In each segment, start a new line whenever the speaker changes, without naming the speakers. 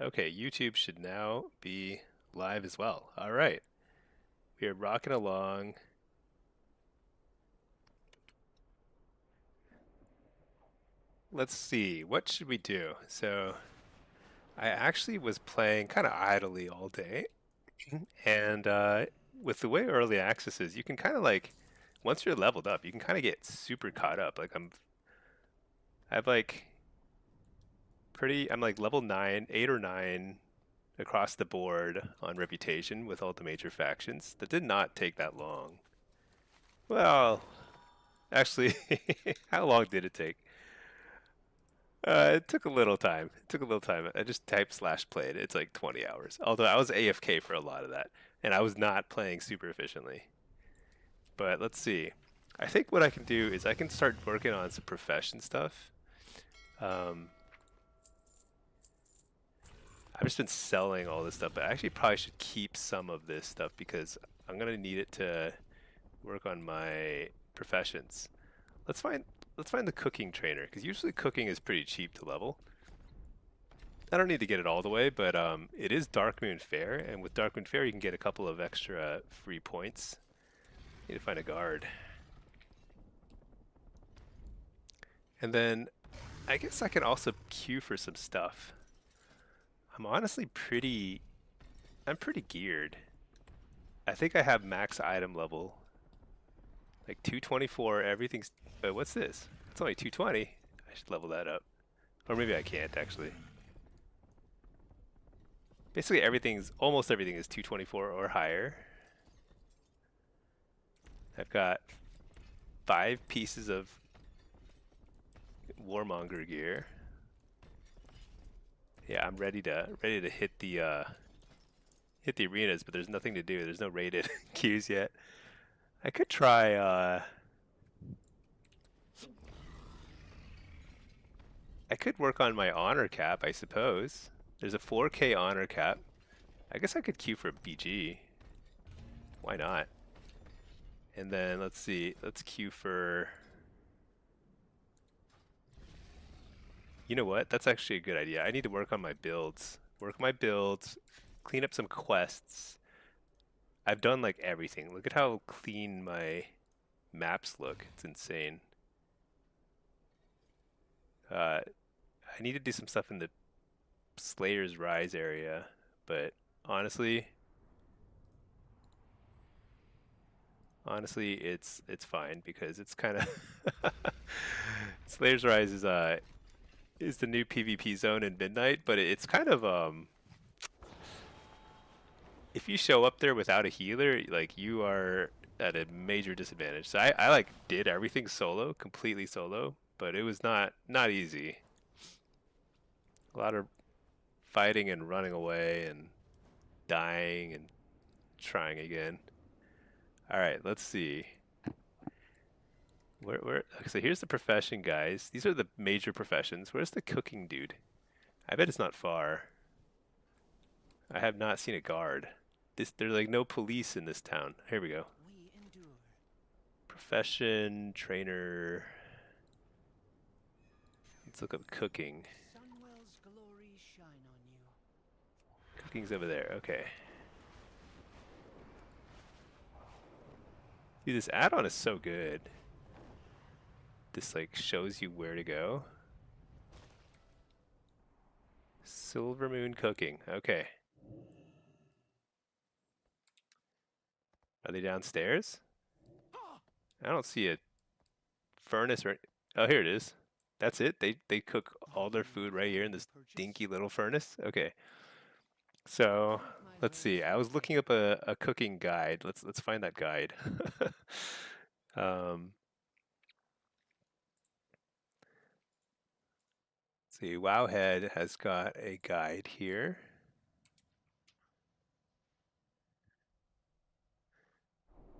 Okay, YouTube should now be live as well. All right, we are rocking along. Let's see, what should we do? So, I actually was playing kind of idly all day, and with the way early access is, you can kind of like, once you're leveled up, you can kind of get super caught up. I've like I'm like level 9, 8 or 9 across the board on reputation with all the major factions. That did not take that long. Well, actually, how long did it take? It took a little time. It took a little time. I just typed slash played. It's like 20 hours. Although I was AFK for a lot of that, and I was not playing super efficiently. But let's see. I think what I can do is I can start working on some profession stuff. Um, I've just been selling all this stuff, but I actually probably should keep some of this stuff because I'm gonna need it to work on my professions. Let's find let's find the cooking trainer because usually cooking is pretty cheap to level. I don't need to get it all the way, but it is Darkmoon Fair, and with Darkmoon Fair you can get a couple of extra free points. Need to find a guard. And then I guess I can also queue for some stuff. I'm honestly I'm pretty geared. I think I have max item level. Like 224, everything's, what's this? It's only 220. I should level that up. Or maybe I can't actually. Basically almost everything is 224 or higher. I've got 5 pieces of Warmonger gear. Yeah, I'm ready to hit the arenas, but there's nothing to do. There's no rated queues yet. I could try I could work on my honor cap, I suppose. There's a 4K honor cap. I guess I could queue for BG. Why not? And then let's see, let's queue for. You know what? That's actually a good idea. I need to work on my builds. Work my builds, clean up some quests. I've done like everything. Look at how clean my maps look. It's insane. I need to do some stuff in the Slayer's Rise area, but honestly, it's fine because it's kind of Slayer's Rise is the new PvP zone in Midnight, but it's kind of if you show up there without a healer, like you are at a major disadvantage. So I like did everything solo, completely solo, but it was not easy. A lot of fighting and running away and dying and trying again. All right, let's see. So here's the profession, guys. These are the major professions. Where's the cooking dude? I bet it's not far. I have not seen a guard. There's like no police in this town. Here we go. Profession, trainer. Let's look up cooking. Cooking's over there. Okay. Dude, this add-on is so good. This like shows you where to go. Silver Moon Cooking. Okay. Are they downstairs? I don't see a furnace or. Oh, here it is. That's it. They cook all their food right here in this dinky little furnace. Okay. So let's see. I was looking up a cooking guide. Let's find that guide. um, let's see. Wowhead has got a guide here.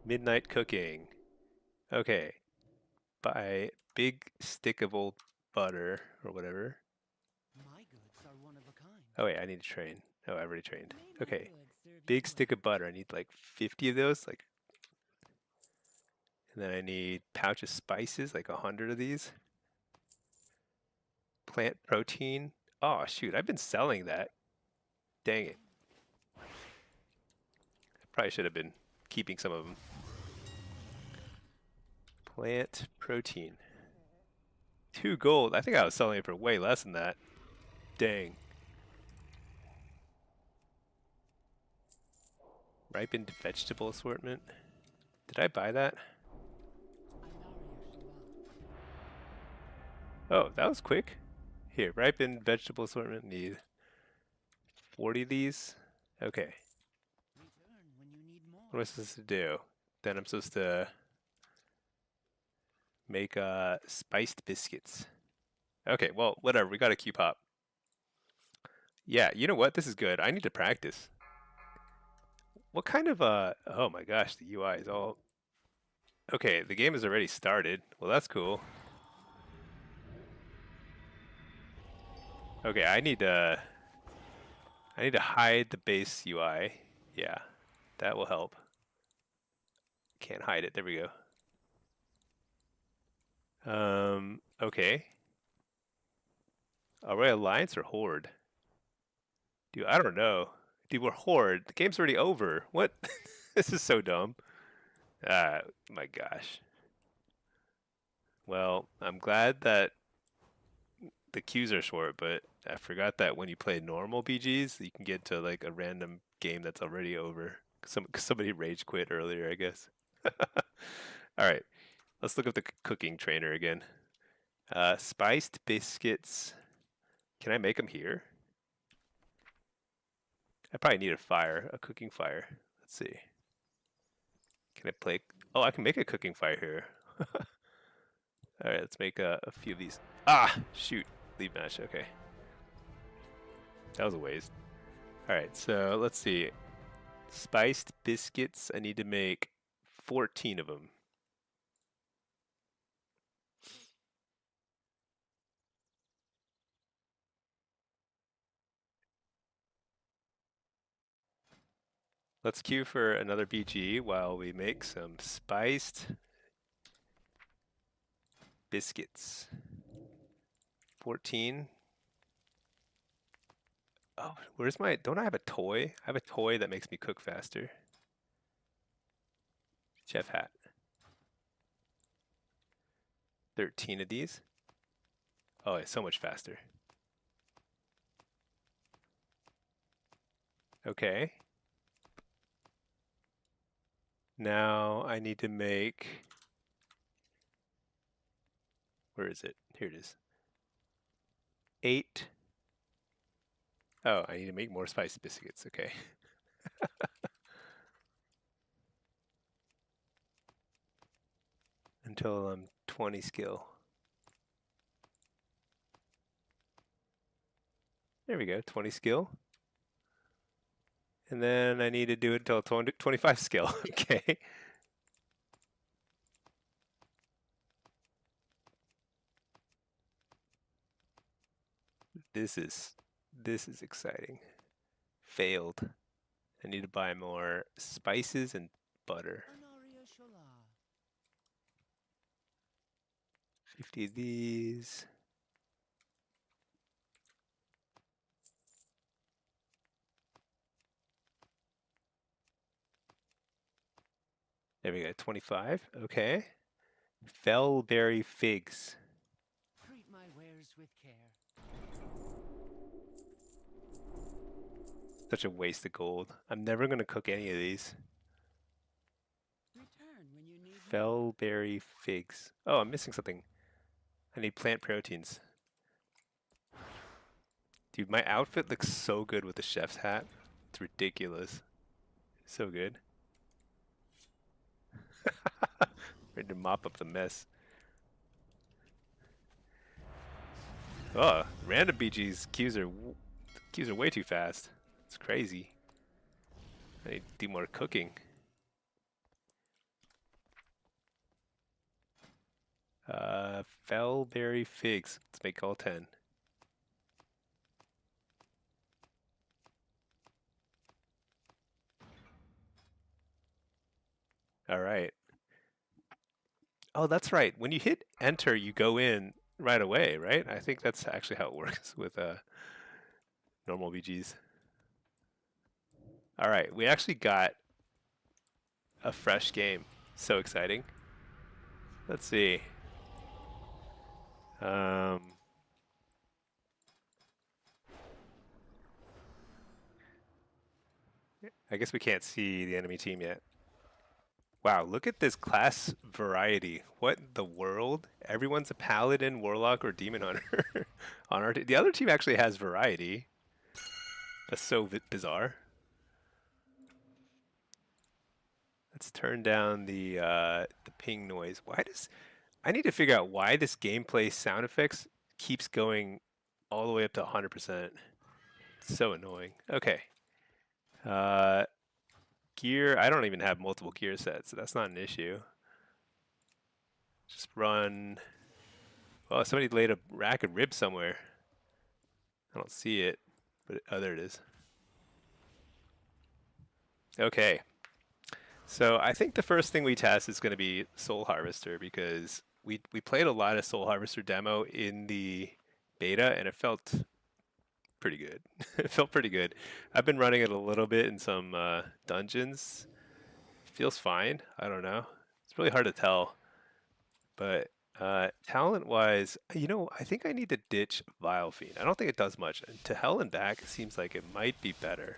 Midnight cooking. Okay. Buy big stick of old butter or whatever. Oh wait, I need to train. Oh, I already trained. Okay. Big stick of butter. I need like 50 of those. Like, and then I need pouch of spices, like 100 of these. Plant protein. Oh shoot, I've been selling that. Dang it. Probably should have been keeping some of them. Plant protein. 2 gold. I think I was selling it for way less than that. Dang. Ripened vegetable assortment. Did I buy that? Oh, that was quick. Here, ripened vegetable assortment. Need 40 of these. Okay. What am I supposed to do? Then I'm supposed to make spiced biscuits. Okay, well, whatever. We got a Q pop. Yeah, you know what? This is good. I need to practice. What kind of oh my gosh, the UI is all okay, the game has already started. Well, that's cool. Okay, I need to hide the base UI. Yeah, that will help. Can't hide it. There we go. Okay. Are we Alliance or Horde? Dude, I don't know. Dude, we're Horde. The game's already over. What? This is so dumb. My gosh. Well, I'm glad that the queues are short, but I forgot that when you play normal BGs, you can get to like a random game that's already over. Somebody rage quit earlier, I guess. All right, let's look up the cooking trainer again. Spiced biscuits. Can I make them here? I probably need a cooking fire. Let's see. Can I play? Oh, I can make a cooking fire here. All right, let's make a few of these. Ah, shoot. Leave mesh. Okay. That was a waste. All right, so let's see. Spiced biscuits. I need to make 14 of them. Let's queue for another BG while we make some spiced biscuits. 14. Oh, where's my, don't I have a toy? I have a toy that makes me cook faster. Chef hat. 13 of these. Oh, it's so much faster. Okay. Now I need to make, where is it? Here it is. 8. Oh, I need to make more spiced biscuits. Okay. Until I'm 20 skill. There we go, 20 skill. And then I need to do it until 25 skill. Okay. This is exciting. Failed. I need to buy more spices and butter. 50 of these. There we go, 25. Okay. Fellberry figs.
Treat my wares with care.
Such a waste of gold. I'm never going to cook any of these.
Return when you need
Fellberry figs. Oh, I'm missing something. I need plant proteins. Dude, my outfit looks so good with the chef's hat. It's ridiculous. So good. Ready to mop up the mess. Oh, random BG's queues are way too fast. It's crazy. I need to do more cooking. Fellberry figs. Let's make all 10. All right. Oh, that's right. When you hit enter, you go in right away, right? I think that's actually how it works with normal BGs. All right, we actually got a fresh game. So exciting. Let's see. Um, I guess we can't see the enemy team yet. Wow, look at this class variety. What in the world? Everyone's a paladin, warlock, or demon hunter on our team. The other team actually has variety. That's so bizarre. Let's turn down the ping noise. Why does I need to figure out why this gameplay sound effects keeps going all the way up to 100%. It's so annoying. Okay. Uh, gear. I don't even have multiple gear sets, so that's not an issue. Just run. Oh, somebody laid a rack of ribs somewhere. I don't see it, but oh, there it is. Okay. So I think the first thing we test is going to be Soul Harvester because we played a lot of Soul Harvester demo in the beta and it felt pretty good. It felt pretty good. I've been running it a little bit in some dungeons. Feels fine. I don't know. It's really hard to tell. But talent-wise, I think I need to ditch Vile Fiend. I don't think it does much. And to Hell and Back seems like it might be better.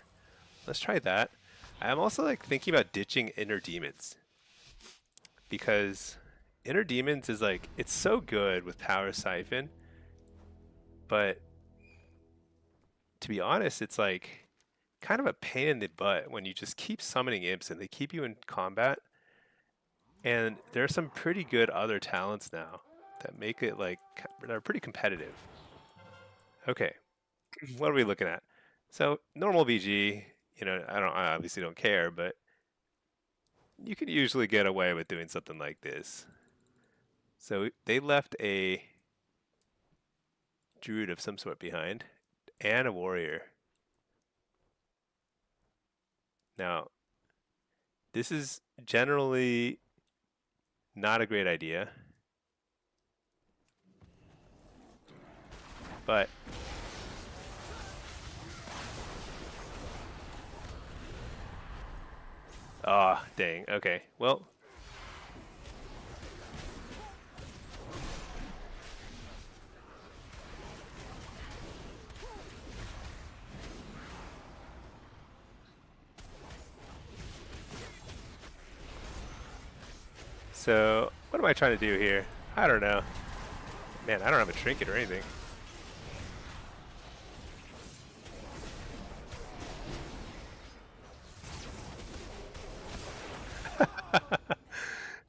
Let's try that. I'm also like thinking about ditching Inner Demons because Inner Demons is like it's so good with Power Siphon, but to be honest, it's like kind of a pain in the butt when you just keep summoning imps and they keep you in combat. And there are some pretty good other talents now that make it like they're pretty competitive. Okay, what are we looking at? So normal VG, I obviously don't care, but you can usually get away with doing something like this. So they left a druid of some sort behind and a warrior. Now, this is generally not a great idea, but ah, dang. Okay, well. So, what am I trying to do here? I don't know. Man, I don't have a trinket or anything.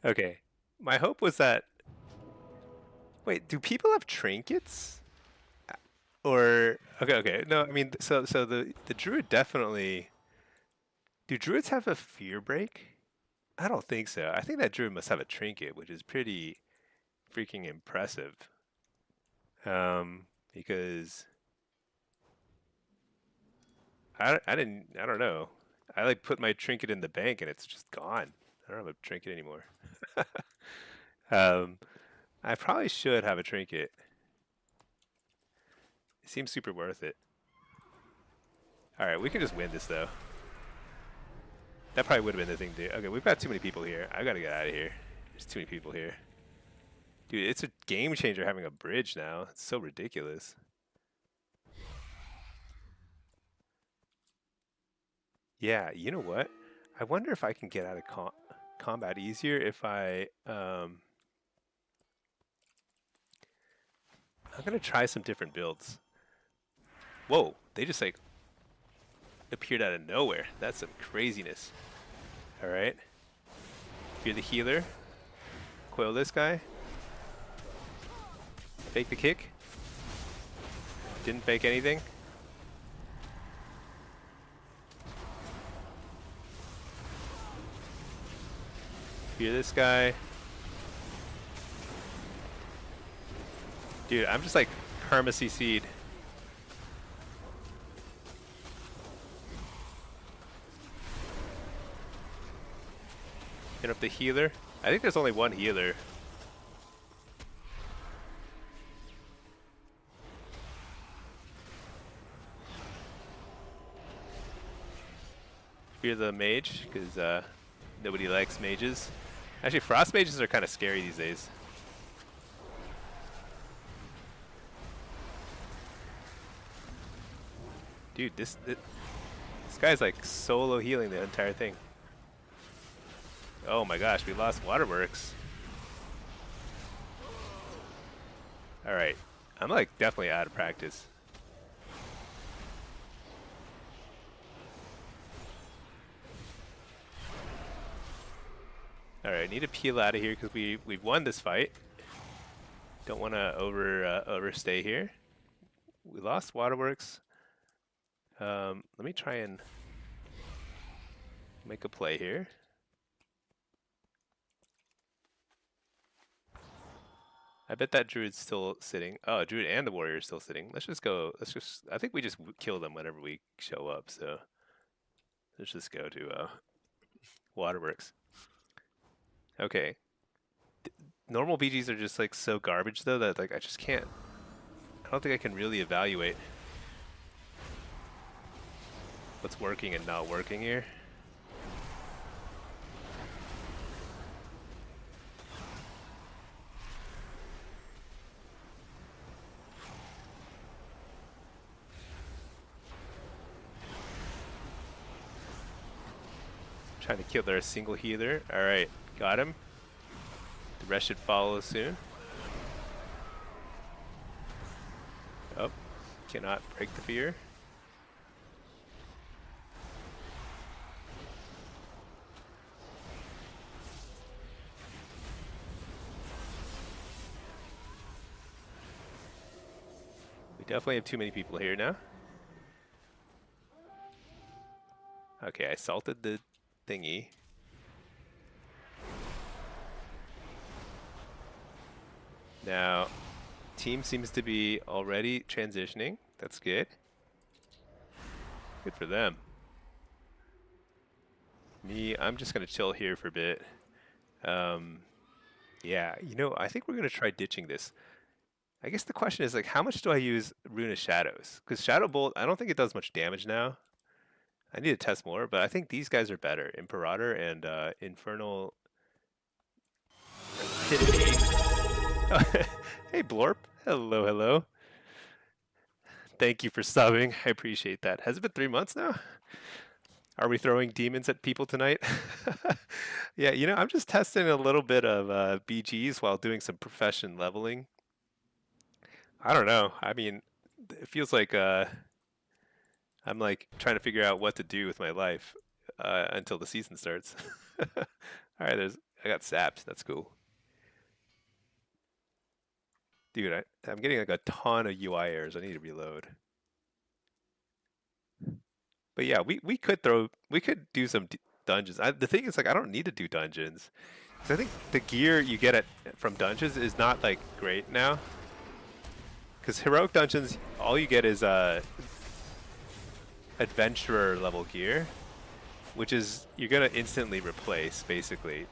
Okay. My hope was that... Wait, do people have trinkets? Or... Okay. No, I mean, so the druid definitely... Do druids have a fear break? I don't think so. I think that druid must have a trinket, which is pretty freaking impressive. Because I don't know. I like put my trinket in the bank and it's just gone. I don't have a trinket anymore. um, I probably should have a trinket. It seems super worth it. All right, we can just win this though. That probably would have been the thing to do. Okay, we've got too many people here. I gotta get out of here. There's too many people here. Dude, it's a game changer having a bridge now. It's so ridiculous. Yeah, you know what? I wonder if I can get out of combat easier if I'm gonna try some different builds. Whoa, they just like appeared out of nowhere. That's some craziness. All right. Fear the healer. Coil this guy. Fake the kick. Didn't fake anything. Fear this guy. Dude, I'm just like perma CC'd. Hit up the healer. I think there's only one healer. Fear the mage, because nobody likes mages. Actually, frost mages are kind of scary these days. Dude, this guy's like solo healing the entire thing. Oh my gosh, we lost Waterworks. Alright, I'm like definitely out of practice. Alright, need to peel out of here because we've won this fight. Don't want to overstay here. We lost Waterworks. Let me try and make a play here. I bet that druid's still sitting. Oh, druid and the warrior are still sitting. Let's just go. I think we just kill them whenever we show up. So let's just go to Waterworks. Okay. Normal BGs are just like so garbage though that like I just can't. I don't think I can really evaluate what's working and not working here. Trying to kill their single healer. Alright, got him. The rest should follow soon. Oh, cannot break the fear. We definitely have too many people here now. Okay, I salted the thingy. Now, team seems to be already transitioning. That's good. Good for them. Me, I'm just gonna chill here for a bit. Yeah, you know, I think we're gonna try ditching this. I guess the question is like, how much do I use Rune of Shadows? Because Shadow Bolt, I don't think it does much damage now. I need to test more, but I think these guys are better. Imperator and Infernal Rapidity. Hey Blorp. Hello, hello. Thank you for subbing. I appreciate that. Has it been 3 months now? Are we throwing demons at people tonight? Yeah, you know, I'm just testing a little bit of BGs while doing some profession leveling. I don't know. I mean, it feels like I'm like trying to figure out what to do with my life until the season starts. All right, I got sapped. That's cool. Dude, I'm getting like a ton of UI errors. I need to reload. But yeah, we could do some dungeons. The thing is like I don't need to do dungeons. 'Cause I think the gear you get from dungeons is not like great now. Because heroic dungeons, all you get is adventurer level gear, which is you're gonna instantly replace basically.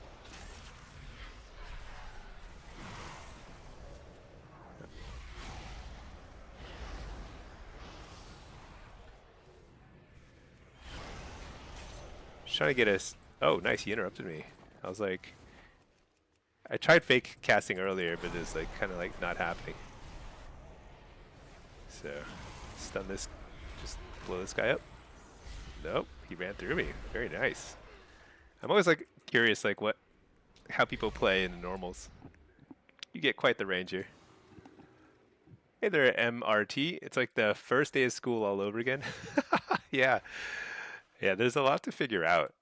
Just trying to get us. Oh, nice! He interrupted me. I was like, I tried fake casting earlier, but it's like kind of like not happening. So, stun this. Just blow this guy up. Nope, he ran through me. Very nice. I'm always like curious, like how people play in the normals. You get quite the range here. Hey there, MRT. It's like the first day of school all over again. Yeah. Yeah, there's a lot to figure out.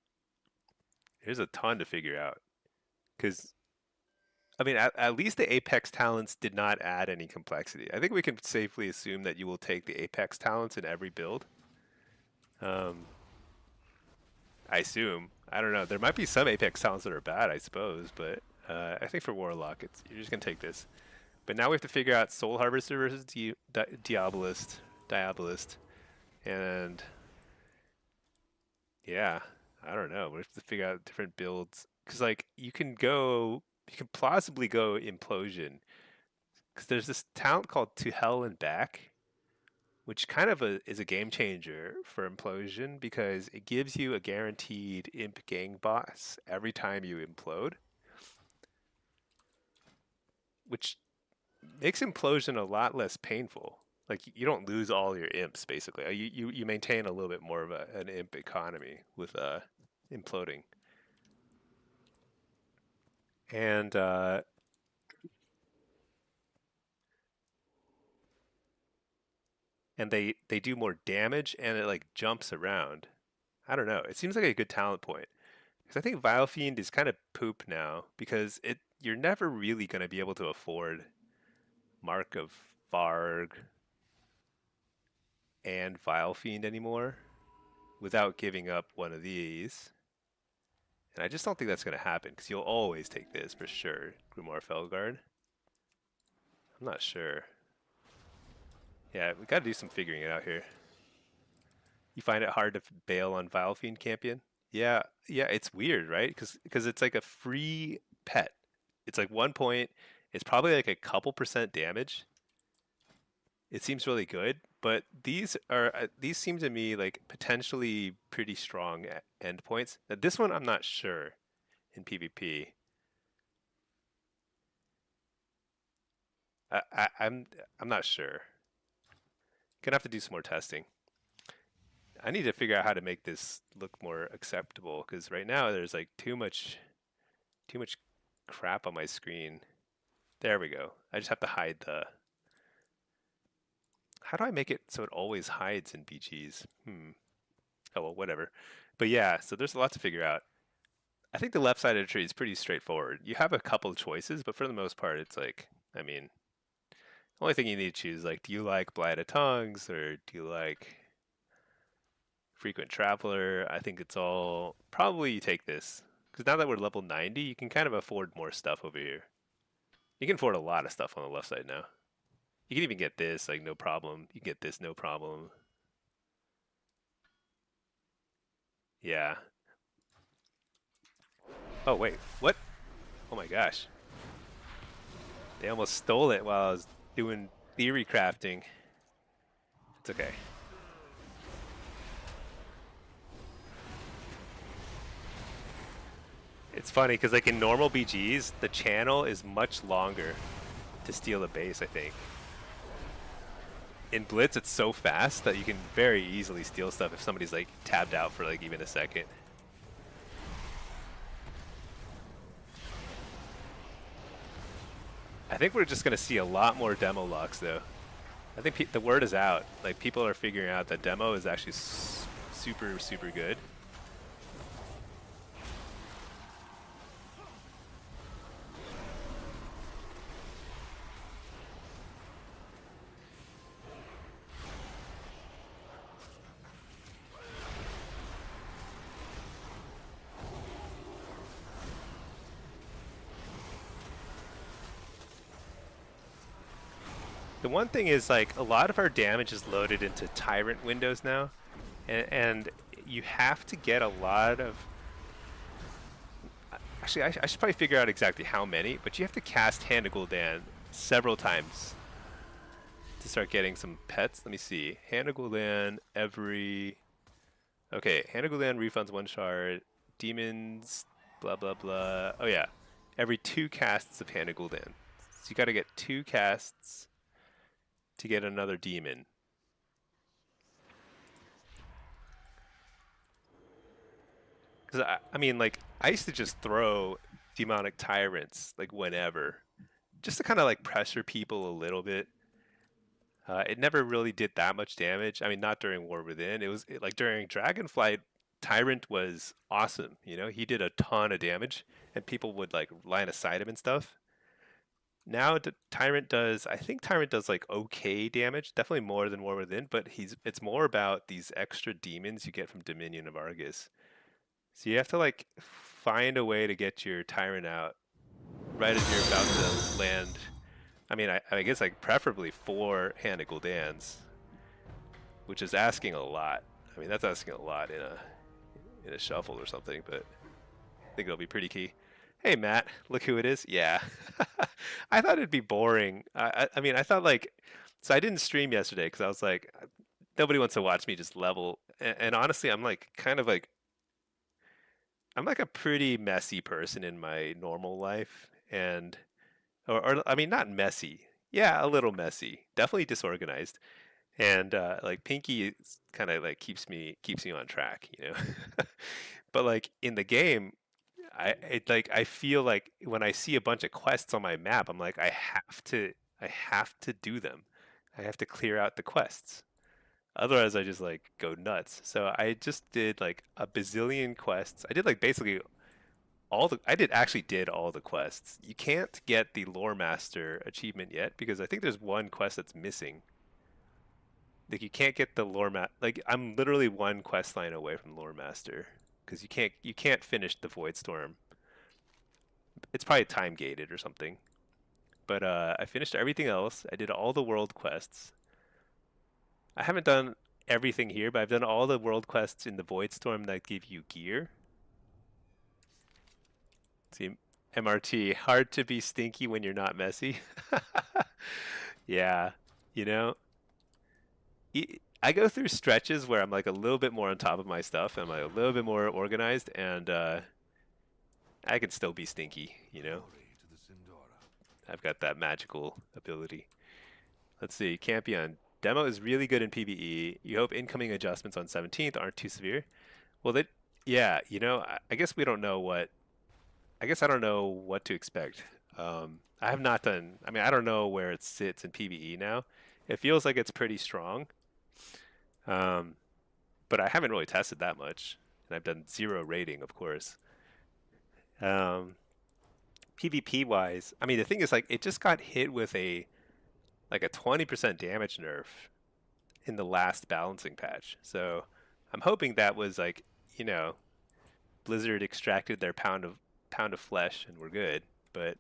There's a ton to figure out. Because, I mean, at least the Apex talents did not add any complexity. I think we can safely assume that you will take the Apex talents in every build. I assume. I don't know. There might be some Apex talents that are bad, I suppose, but I think for Warlock, you're just going to take this. But now we have to figure out Soul Harvester versus Diabolist. And yeah, I don't know. We have to figure out different builds. Because like you can plausibly go Implosion. Because there's this talent called To Hell and Back, which kind of is a game changer for Implosion because it gives you a guaranteed imp gang boss every time you implode, which makes Implosion a lot less painful. Like you don't lose all your imps basically. You maintain a little bit more of an imp economy with imploding. And they do more damage and it like jumps around. I don't know. It seems like a good talent point. Because I think Vile Fiend is kind of poop now because you're never really going to be able to afford Mark of Varg and Vile Fiend anymore without giving up one of these. And I just don't think that's going to happen because you'll always take this for sure, Grimoire Felguard. I'm not sure. Yeah, we got to do some figuring it out here. You find it hard to bail on Vile Fiend Campion? Yeah, yeah, it's weird, right? Because it's like a free pet. It's like 1 point. It's probably like a couple percent damage. It seems really good, but these seem to me like potentially pretty strong endpoints. Now, this one I'm not sure in PvP. I'm not sure. Gonna have to do some more testing. I need to figure out how to make this look more acceptable because right now there's like too much crap on my screen. There we go. I just have to hide the. How do I make it so it always hides in BGs? Oh well, whatever. But yeah, so there's a lot to figure out. I think the left side of the tree is pretty straightforward. You have a couple of choices, but for the most part, it's like, I mean, the only thing you need to choose, like, do you like Blight of Tongues or do you like Frequent Traveler? I think it's all, probably you take this. Because now that we're level 90, you can kind of afford more stuff over here. You can afford a lot of stuff on the left side now. You can even get this, like, no problem. You can get this, no problem. Yeah. Oh, wait, what? Oh my gosh. They almost stole it while I was doing theory crafting. It's okay. It's funny because like in normal BGs, the channel is much longer to steal a base, I think. In Blitz, it's so fast that you can very easily steal stuff if somebody's like tabbed out for like even a second. I think we're just going to see a lot more demo locks though. I think the word is out. Like people are figuring out that demo is actually super, super good. The one thing is like a lot of our damage is loaded into Tyrant windows now, and you have to get a lot of. Actually, I should probably figure out exactly how many, but you have to cast Hand of Gul'dan several times to start getting some pets. Let me see. Hand of Gul'dan every. Okay, Hand of Gul'dan refunds 1 shard. Demons, blah blah blah. Oh yeah, every 2 casts of Hand of Gul'dan. So you got to get 2 casts to get another demon. Because I mean, like, I used to just throw demonic tyrants like whenever, just to kind of like pressure people a little bit. It never really did that much damage. I mean, not during War Within. It was like during Dragonflight, Tyrant was awesome. You know, he did a ton of damage, and people would like line of sight him and stuff. Now Tyrant does, I think Tyrant does like okay damage, definitely more than War Within, but it's more about these extra demons you get from Dominion of Argus. So you have to like find a way to get your Tyrant out right as you're about to land. I mean, I guess like preferably 4 Hand of Gul'dans, which is asking a lot. I mean, that's asking a lot in a shuffle or something, but I think it'll be pretty key. Hey Matt, look who it is. Yeah. I thought it'd be boring. I mean, I thought like, so I didn't stream yesterday because I was like, nobody wants to watch me just level. And honestly, I'm like kind of like I'm like a pretty messy person in my normal life, and or I mean, not messy. Yeah, a little messy. Definitely disorganized. And like Pinky kind of like keeps me on track, you know. But like in the game, I feel like when I see a bunch of quests on my map, I'm like I have to do them. I have to clear out the quests. Otherwise, I just like go nuts. So I just did like a bazillion quests. I did like basically I did actually did all the quests. You can't get the lore master achievement yet because I think there's one quest that's missing. Like you can't get the like I'm literally one quest line away from lore master because you can't finish the void storm. It's probably time gated or something. But I finished everything else. I did all the world quests. I haven't done everything here, but I've done all the world quests in the void storm that give you gear. See, MRT, hard to be stinky when you're not messy. Yeah, you know, I go through stretches where I'm like a little bit more on top of my stuff. I'm like a little bit more organized, and I can still be stinky. You know, I've got that magical ability. Let's see, Campion. Demo is really good in PvE. You hope incoming adjustments on 17th aren't too severe. Well, yeah, you know, I guess we don't know what. I guess I don't know what to expect. I have not done. I mean, I don't know where it sits in PvE now. It feels like it's pretty strong. Um, but I haven't really tested that much, and I've done zero rating, of course. Um, PvP wise, I mean, the thing is, like, it just got hit with a 20% damage nerf in the last balancing patch. So I'm hoping that was like, you know, Blizzard extracted their pound of flesh and we're good. But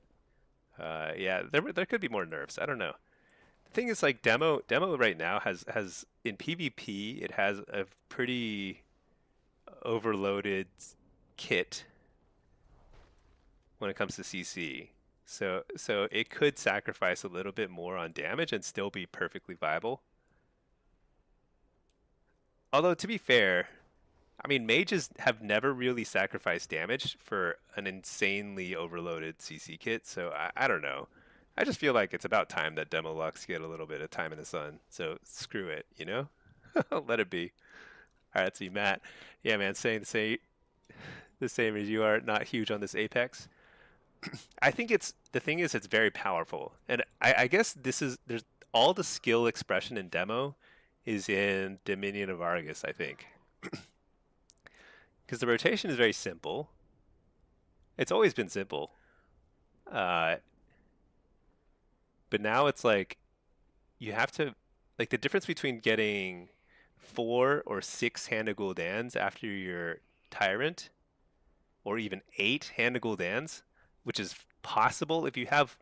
yeah, there could be more nerfs. I don't know. The thing is, like, demo right now has in PvP it has a pretty overloaded kit when it comes to CC. So it could sacrifice a little bit more on damage and still be perfectly viable. Although to be fair, I mean mages have never really sacrificed damage for an insanely overloaded CC kit, so I don't know. I just feel like it's about time that demo locks get a little bit of time in the sun. So screw it, you know? Let it be. All right, see Matt. Yeah, man, saying the same as you are. Not huge on this Apex. I think the thing is it's very powerful, and I guess there's all the skill expression in demo is in Dominion of Argus. I think because the rotation is very simple. It's always been simple, uh, but now it's like you have to like the difference between getting 4 or 6 Hand of Gul'dans after your Tyrant, or even 8 Hand of Gul'dans, which is possible if you have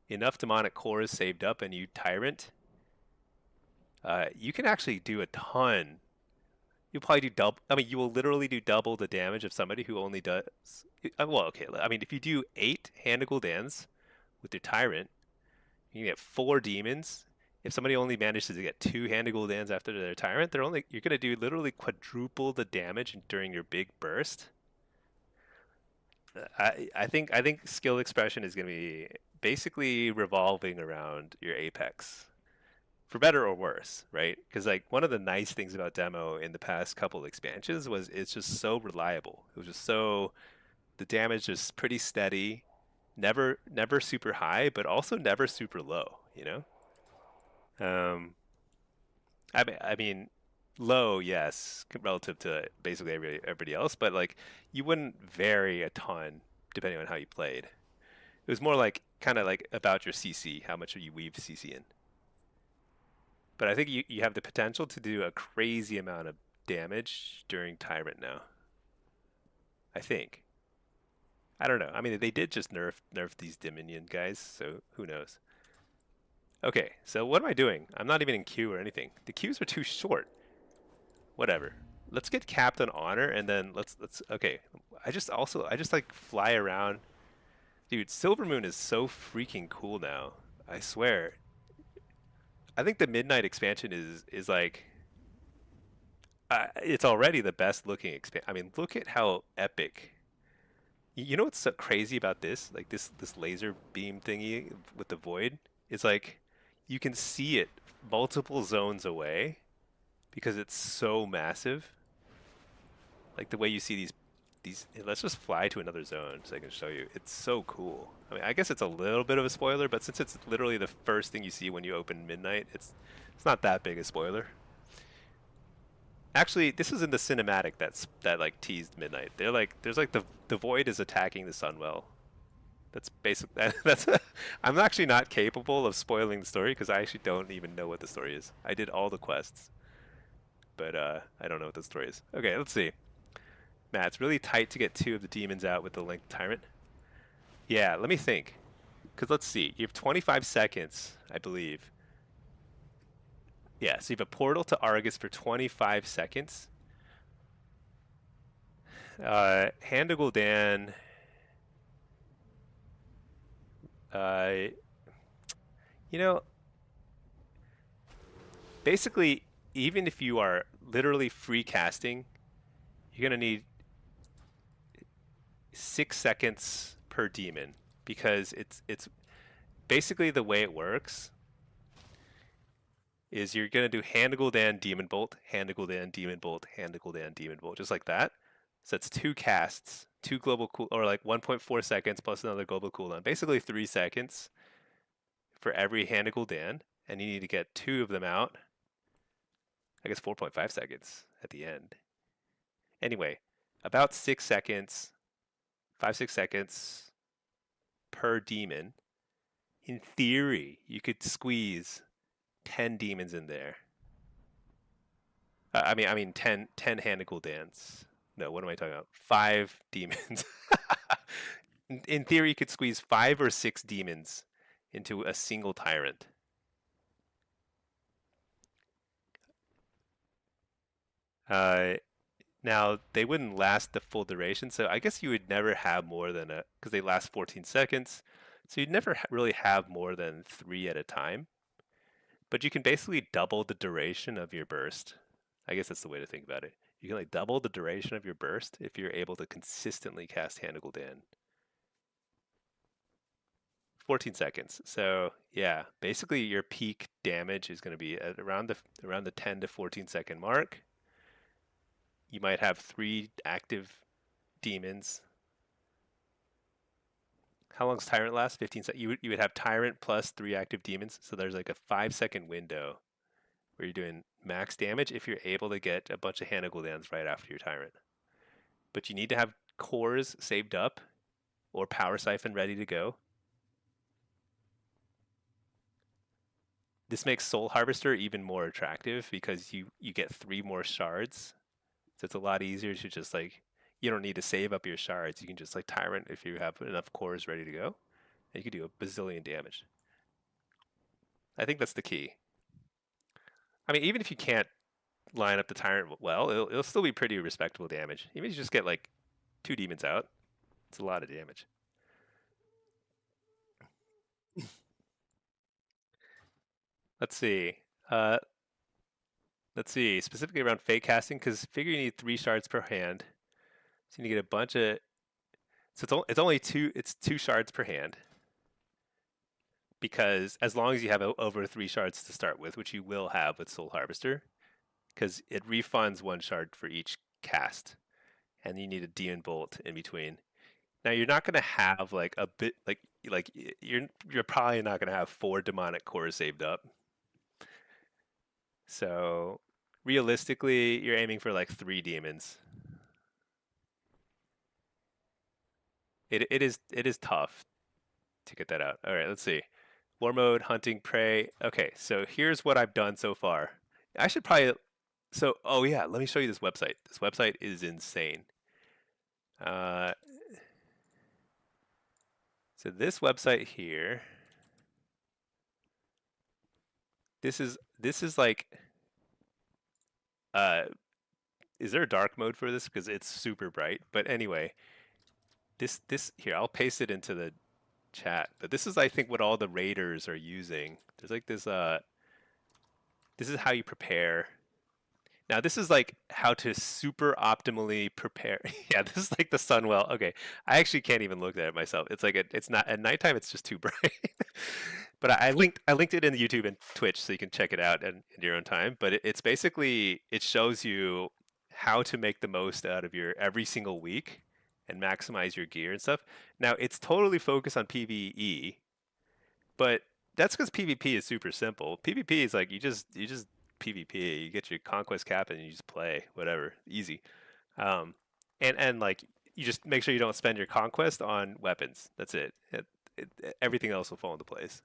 enough demonic cores saved up and you Tyrant. You can actually do a ton. You'll probably do double. I mean, you will literally do double the damage of somebody who only does. Well, okay. I mean, if you do 8 Hand of Gul'dans with your Tyrant, you can get 4 demons. If somebody only manages to get 2 Hand of Gul'dans after their Tyrant, you're gonna do literally quadruple the damage during your big burst. I think skill expression is gonna be basically revolving around your Apex, for better or worse, right? Because like one of the nice things about demo in the past couple expansions was it's just so reliable. It was just so the damage is pretty steady, never super high, but also never super low. You know, um, I mean, low, yes, relative to basically everybody else, but like you wouldn't vary a ton depending on how you played. It was more like kind of like about your CC, how much you weave CC in. But I think you have the potential to do a crazy amount of damage during Tyrant now. I think. I don't know. I mean, they did just nerf these Dominion guys, so who knows? Okay, so what am I doing? I'm not even in queue or anything. The queues are too short. Whatever. Let's get Captain Honor and then let's okay. I just like fly around. Dude, Silver Moon is so freaking cool now. I swear. I think the Midnight expansion is like it's already the best looking expand. I mean, look at how epic. You know what's so crazy about this? Like this laser beam thingy with the void? It's like you can see it multiple zones away because it's so massive. Like the way you see these. Let's just fly to another zone so I can show you. It's so cool. I mean, I guess it's a little bit of a spoiler, but since it's literally the first thing you see when you open Midnight, it's not that big a spoiler. Actually, this is in the cinematic that like teased Midnight. They're like there's like the void is attacking the Sunwell. That's basic. That's. I'm actually not capable of spoiling the story because I actually don't even know what the story is. I did all the quests, but I don't know what the story is. Okay, let's see. Matt, it's really tight to get 2 of the demons out with the Linked Tyrant. Yeah, let me think. Because let's see. You have 25 seconds, I believe. Yeah, so you have a portal to Argus for 25 seconds. Hand Gul'dan. Uh, you know, basically, even if you are literally free casting, you're gonna need 6 seconds per demon because it's basically the way it works is you're gonna do Hand Gul'dan Demon Bolt, Hand Gul'dan Demon Bolt, Hand Gul'dan Demon Bolt, just like that. So that's 2 casts, 2 global cool, or like 1.4 seconds plus another global cooldown. Basically 3 seconds for every Hand Gul'dan, and you need to get 2 of them out. I guess 4.5 seconds at the end. Anyway, about 6 seconds, 5-6 seconds per demon. In theory, you could squeeze 10 demons in there. I mean 10 Hand Gul'dans. No, what am I talking about? 5 demons. In theory, you could squeeze 5 or 6 demons into a single tyrant. Uh, Now, they wouldn't last the full duration, so I guess you would never have more than because they last 14 seconds, so you'd never really have more than 3 at a time. But you can basically double the duration of your burst. I guess that's the way to think about it. You can like double the duration of your burst if you're able to consistently cast Hand Gul'dan. 14 seconds. So yeah, basically your peak damage is going to be at around the 10 to 14 second mark. You might have 3 active demons. How long does Tyrant last? 15 seconds. You would have Tyrant plus 3 active demons. So there's like a 5-second window where you're doing max damage if you're able to get a bunch of Hand Gul'dans right after your Tyrant. But you need to have cores saved up or Power Siphon ready to go. This makes Soul Harvester even more attractive because you get 3 more shards. So it's a lot easier to just like, you don't need to save up your shards. You can just like Tyrant if you have enough cores ready to go. And you can do a bazillion damage. I think that's the key. I mean, even if you can't line up the Tyrant well, it'll still be pretty respectable damage. Even if you just get like 2 demons out, it's a lot of damage. Let's see. Uh, let's see. Specifically around fake casting, because figure you need 3 shards per hand. So you need to get a bunch of. So it's only 2. It's 2 shards per hand. Because as long as you have over 3 shards to start with, which you will have with Soul Harvester, because it refunds 1 shard for each cast, and you need a Demon Bolt in between. Now you're not going to have like a bit like you're probably not going to have 4 demonic cores saved up. So realistically, you're aiming for like 3 demons. It is tough to get that out. All right, let's see. War mode, hunting, prey. Okay, so here's what I've done so far. I should probably. So, oh yeah, let me show you this website. This website is insane. Uh, so this website here. This is like. Is there a dark mode for this? Because it's super bright. But anyway, this here, I'll paste it into the chat. But this is, I think, what all the raiders are using. There's like this. This is how you prepare. Now this is like how to super optimally prepare. Yeah, this is like the Sunwell. Okay, I actually can't even look at it myself. It's like it's not at nighttime. It's just too bright. But I linked it in YouTube and Twitch so you can check it out in your own time. But it's basically it shows you how to make the most out of your every single week and maximize your gear and stuff. Now it's totally focused on PvE, but that's because PvP is super simple. PvP is like you just PvP. You get your conquest cap and you just play whatever, easy. Um, and like you just make sure you don't spend your conquest on weapons. That's it. Everything else will fall into place.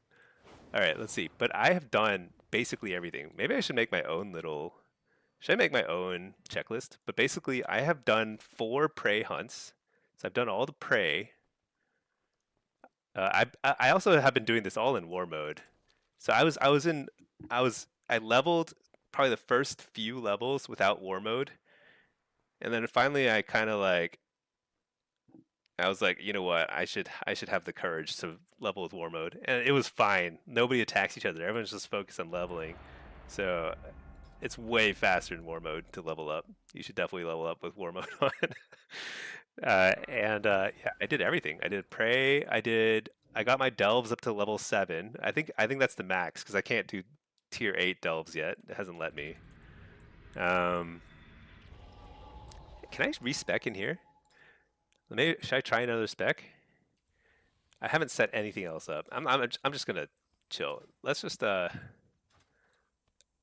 All right, let's see. But I have done basically everything. Maybe I should make my own little. Should I make my own checklist? But basically, I have done 4 prey hunts. So I've done all the prey. I also have been doing this all in war mode. So I leveled probably the first few levels without war mode, and then finally I was like, you know what, I should have the courage to level with war mode, and it was fine. Nobody attacks each other. Everyone's just focused on leveling, so it's way faster in war mode to level up. You should definitely level up with war mode on. Yeah, I did everything. I did prey. I got my delves up to level 7. I think that's the max because I can't do tier 8 delves yet. It hasn't let me. Um, can I respec in here? Maybe should I try another spec? I haven't set anything else up. I'm just gonna chill. Let's just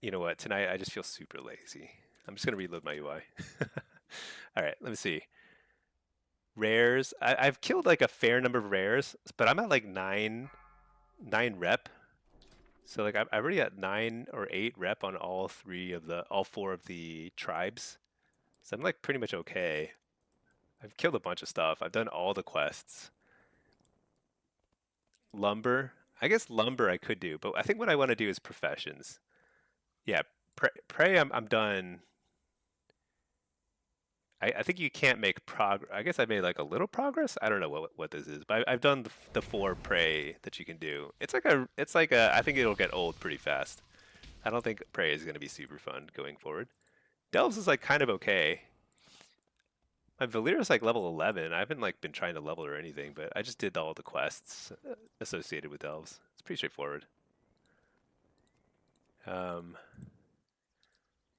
you know what? Tonight I just feel super lazy. I'm just gonna reload my UI. All right, let me see. Rares. I've killed like a fair number of rares, but I'm at like nine rep. So like I've already got 9 or 8 rep on all 4 of the tribes. So I'm like pretty much okay. I've killed a bunch of stuff. I've done all the quests. Lumber. I guess lumber I could do, but I think what I want to do is professions. Yeah, pray I'm done. I think you can't make progress. I guess I made like a little progress. I don't know what this is, but I've done the 4 prey that you can do. It's like a. I think it'll get old pretty fast. I don't think prey is going to be super fun going forward. Delves is like kind of okay. My Valera's like level 11. I haven't like been trying to level or anything, but I just did all the quests associated with delves. It's pretty straightforward. Um,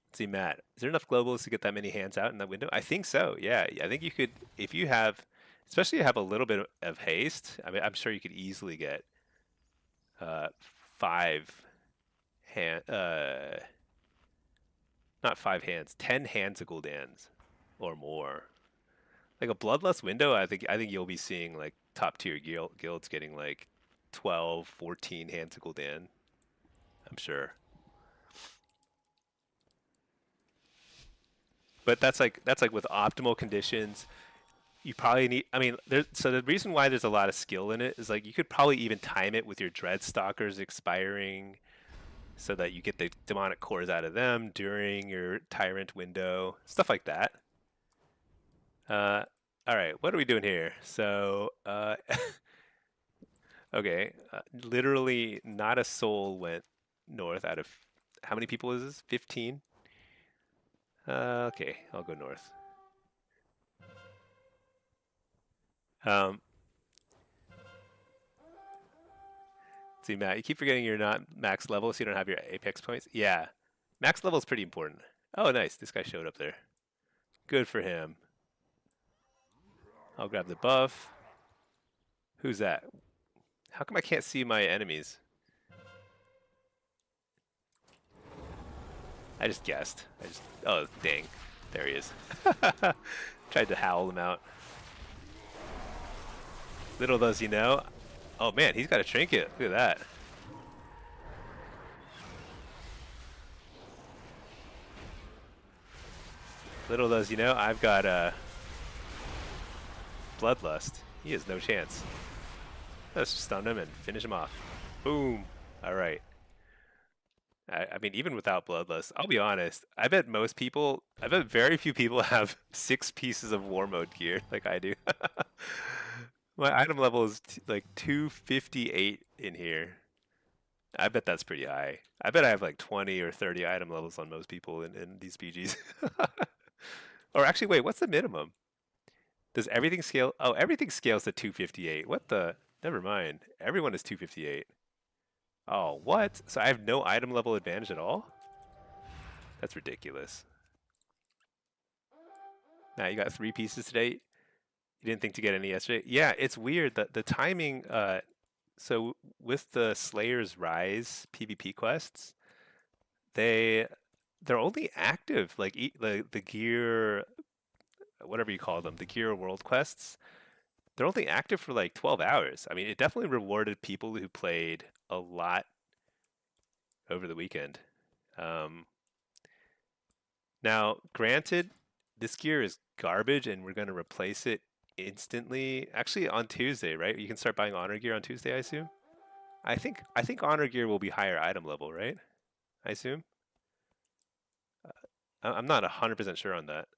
let's see, Matt, is there enough globals to get that many hands out in that window? I think so. Yeah, I think you could if you have, especially if you have a little bit of haste. I mean, I'm sure you could easily get 5 hand, not 5 hands, 10 hands of Guldans or more. Like a bloodlust window, I think you'll be seeing like top tier guilds getting like 12, 14 hands of Gul'dan. I'm sure. But that's like with optimal conditions. You probably need. I mean, so the reason why there's a lot of skill in it is like you could probably even time it with your dread stalkers expiring, so that you get the demonic cores out of them during your tyrant window, stuff like that. Uh, all right, what are we doing here? So, okay, literally not a soul went north out of how many people is this? 15? Okay, I'll go north. Um, see, Matt, you keep forgetting you're not max level, so you don't have your apex points. Yeah, max level is pretty important. Oh, nice, this guy showed up there. Good for him. I'll grab the buff. Who's that? How come I can't see my enemies? I just guessed. Oh, dang. There he is. Tried to howl him out. Little does he know. Oh man, he's got a trinket. Look at that. Little does he know, I've got a bloodlust. He has no chance. Let's just stun him and finish him off. Boom. All right. I mean, even without bloodlust, I'll be honest. I bet very few people have 6 pieces of war mode gear like I do. My item level is like 258 in here. I bet that's pretty high. I bet I have like 20 or 30 item levels on most people in these PGs. Or actually, wait, what's the minimum? Does everything scale? Oh, everything scales to 258. What the? Never mind. Everyone is 258. Oh, what? So I have no item level advantage at all? That's ridiculous. Now you got 3 pieces today. You didn't think to get any yesterday? Yeah, it's weird that the timing. So with the Slayer's Rise PvP quests, they they're only active like the gear, whatever you call them, the gear world quests. They're only active for like 12 hours. I mean, it definitely rewarded people who played a lot over the weekend. Um, Now, granted, this gear is garbage and we're going to replace it instantly. Actually, on Tuesday, right? You can start buying honor gear on Tuesday, I assume. I think honor gear will be higher item level, right? I assume. I'm not 100% sure on that.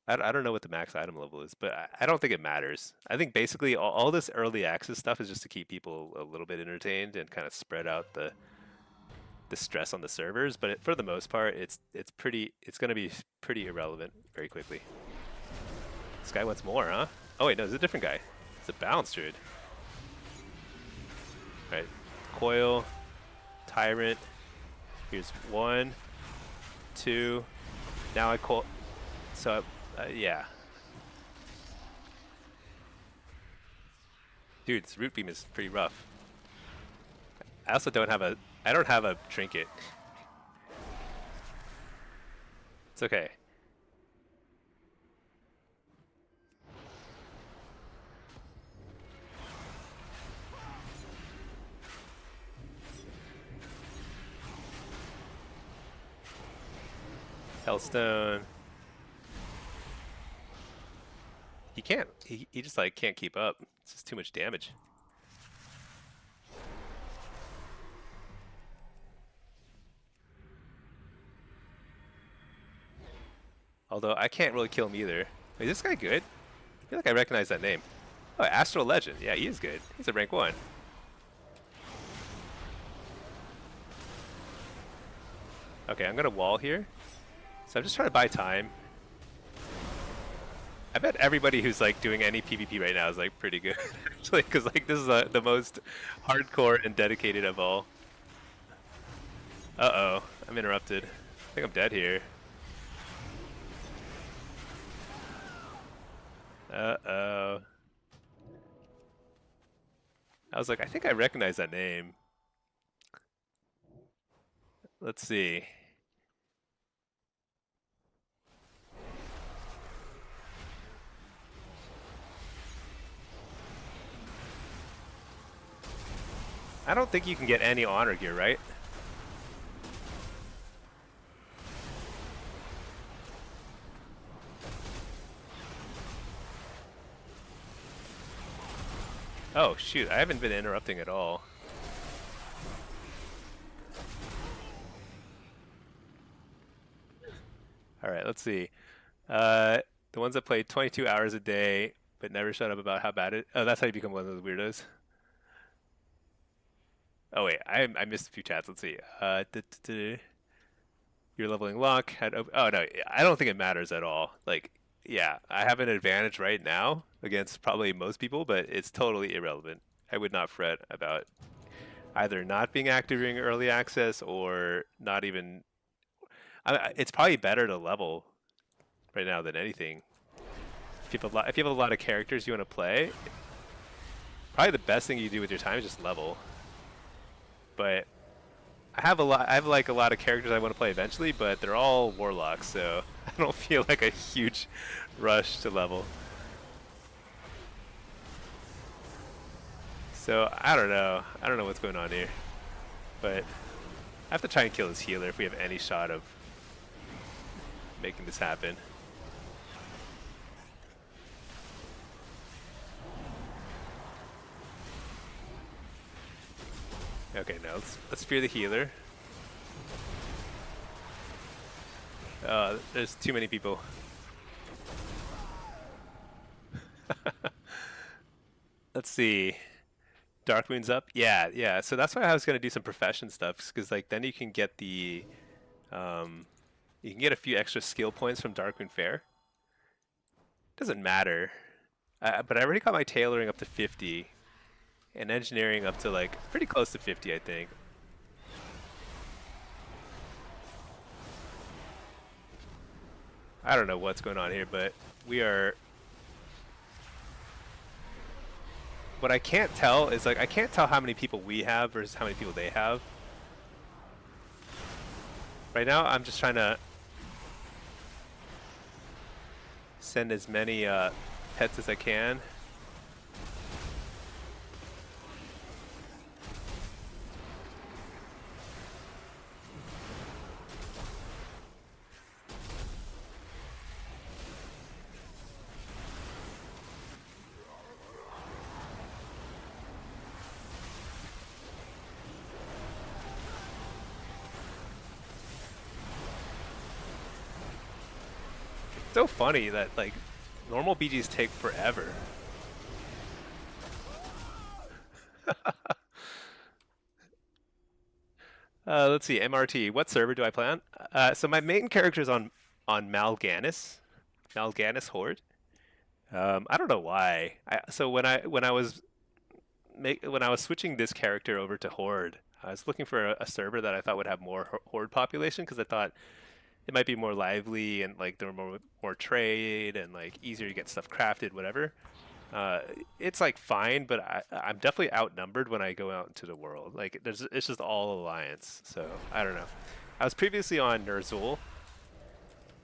I don't know what the max item level is, but I don't think it matters. I think basically all this early access stuff is just to keep people a little bit entertained and kind of spread out the stress on the servers. But for the most part, it's going to be pretty irrelevant very quickly. This guy wants more, huh? Oh wait, no, it's a different guy. It's a balance druid. All right, coil, tyrant. Here's 1, 2. Now I call. So yeah. Dude, this root beam is pretty rough. I also don't have a. I don't have a trinket. It's okay. Hellstone. He can't. He just like can't keep up. It's just too much damage. Although I can't really kill him either. Wait, is this guy good? I feel like I recognize that name. Oh, Astral Legend. Yeah, he is good. He's a rank 1. Okay, I'm gonna wall here. So I'm just trying to buy time. I bet everybody who's like doing any PvP right now is like pretty good, actually, because like this is the most hardcore and dedicated of all. Uh-oh, I'm interrupted. I think I'm dead here. Uh-oh. I was like, I think I recognize that name. Let's see. I don't think you can get any honor gear, right? Oh, shoot, I haven't been interrupting at all. All right, let's see. The ones that play 22 hours a day but never shut up about how bad it. Oh, that's how you become one of those weirdos. Oh wait, I missed a few chats. Let's see. You're leveling luck. Oh no, I don't think it matters at all. Like, yeah, I have an advantage right now against probably most people, but it's totally irrelevant. I would not fret about either not being active during early access or not even. It's probably better to level right now than anything. If you have a lot of characters you want to play, probably the best thing you do with your time is just level. But I have like a lot of characters I want to play eventually, but they're all warlocks, so I don't feel like a huge rush to level. So I don't know. I don't know what's going on here, but I have to try and kill this healer if we have any shot of making this happen. Okay, now let's fear the healer. There's too many people. Let's see. Dark Moon's up. Yeah, yeah. So that's why I was gonna do some profession stuff, because like then you can get the um, you can get a few extra skill points from Dark Moon Fair. Doesn't matter. But I already got my tailoring up to 50 and engineering up to like pretty close to 50, I think. I don't know what's going on here, but we are. What I can't tell is like I can't tell how many people we have versus how many people they have. Right now, I'm just trying to send as many pets as I can. So funny that like normal BGs take forever. Let's see, MRT. What server do I play on? So my main character is on Mal'Ganis Horde. I don't know why. So when I was switching this character over to Horde, I was looking for a server that I thought would have more Horde population because I thought it might be more lively and like there were more trade and like easier to get stuff crafted, whatever. Uh, it's like fine, but I'm definitely outnumbered when I go out into the world. Like it's just all alliance. So I don't know. I was previously on Ner'zhul,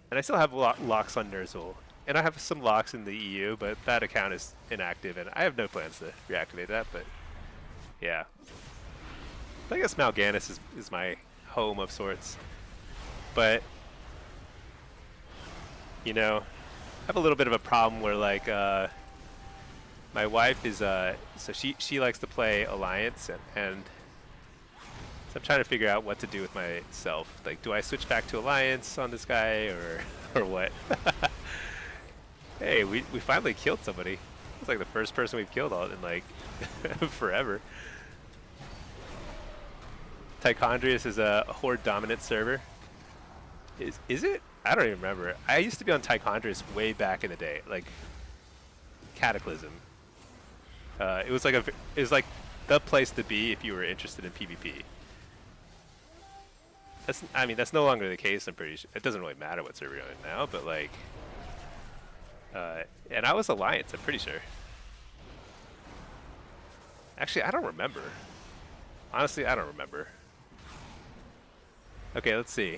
and I still have locks on Ner'zhul, and I have some locks in the EU, but that account is inactive, and I have no plans to reactivate that. But yeah, I guess Mal'Ganis is my home of sorts. But you know, I have a little bit of a problem where like my wife is so she likes to play Alliance and so I'm trying to figure out what to do with myself. Like, do I switch back to Alliance on this guy or or what? Hey, we finally killed somebody. It's like the first person we've killed all in like forever. Tichondrius is a Horde dominant server. Is it? I don't even remember. I used to be on Tichondrius way back in the day, like Cataclysm. It was like the place to be if you were interested in PvP. I mean that's no longer the case. I'm pretty sure it doesn't really matter what server you're on now, but like, and I was Alliance. I'm pretty sure. Actually, I don't remember. Honestly, I don't remember. Okay, let's see.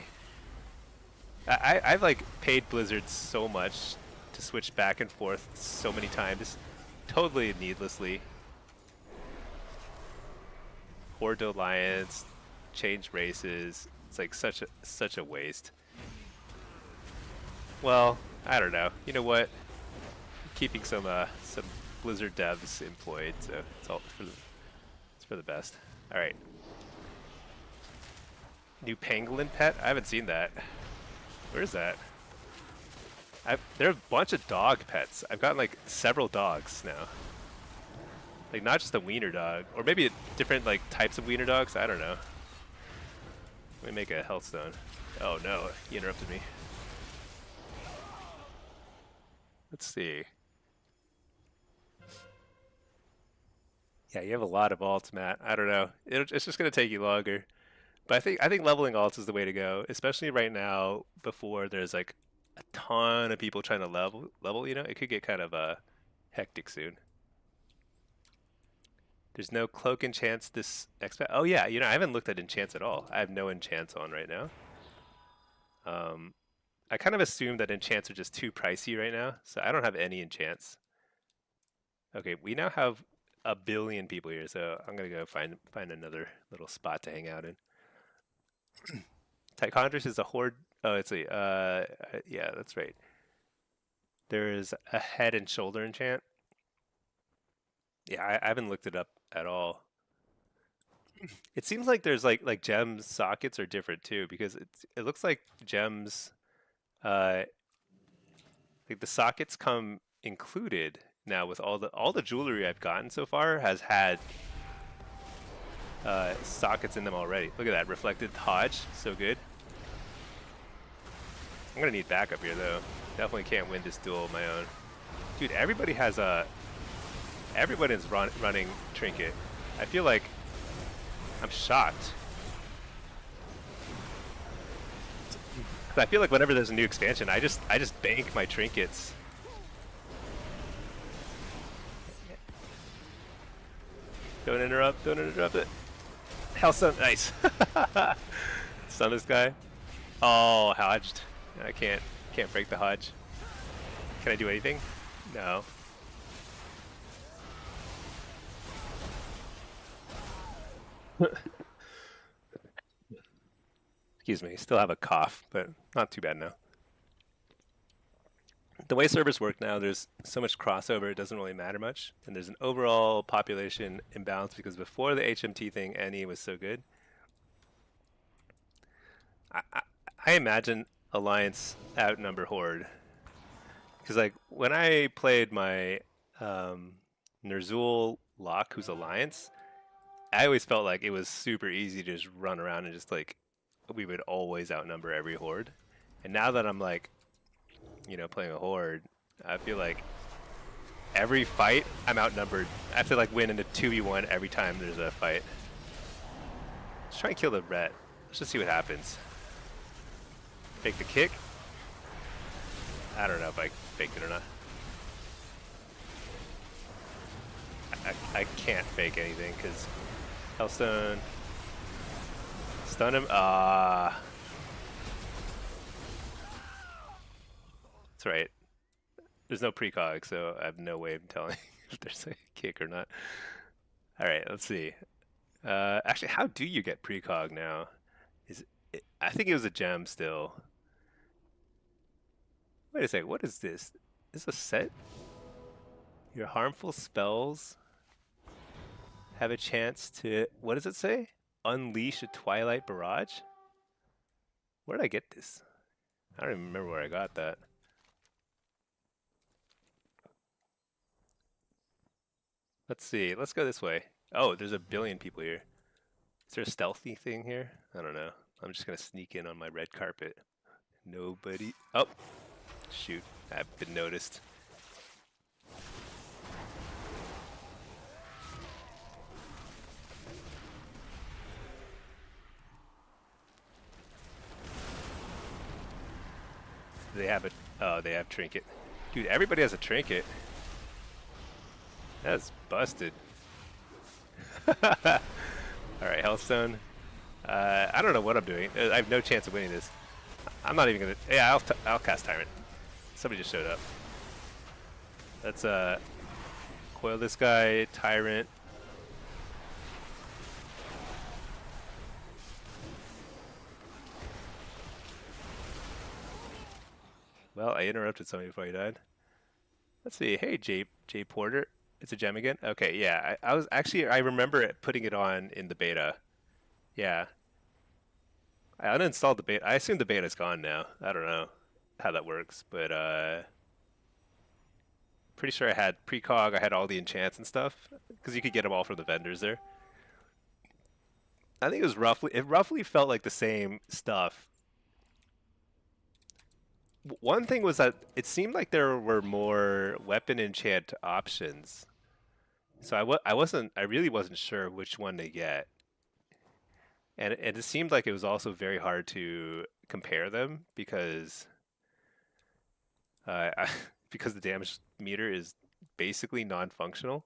I've like paid Blizzard so much to switch back and forth so many times, totally needlessly. Horde to Alliance, change races. It's like such a waste. Well, I don't know. You know what? Keeping some Blizzard devs employed, so it's for the best. All right. New pangolin pet? I haven't seen that. Where is that? There are a bunch of dog pets. I've gotten like several dogs now. Like not just a wiener dog, or maybe different like types of wiener dogs. I don't know. Let me make a health stone. Oh no, he interrupted me. Let's see. Yeah, you have a lot of alts, Matt. I don't know. It's just gonna take you longer. But I think leveling alts is the way to go, especially right now before there's like a ton of people trying to level, you know, it could get kind of hectic soon. There's no cloak enchants this expat. Oh yeah, you know, I haven't looked at enchants at all. I have no enchants on right now. I kind of assume that enchants are just too pricey right now, so I don't have any enchants. Okay, we now have a billion people here, so I'm gonna go find another little spot to hang out in. Tichondrius is a horde. Oh, it's a yeah, that's right. There is a head and shoulder enchant. Yeah, I haven't looked it up at all. It seems like there's like gems sockets are different too because it looks like gems uh like the sockets come included now with all the jewelry I've gotten so far has had sockets in them already. Look at that, reflected Hodge, so good. I'm gonna need backup here though. Definitely can't win this duel on my own. Dude, everybody has a... Everybody's running Trinket. I feel like... I'm shocked. I feel like whenever there's a new expansion, I just bank my trinkets. Don't interrupt it. Hellstone, nice. Stun this guy. Oh, hodged. I can't break the hodge. Can I do anything? No. Excuse me, still have a cough, but not too bad now. The way servers work now, there's so much crossover, it doesn't really matter much. And there's an overall population imbalance because before the HMT thing, NE was so good. I imagine Alliance outnumber Horde. Because like when I played my Ner'zhul Locke, who's Alliance, I always felt like it was super easy to just run around and just like we would always outnumber every Horde. And now that I'm like, you know, playing a Horde, I feel like every fight I'm outnumbered. I have to like win in a 2v1 every time there's a fight. Let's try and kill the ret. Let's just see what happens. Fake the kick. I don't know if I faked it or not. I can't fake anything because Hellstone. Stun him. Ah. That's right. There's no precog, so I have no way of telling if there's a kick or not. Alright, let's see. Actually, how do you get precog now? I think it was a gem still. Wait a second, what is this? Is this a set? Your harmful spells have a chance to, what does it say? Unleash a Twilight Barrage? Where did I get this? I don't even remember where I got that. Let's see, let's go this way. Oh, there's a billion people here. Is there a stealthy thing here? I don't know. I'm just gonna sneak in on my red carpet. Nobody. Oh, shoot! I've been noticed. They have it. Oh, they have trinket. Dude, everybody has a trinket. That's busted. Alright, Hellstone. I don't know what I'm doing. I have no chance of winning this. I'm not even gonna... Yeah, I'll cast Tyrant. Somebody just showed up. Let's coil this guy, Tyrant. Well, I interrupted somebody before he died. Let's see. Hey, J Porter. It's a gem again? Okay, yeah. I was actually, I remember putting it on in the beta. Yeah. I uninstalled the beta. I assume the beta's gone now. I don't know how that works, but pretty sure I had precog, I had all the enchants and stuff, because you could get them all from the vendors there. I think it roughly felt like the same stuff. One thing was that it seemed like there were more weapon enchant options. So I really wasn't sure which one to get. And it seemed like it was also very hard to compare them because because the damage meter is basically non-functional.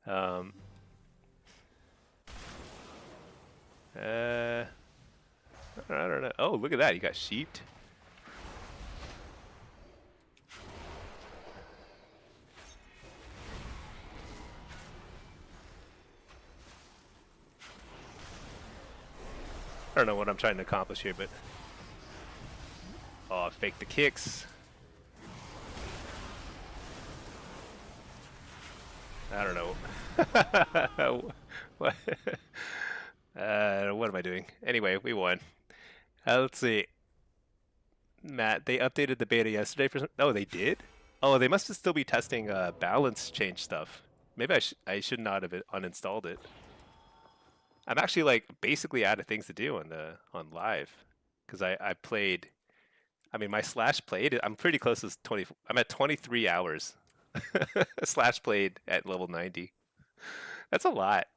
I don't know. Oh, look at that! You got sheeped. I don't know what I'm trying to accomplish here, but oh, fake the kicks. I don't know. What? What am I doing? Anyway, we won. Let's see. Matt, they updated the beta yesterday for some... Oh, they did? Oh, they must still be testing balance change stuff. Maybe I should not have uninstalled it. I'm actually like basically out of things to do on live because I played. I mean, my slash played. I'm pretty close to 20. I'm at 23 hours. Slash played at level 90. That's a lot.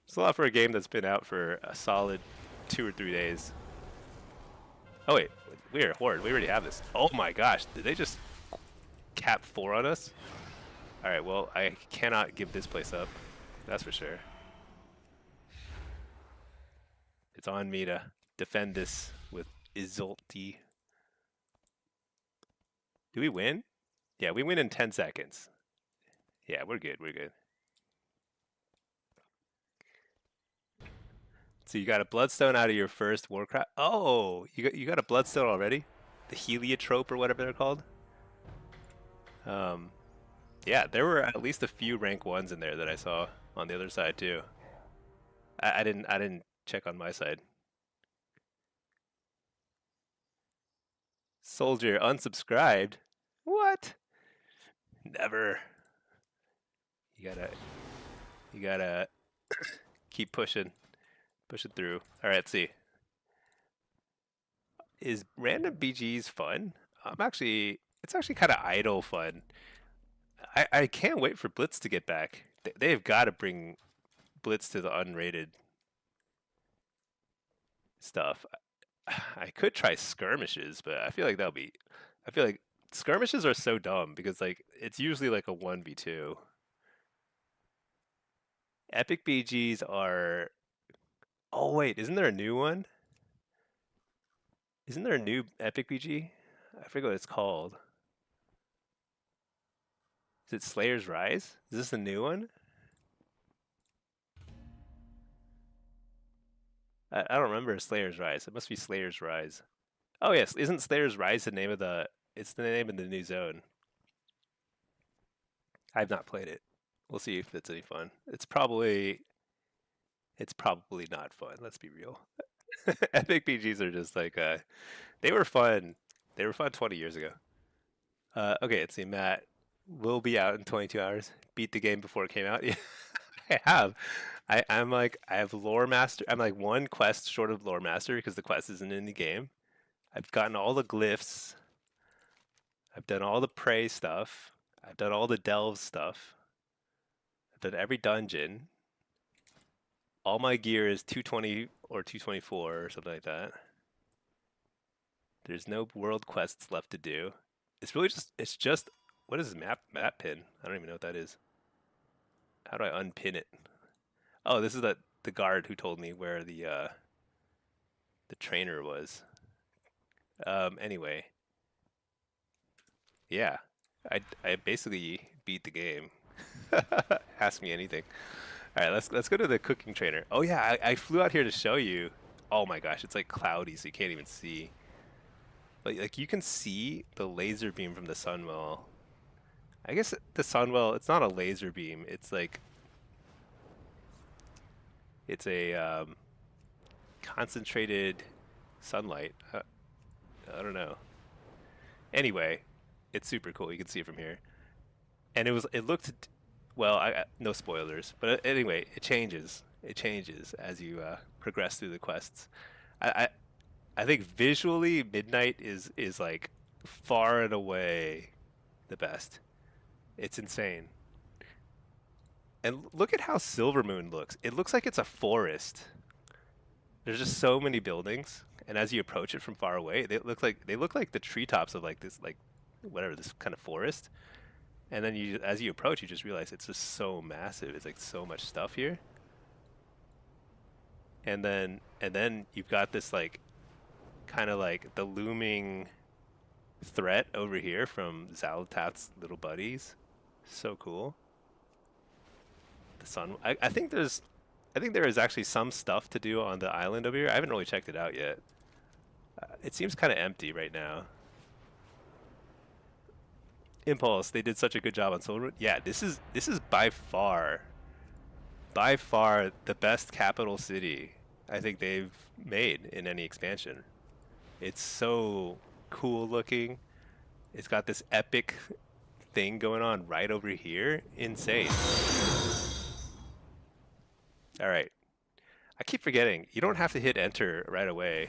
It's a lot for a game that's been out for a solid 2 or 3 days. Oh wait, we are Horde. We already have this. Oh my gosh, did they just cap 4 on us? All right, well I cannot give this place up. That's for sure. It's on me to defend this with Isolti. Do we win? Yeah, we win in 10 seconds. Yeah, we're good. We're good. So you got a bloodstone out of your first Warcraft. Oh, you got a bloodstone already? The heliotrope or whatever they're called. Um, yeah, there were at least a few rank ones in there that I saw on the other side too. I didn't check on my side. Soldier unsubscribed. What? Never. You gotta keep pushing through. All right, let's see. Is random BGs fun? It's actually kind of idle fun. I can't wait for Blitz to get back. They've got to bring Blitz to the unrated stuff. I could try skirmishes, but I feel like I feel like skirmishes are so dumb because like it's usually like a 1v2. Epic BGs are. Oh wait, isn't there a new one? Isn't there a new Epic BG? I forget what it's called. Is it Slayer's Rise? Is this a new one? I don't remember Slayer's Rise. It must be Slayer's Rise. Oh yes, isn't Slayer's Rise the name of the? It's the name of the new zone. I've not played it. We'll see if it's any fun. It's probably not fun. Let's be real. Epic PGs are just like they were fun. They were fun 20 years ago. Okay, let's see. Matt will be out in 22 hours. Beat the game before it came out. Yeah, I have. I'm like I have lore master. I'm like one quest short of lore master because the quest isn't in the game. I've gotten all the glyphs. I've done all the prey stuff. I've done all the delve stuff. I've done every dungeon. All my gear is 220 or 224 or something like that. There's no world quests left to do. It's just what is map pin? I don't even know what that is. How do I unpin it? Oh, this is the guard who told me where the trainer was. Anyway, yeah, I basically beat the game. Ask me anything. All right, let's go to the cooking trainer. Oh yeah, I flew out here to show you. Oh my gosh, it's like cloudy, so you can't even see. Like you can see the laser beam from the sunwell. I guess the sunwell, it's not a laser beam. It's like it's a concentrated sunlight. I don't know. Anyway, it's super cool. You can see it from here. And it looked well. No spoilers, but anyway, it changes. It changes as you progress through the quests. I I think visually, Midnight is like far and away the best. It's insane. And look at how Silvermoon looks. It looks like it's a forest. There's just so many buildings, and as you approach it from far away, they look like the treetops of like this like whatever this kind of forest. And then as you approach, you just realize it's just so massive. It's like so much stuff here. And then you've got this like kind of like the looming threat over here from Zalatat's little buddies. So cool. The sun. I think there is actually some stuff to do on the island over here. I haven't really checked it out yet. It seems kind of empty right now. Impulse, they did such a good job on Silverwood. Yeah, this is by far the best capital city I think they've made in any expansion. It's so cool looking. It's got this epic thing going on right over here. Insane. All right. I keep forgetting. You don't have to hit enter right away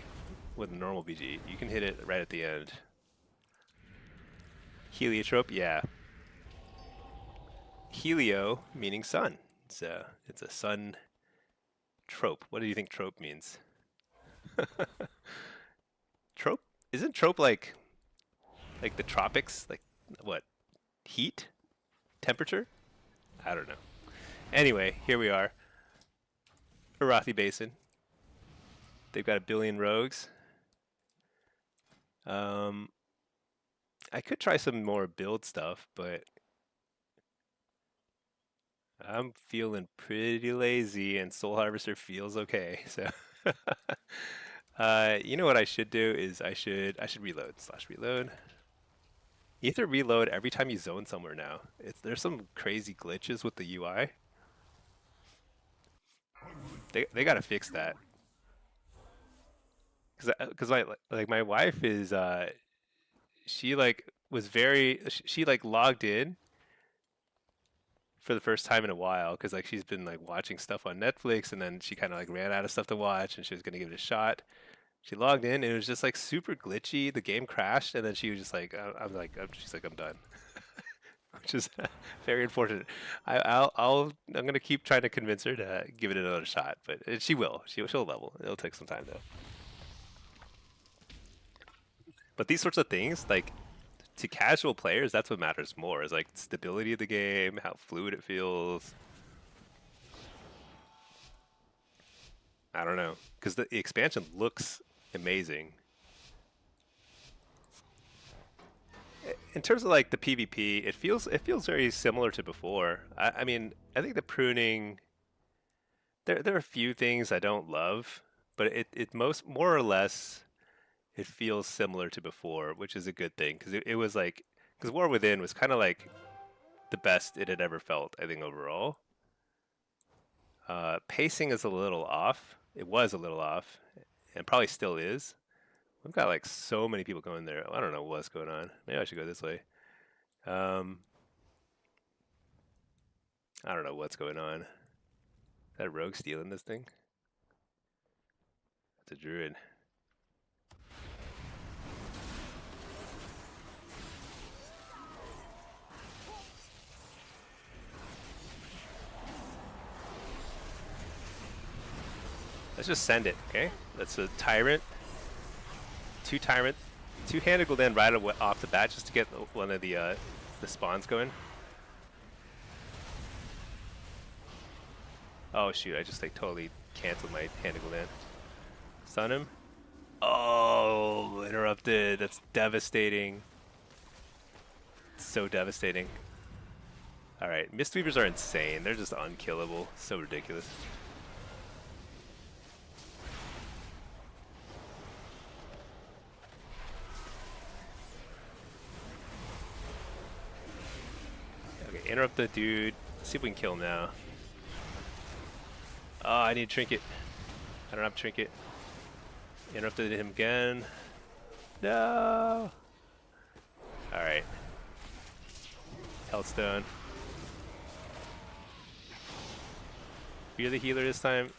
with a normal BG. You can hit it right at the end. Heliotrope, yeah. Helio meaning sun. It's a sun trope. What do you think trope means? Trope? Isn't trope like the tropics? Like what? Heat? Temperature? I don't know. Anyway, here we are. Arathi Basin. They've got a billion rogues. Um, I could try some more build stuff, but I'm feeling pretty lazy, and Soul Harvester feels okay. So, you know what I should do is I should reload slash reload. You have to reload every time you zone somewhere now. There's some crazy glitches with the UI. They gotta fix that. Cause my wife is she like was very she like logged in for the first time in a while because like she's been like watching stuff on Netflix and then she kind of like ran out of stuff to watch and she was gonna give it a shot. She logged in and it was just like super glitchy. The game crashed and then she was just like she's like I'm done, which is very unfortunate. I'm gonna keep trying to convince her to give it another shot, but she will. She'll level. It'll take some time though. But these sorts of things, like to casual players, that's what matters more. Is like stability of the game, how fluid it feels. I don't know, because the expansion looks amazing. In terms of like the PvP, it feels very similar to before. I mean, I think the pruning. There are a few things I don't love, but it most more or less it feels similar to before, which is a good thing because it was like because War Within was kind of like the best it had ever felt, I think overall. Pacing is a little off. It was a little off, and probably still is. We've got like so many people going there. I don't know what's going on. Maybe I should go this way. Um, I don't know what's going on. Is that a rogue stealing this thing? That's a druid. Let's just send it, okay? That's a tyrant. Two tyrant, two-handed Gul'dan right off the bat just to get one of the spawns going. Oh shoot! I just like totally canceled my handed Gul'dan. Stun him. Oh, interrupted. That's devastating. So devastating. All right, Mistweavers are insane. They're just unkillable. So ridiculous. Okay, interrupt the dude. See if we can kill him now. Oh, I need a trinket. I don't have a trinket. Interrupted him again. No. All right. Healthstone. You're the healer this time.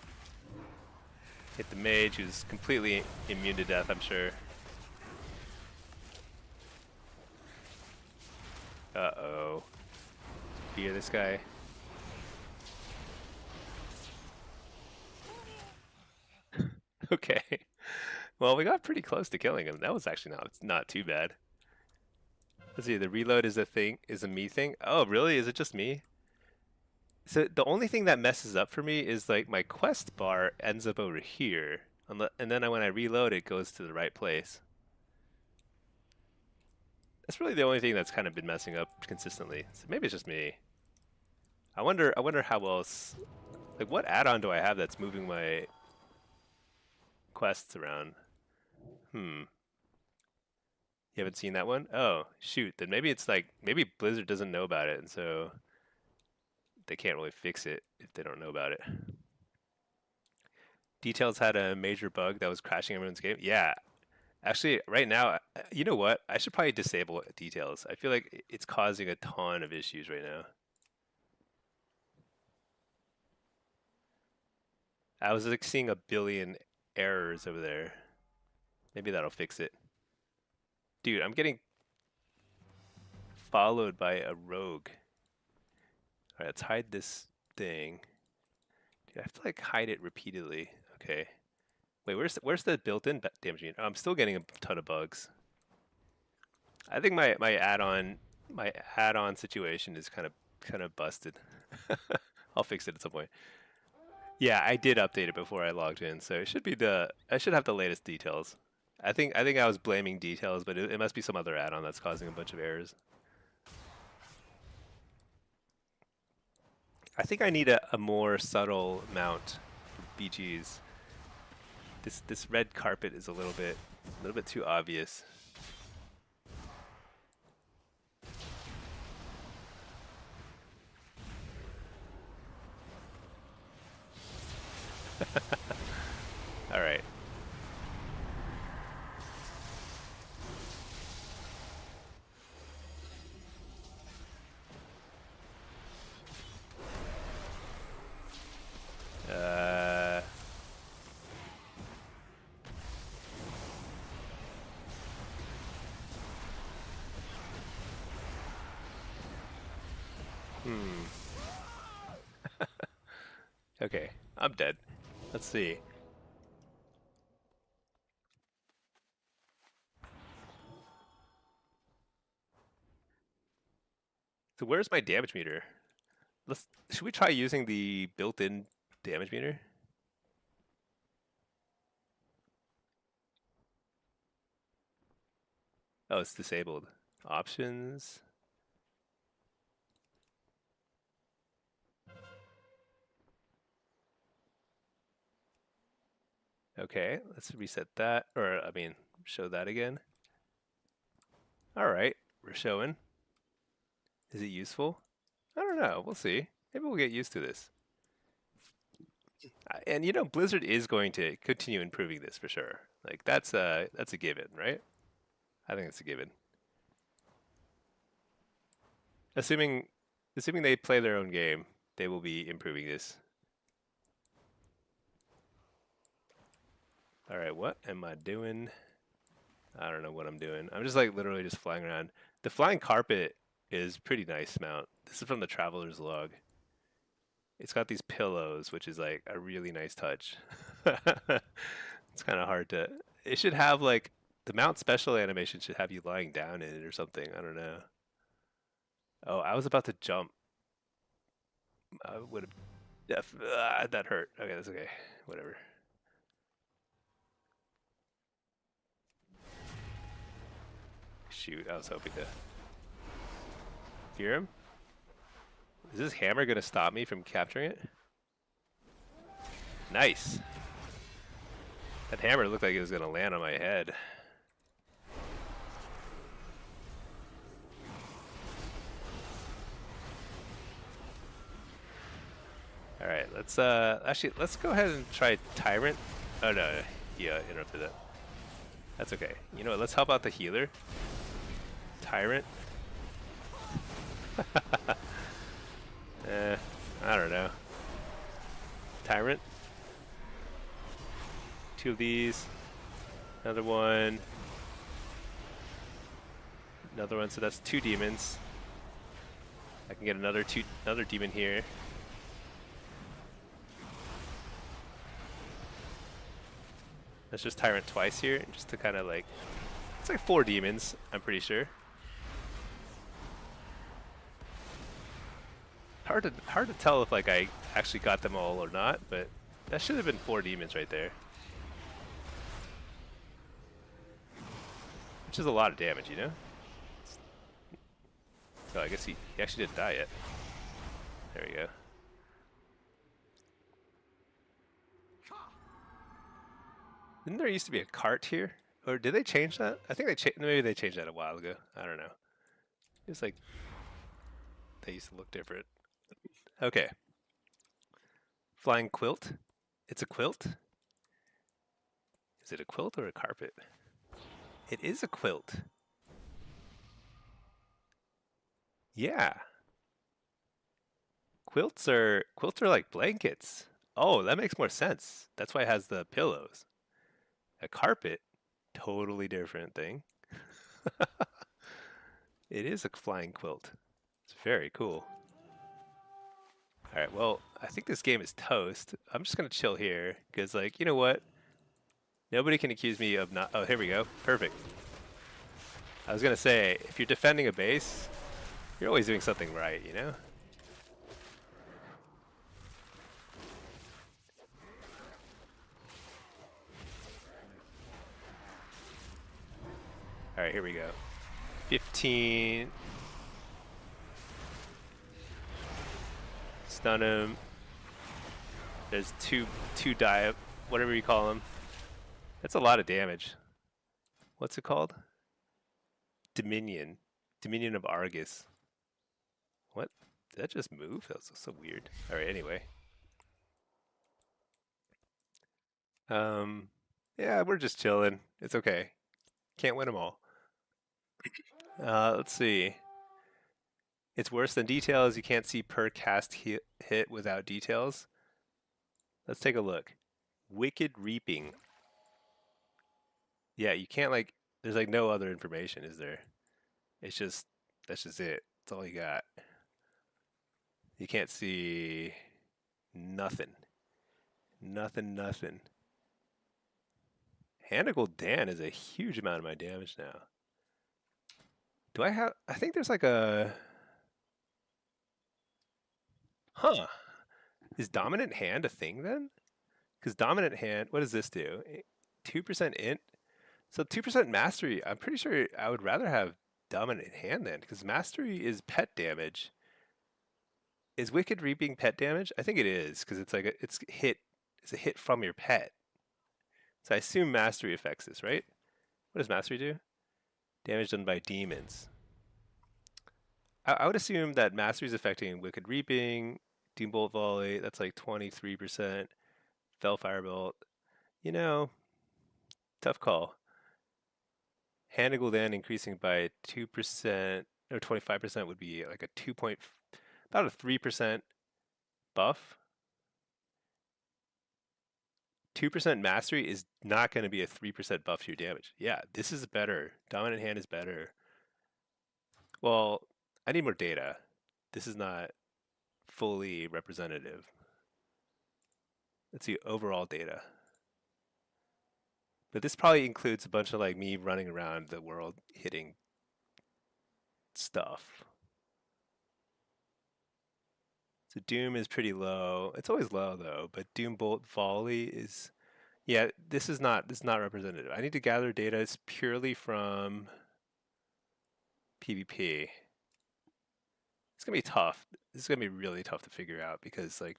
Hit the mage, who's completely immune to death, I'm sure. Uh-oh. Fear this guy. Okay. Well, we got pretty close to killing him. That was actually not too bad. Let's see, the reload is a me thing. Oh, really? Is it just me? So the only thing that messes up for me is like my quest bar ends up over here, and then when I reload, it goes to the right place. That's really the only thing that's kind of been messing up consistently. So maybe it's just me. I wonder how else. Like, what add-on do I have that's moving my quests around? Hmm. You haven't seen that one? Oh, shoot. Then maybe it's like maybe Blizzard doesn't know about it, and so they can't really fix it if they don't know about it. Details had a major bug that was crashing everyone's game. Yeah, actually, right now, you know what? I should probably disable details. I feel like it's causing a ton of issues right now. I was like seeing a billion errors over there. Maybe that'll fix it. Dude, I'm getting followed by a rogue. Alright, let's hide this thing. Dude, I have to like hide it repeatedly. Okay. Wait, where's the built-in damage meter? I'm still getting a ton of bugs. I think my add-on situation is kind of busted. I'll fix it at some point. Yeah, I did update it before I logged in, so it should be I should have the latest details. I think I was blaming details, but it must be some other add-on that's causing a bunch of errors. I think I need a more subtle mount for BGs. This red carpet is a little bit too obvious. All right. Okay, I'm dead. Let's see. So where's my damage meter? Should we try using the built-in damage meter? Oh, it's disabled. Options. Okay, let's reset that, or I mean, show that again. All right, we're showing. Is it useful? I don't know. We'll see. Maybe we'll get used to this. And you know, Blizzard is going to continue improving this for sure. Like that's a given, right? I think it's a given. Assuming they play their own game, they will be improving this. All right, what am I doing? I don't know what I'm doing. I'm just like literally just flying around. The flying carpet is pretty nice mount. This is from the Traveler's Log. It's got these pillows, which is like a really nice touch. It's kind of hard to. It should have like the mount special animation should have you lying down in it or something. I don't know. Oh, I was about to jump. I would have. That hurt. Okay, that's okay. Whatever. Shoot, I was hoping to fear him. Is this hammer gonna stop me from capturing it? Nice. That hammer looked like it was gonna land on my head. All right, let's actually let's go ahead and try Tyrant. Oh no, yeah, interrupted that. That's okay. You know what? Let's help out the healer. Tyrant. I don't know. Tyrant. 2 of these. Another one. Another one. So that's 2 demons. I can get another demon here. Let's just Tyrant twice here, just to kind of like. It's like 4 demons. I'm pretty sure. Hard to tell if like I actually got them all or not, but that should have been 4 demons right there. Which is a lot of damage, you know? Oh, I guess he actually didn't die yet. There we go. Didn't there used to be a cart here? Or did they change that? I think maybe they changed that a while ago. I don't know. It's like they used to look different. Okay. Flying quilt. It's a quilt? Is it a quilt or a carpet? It is a quilt. Yeah. Quilts are like blankets. Oh, that makes more sense. That's why it has the pillows. A carpet, totally different thing. It is a flying quilt. It's very cool. All right, well, I think this game is toast. I'm just gonna chill here because, like, you know what? Nobody can accuse me of not. Oh, here we go. Perfect. I was gonna say, if you're defending a base, you're always doing something right, you know? All right, here we go. 15. Stun him. There's two die, whatever you call them. That's a lot of damage. What's it called? Dominion. Dominion of Argus. What? Did that just move? That was so weird. All right, anyway. Um, yeah, we're just chilling. It's okay. Can't win them all. Let's see. It's worse than details. You can't see per cast hit without details. Let's take a look. Wicked Reaping. Yeah, you can't like. There's like no other information, is there? It's just that's just it. That's all you got. You can't see nothing. Nothing. Handical Dan is a huge amount of my damage now. Do I have... I think there's like a... Huh. Is Dominant Hand a thing then? Because Dominant Hand... What does this do? 2% int? So 2% Mastery. I'm pretty sure I would rather have Dominant Hand then. Because Mastery is pet damage. Is Wicked Reaping pet damage? I think it is. Because it's like it's a hit from your pet. So I assume Mastery affects this, right? What does Mastery do? Damage done by demons. I would assume that Mastery is affecting Wicked Reaping, Doom Bolt Volley, that's like 23%, Fell Firebolt. You know, tough call. Handigal then increasing by 2% or 25% would be like a 2 point, about a 3% buff. 2% Mastery is not going to be a 3% buff to your damage. Yeah, this is better. Dominant Hand is better. Well, I need more data. This is not fully representative. Let's see overall data. But this probably includes a bunch of like me running around the world hitting stuff. So Doom is pretty low. It's always low though, but Doom Bolt Volley is... Yeah, this is not representative. I need to gather data. It's purely from PvP. It's gonna be tough. This is gonna be really tough to figure out because like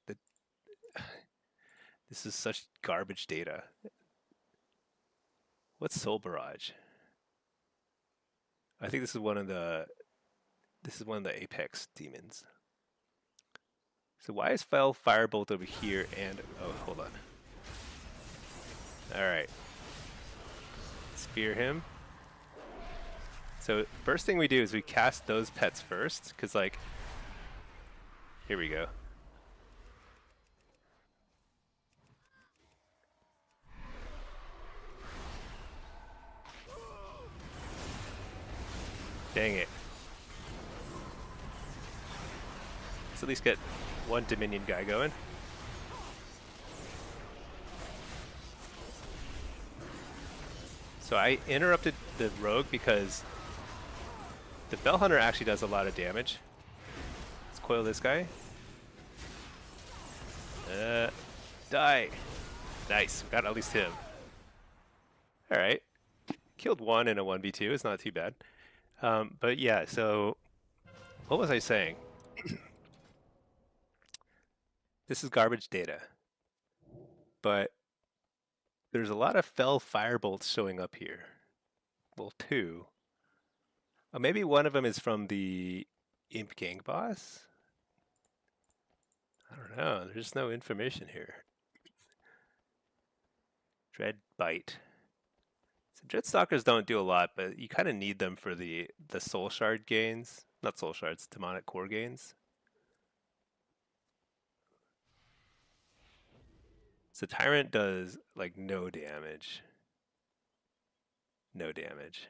this is such garbage data. What's Soul Barrage? I think this is one of the Apex demons. So why is Fell Firebolt over here and... Oh, hold on. Alright. Spear him. So first thing we do is we cast those pets first, because like... Here we go. Dang it. Let's at least get one Dominion guy going. So I interrupted the rogue because the Bell Hunter actually does a lot of damage. Let's coil this guy. Die. Nice, we got at least him. Alright. Killed one in a 1v2, it's not too bad. But yeah, so what was I saying? This is garbage data. But there's a lot of Fell Firebolts showing up here. Well, two. Maybe one of them is from the Imp Gang boss? I don't know. There's no information here. Dread Bite. So Dreadstalkers don't do a lot, but you kind of need them for the Soul Shard gains. Not Soul Shards, Demonic Core gains. So Tyrant does like no damage. No damage.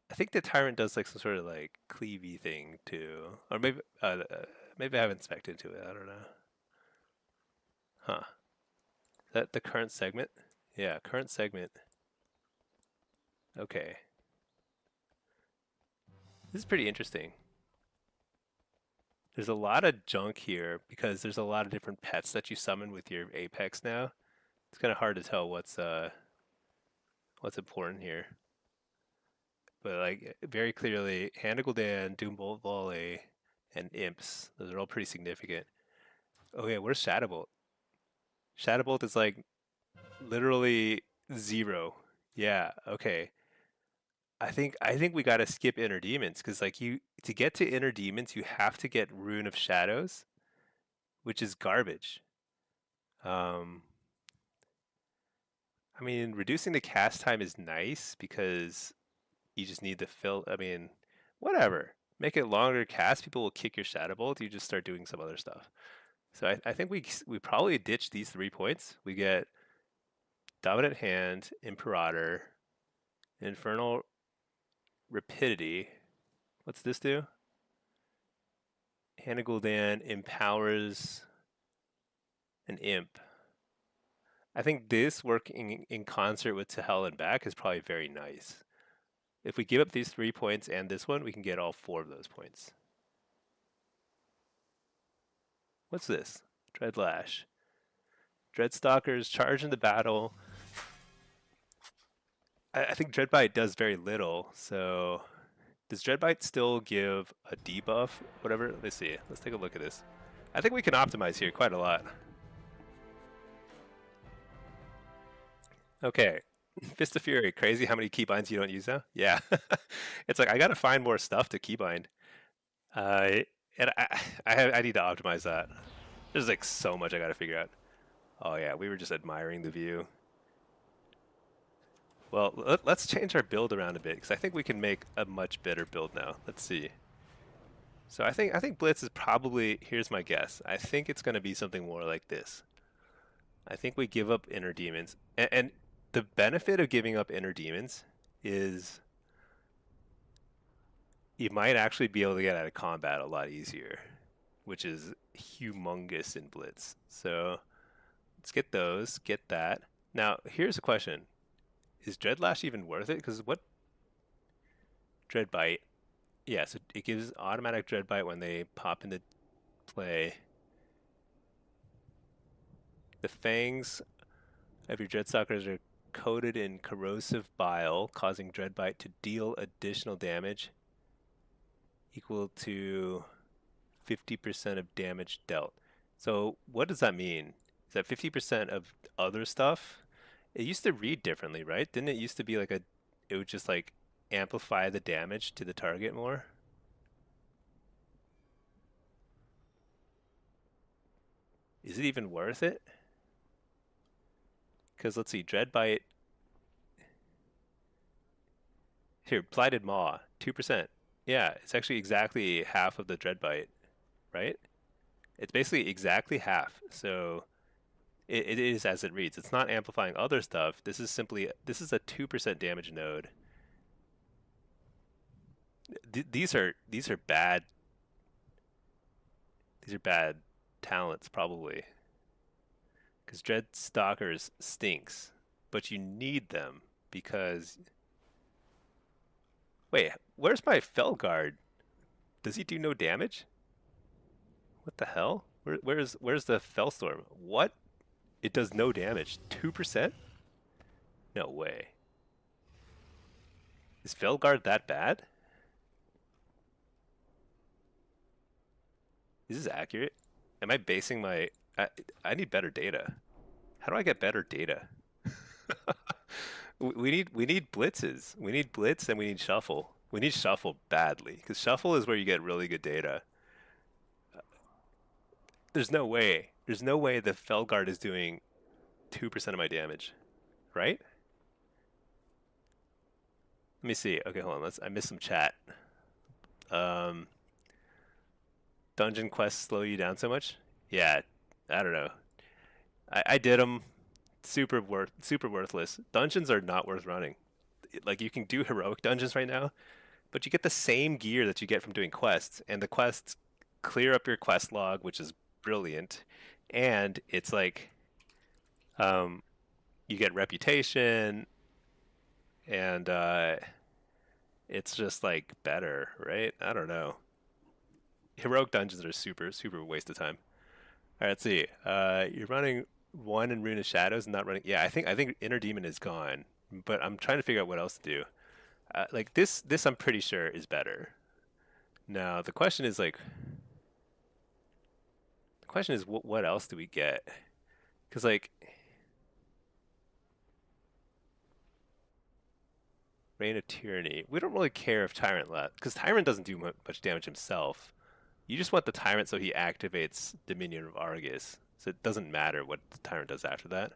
I think the Tyrant does like some sort of like cleavy thing too. Or maybe I haven't spec'd into it. I don't know. Huh. Is that the current segment? Yeah, current segment. Okay. This is pretty interesting. There's a lot of junk here because there's a lot of different pets that you summon with your Apex now. It's kind of hard to tell what's important here. But like very clearly, Hand Gul'dan, Doombolt Volley, and Imps. Those are all pretty significant. Oh yeah, where's Shadowbolt? Shadowbolt is like literally 0. Yeah, okay. I think we gotta skip Inner Demons because like you to get to Inner Demons you have to get Rune of Shadows, which is garbage. Um, I mean, reducing the cast time is nice because you just need to fill. I mean, whatever. Make it longer cast. People will kick your Shadow Bolt. You just start doing some other stuff. So I think we probably ditch these 3 points. We get Dominant Hand, Imperator, Infernal Rapidity. What's this do? Hannah Gul'dan empowers an imp. I think this working in concert with To Hell and Back is probably very nice. If we give up these 3 points and this one, we can get all 4 of those points. What's this? Dreadlash. Dreadstalkers charge into battle. I think Dreadbite does very little, so does Dreadbite still give a debuff? Whatever. Let's see. Let's take a look at this. I think we can optimize here quite a lot. Okay. Fist of Fury. Crazy how many keybinds you don't use now? Yeah. It's like I gotta find more stuff to keybind. Uh, and I need to optimize that. There's like so much I gotta figure out. Oh yeah, we were just admiring the view. Well, let's change our build around a bit because I think we can make a much better build now. Let's see. So I think Blitz is probably, here's my guess. I think it's going to be something more like this. I think we give up Inner Demons, and the benefit of giving up Inner Demons is you might actually be able to get out of combat a lot easier, which is humongous in Blitz. So let's get those, get that. Now, here's a question. Is Dreadlash even worth it? Because what Dreadbite? Yeah, so it gives automatic Dreadbite when they pop into play. The fangs of your Dreadstalkers are coated in corrosive bile, causing Dreadbite to deal additional damage equal to 50% of damage dealt. So what does that mean? Is that 50% of other stuff? It used to read differently, right? Didn't it used to be like it would just like amplify the damage to the target more? Is it even worth it? Because let's see, Dreadbite. Here, Blighted Maw, 2%. Yeah, it's actually exactly half of the Dreadbite, right? It's basically exactly half. So it is as it reads. It's not amplifying other stuff. This is a 2% damage node. These are bad. These are bad talents probably. Because Dread Stalkers stinks, but you need them because. Wait, where's my Felguard? Does he do no damage? What the hell? Where's the Fellstorm? What? It does no damage. 2%? No way. Is Felguard that bad? Is this accurate? Am I basing my... I need better data. How do I get better data? We need blitzes. We need blitz and we need shuffle. We need shuffle badly because shuffle is where you get really good data. There's no way. There's no way the Felguard is doing 2% of my damage, right? Let me see. Okay, hold on. I missed some chat. Um, dungeon quests slow you down so much? Yeah, I don't know. I did them. Super worthless. Dungeons are not worth running. Like you can do heroic dungeons right now, but you get the same gear that you get from doing quests, and the quests clear up your quest log, which is brilliant, and it's like um, you get reputation, and it's just like better, right? I don't know. Heroic dungeons are super waste of time. All right, let's see. You're running one in Rune of Shadows and not running. Yeah, I think Inner Demon is gone, but I'm trying to figure out what else to do. Like this I'm pretty sure is better. Now the question is like, what else do we get? Because like Reign of Tyranny, we don't really care if Tyrant left because Tyrant doesn't do much damage himself. You just want the Tyrant so he activates Dominion of Argus, so it doesn't matter what the Tyrant does after that.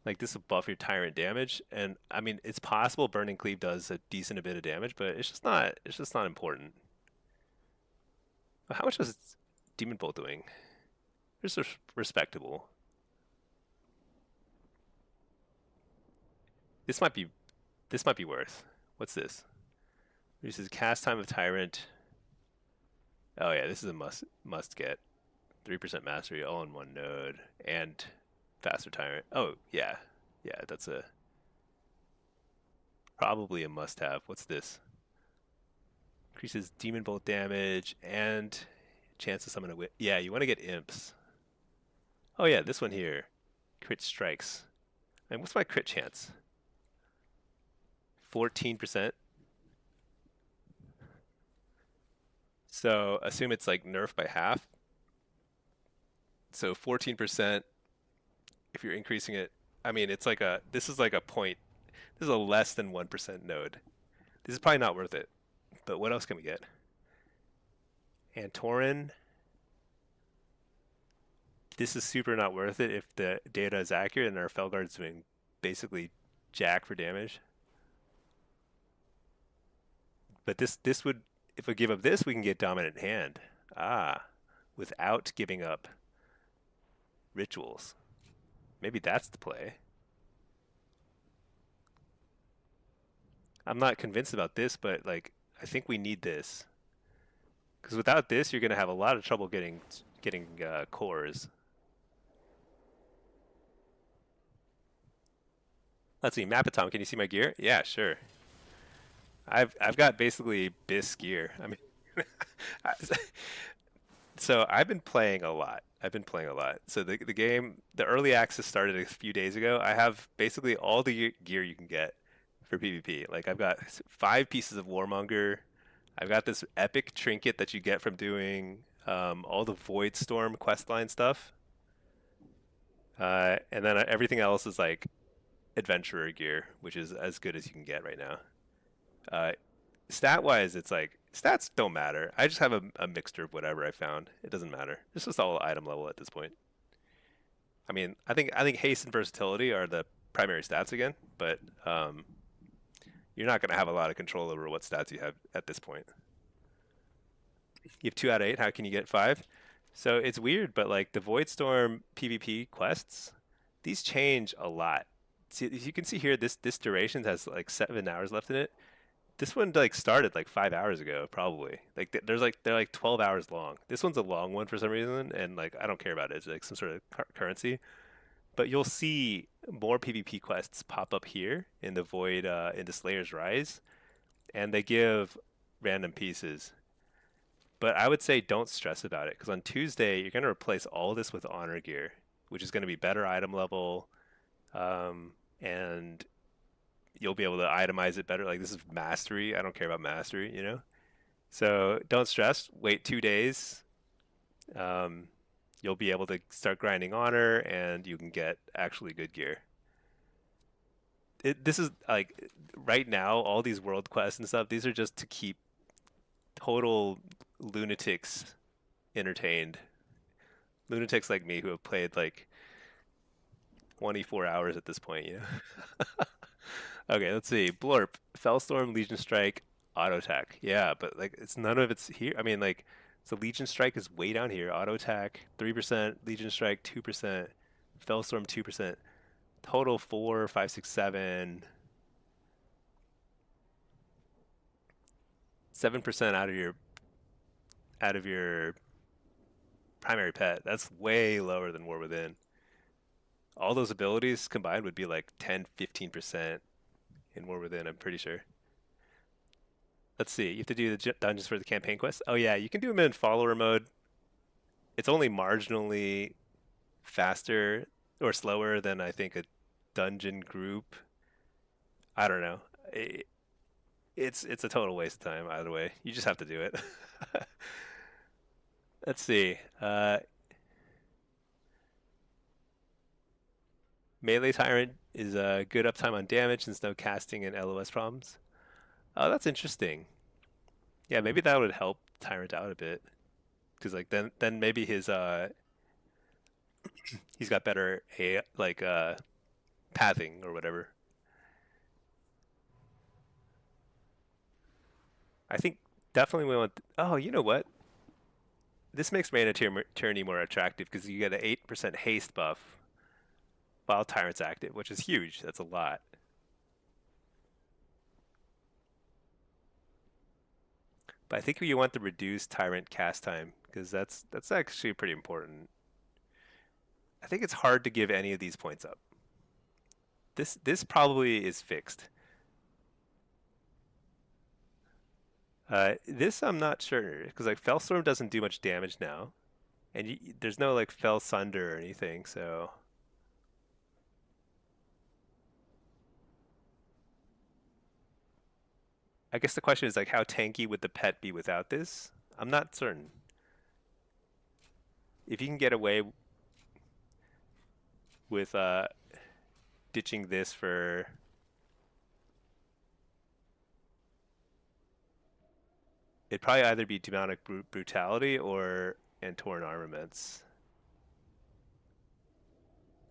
Like this will buff your Tyrant damage, and I mean it's possible Burning Cleave does a decent bit of damage, but it's just not important. How much was Demon Bolt doing? It's respectable. This might be this might be worth. What's this? Reduces cast time of Tyrant. Oh yeah, this is a must get. 3% mastery all in one node and faster Tyrant. Oh yeah, yeah, that's a probably a must have. What's this? Increases Demon Bolt damage and chance to summon a whip. Yeah, you want to get imps. Oh yeah, this one here. Crit strikes. And what's my crit chance? 14%. So assume it's like nerf by half. So 14%, if you're increasing it, I mean, this is like a point, this is a less than 1% node. This is probably not worth it. But what else can we get? Antorin. This is super not worth it if the data is accurate and our Felguard's doing basically jack for damage. But this would, if we give up this, we can get dominant hand. Ah, without giving up rituals. Maybe that's the play. I'm not convinced about this, but like I think we need this because without this, you're gonna have a lot of trouble getting cores. Let's see, Mapatom. Can you see my gear? Yeah, sure. I've got basically BIS gear. I mean, so I've been playing a lot. I've been playing a lot. So the game, the early access started a few days ago. I have basically all the gear you can get for PvP. Like I've got 5 pieces of Warmonger. I've got this epic trinket that you get from doing all the Void Storm questline stuff. And then everything else is like adventurer gear, which is as good as you can get right now. Uh, Stat wise, it's like stats don't matter. I just have a mixture of whatever I found. It doesn't matter. It's just all item level at this point. I mean, I think haste and versatility are the primary stats again, but you're not going to have a lot of control over what stats you have at this point. You have 2 out of 8. How can you get 5? So it's weird, but like the Void Storm PvP quests, these change a lot. See, as you can see here, this duration has like 7 hours left in it. This one like started like 5 hours ago, probably. Like they're like 12 hours long. This one's a long one for some reason, and like I don't care about it. It's like some sort of currency. But you'll see more PvP quests pop up here in the Void, in the Slayer's Rise, and they give random pieces. But I would say don't stress about it because on Tuesday you're gonna replace all this with Honor gear, which is gonna be better item level, and you'll be able to itemize it better. Like this is mastery. I don't care about mastery, you know? So don't stress. Wait 2 days. Um, you'll be able to start grinding honor and you can get actually good gear. This is like right now, all these world quests and stuff, these are just to keep total lunatics entertained. Lunatics like me who have played like 24 hours at this point, you know? Okay, let's see. Blorp, Fellstorm, Legion Strike, Auto Attack. Yeah, but like it's none of it's here. I mean, like So Legion Strike is way down here. Auto attack 3%, Legion Strike 2%, Fellstorm 2%. Total 4, 5, 6, 7. 7% out of your primary pet. That's way lower than War Within. All those abilities combined would be like 10, 15% in War Within, I'm pretty sure. Let's see. You have to do the dungeons for the campaign quest. Oh yeah, you can do them in follower mode. It's only marginally faster or slower than I think a dungeon group. I don't know. It's a total waste of time either way. You just have to do it. Let's see. Melee Tyrant is a good uptime on damage since no casting and LOS problems. Oh, that's interesting. Yeah, maybe that would help Tyrant out a bit. Because like then maybe his he's got better pathing or whatever. I think definitely we want. Oh, you know what? This makes Mana Tyranny more attractive because you get an 8% haste buff while Tyrant's active, which is huge. That's a lot. But I think you want the reduced Tyrant cast time because that's actually pretty important. I think it's hard to give any of these points up. This probably is fixed. This I'm not sure because like Fellstorm doesn't do much damage now, and there's no like Fell Sunder or anything. So I guess the question is like how tanky would the pet be without this? I'm not certain. If you can get away with ditching this for it'd probably either be demonic brutality or Antoran armaments.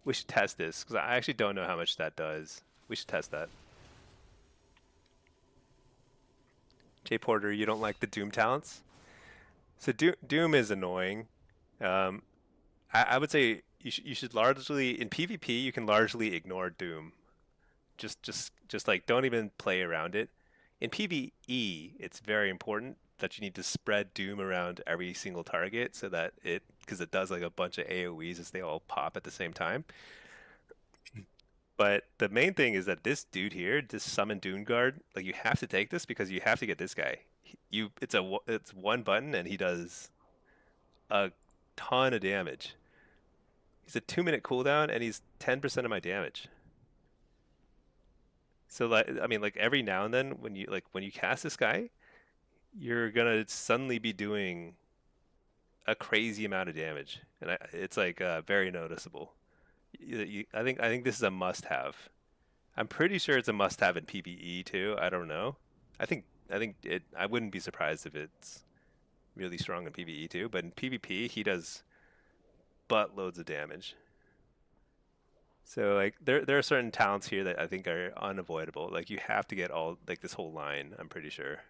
We should test this because I actually don't know how much that does. We should test that. Jay Porter, you don't like the Doom talents? So Doom is annoying. Um, I would say you should largely in PvP you can largely ignore Doom. Just like don't even play around it. In PvE, it's very important that you need to spread Doom around every single target so that because it does like a bunch of AoEs as they all pop at the same time. But the main thing is that this dude here, this summon Doom Guard, like you have to take this because you have to get this guy. It's one button and he does a ton of damage. He's a 2 minute cooldown and he's 10% of my damage. So like I mean like every now and then when you cast this guy, you're gonna suddenly be doing a crazy amount of damage, and it's like very noticeable. I think this is a must-have. I'm pretty sure it's a must-have in PvE too. I don't know. I think I wouldn't be surprised if it's really strong in PvE too. But in PvP, he does buttloads of damage. So like there are certain talents here that I think are unavoidable. Like you have to get all like this whole line. I'm pretty sure.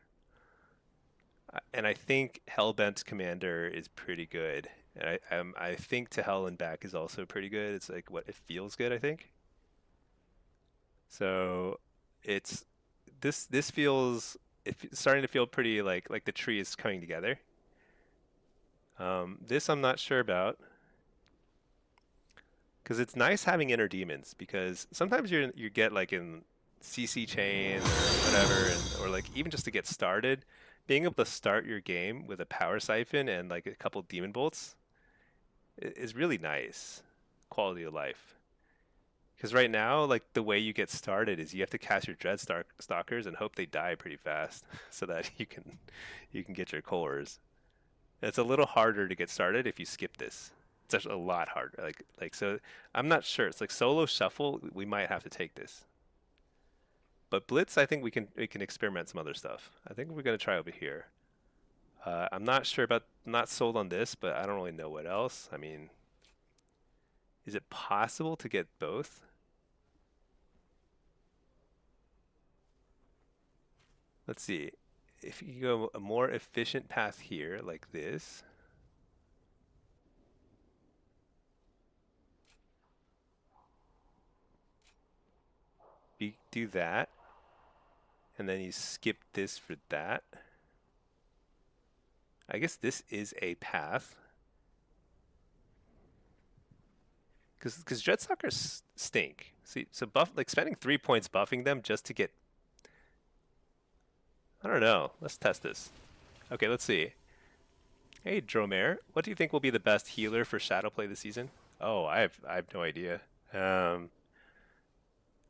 And I think Hellbent's commander is pretty good. And I think To Hell and Back is also pretty good. It's like what it feels good, I think. So it's this feels it's starting to feel pretty like the tree is coming together. This I'm not sure about because it's nice having inner demons because sometimes you get like in CC chain or whatever, or like even just to get started, being able to start your game with a power siphon and like a couple demon bolts is really nice quality of life. Because right now, like the way you get started is you have to cast your Stalkers and hope they die pretty fast, so that you can get your cores. And it's a little harder to get started if you skip this. It's actually a lot harder. Like so, I'm not sure. It's like solo shuffle. We might have to take this. But Blitz, I think we can experiment some other stuff. I think we're gonna try over here. I'm not sure about not sold on this, but I don't really know what else. I mean, is it possible to get both? Let's see. if you go a more efficient path here, like this, you do that, and then you skip this for that. I guess this is a path. Because Dreadsuckers stink. See, so buff like spending 3 points buffing them just to get. I don't know. Let's test this. Okay, let's see. Hey, Dromare, what do you think will be the best healer for Shadowplay this season? Oh, I have no idea. Um,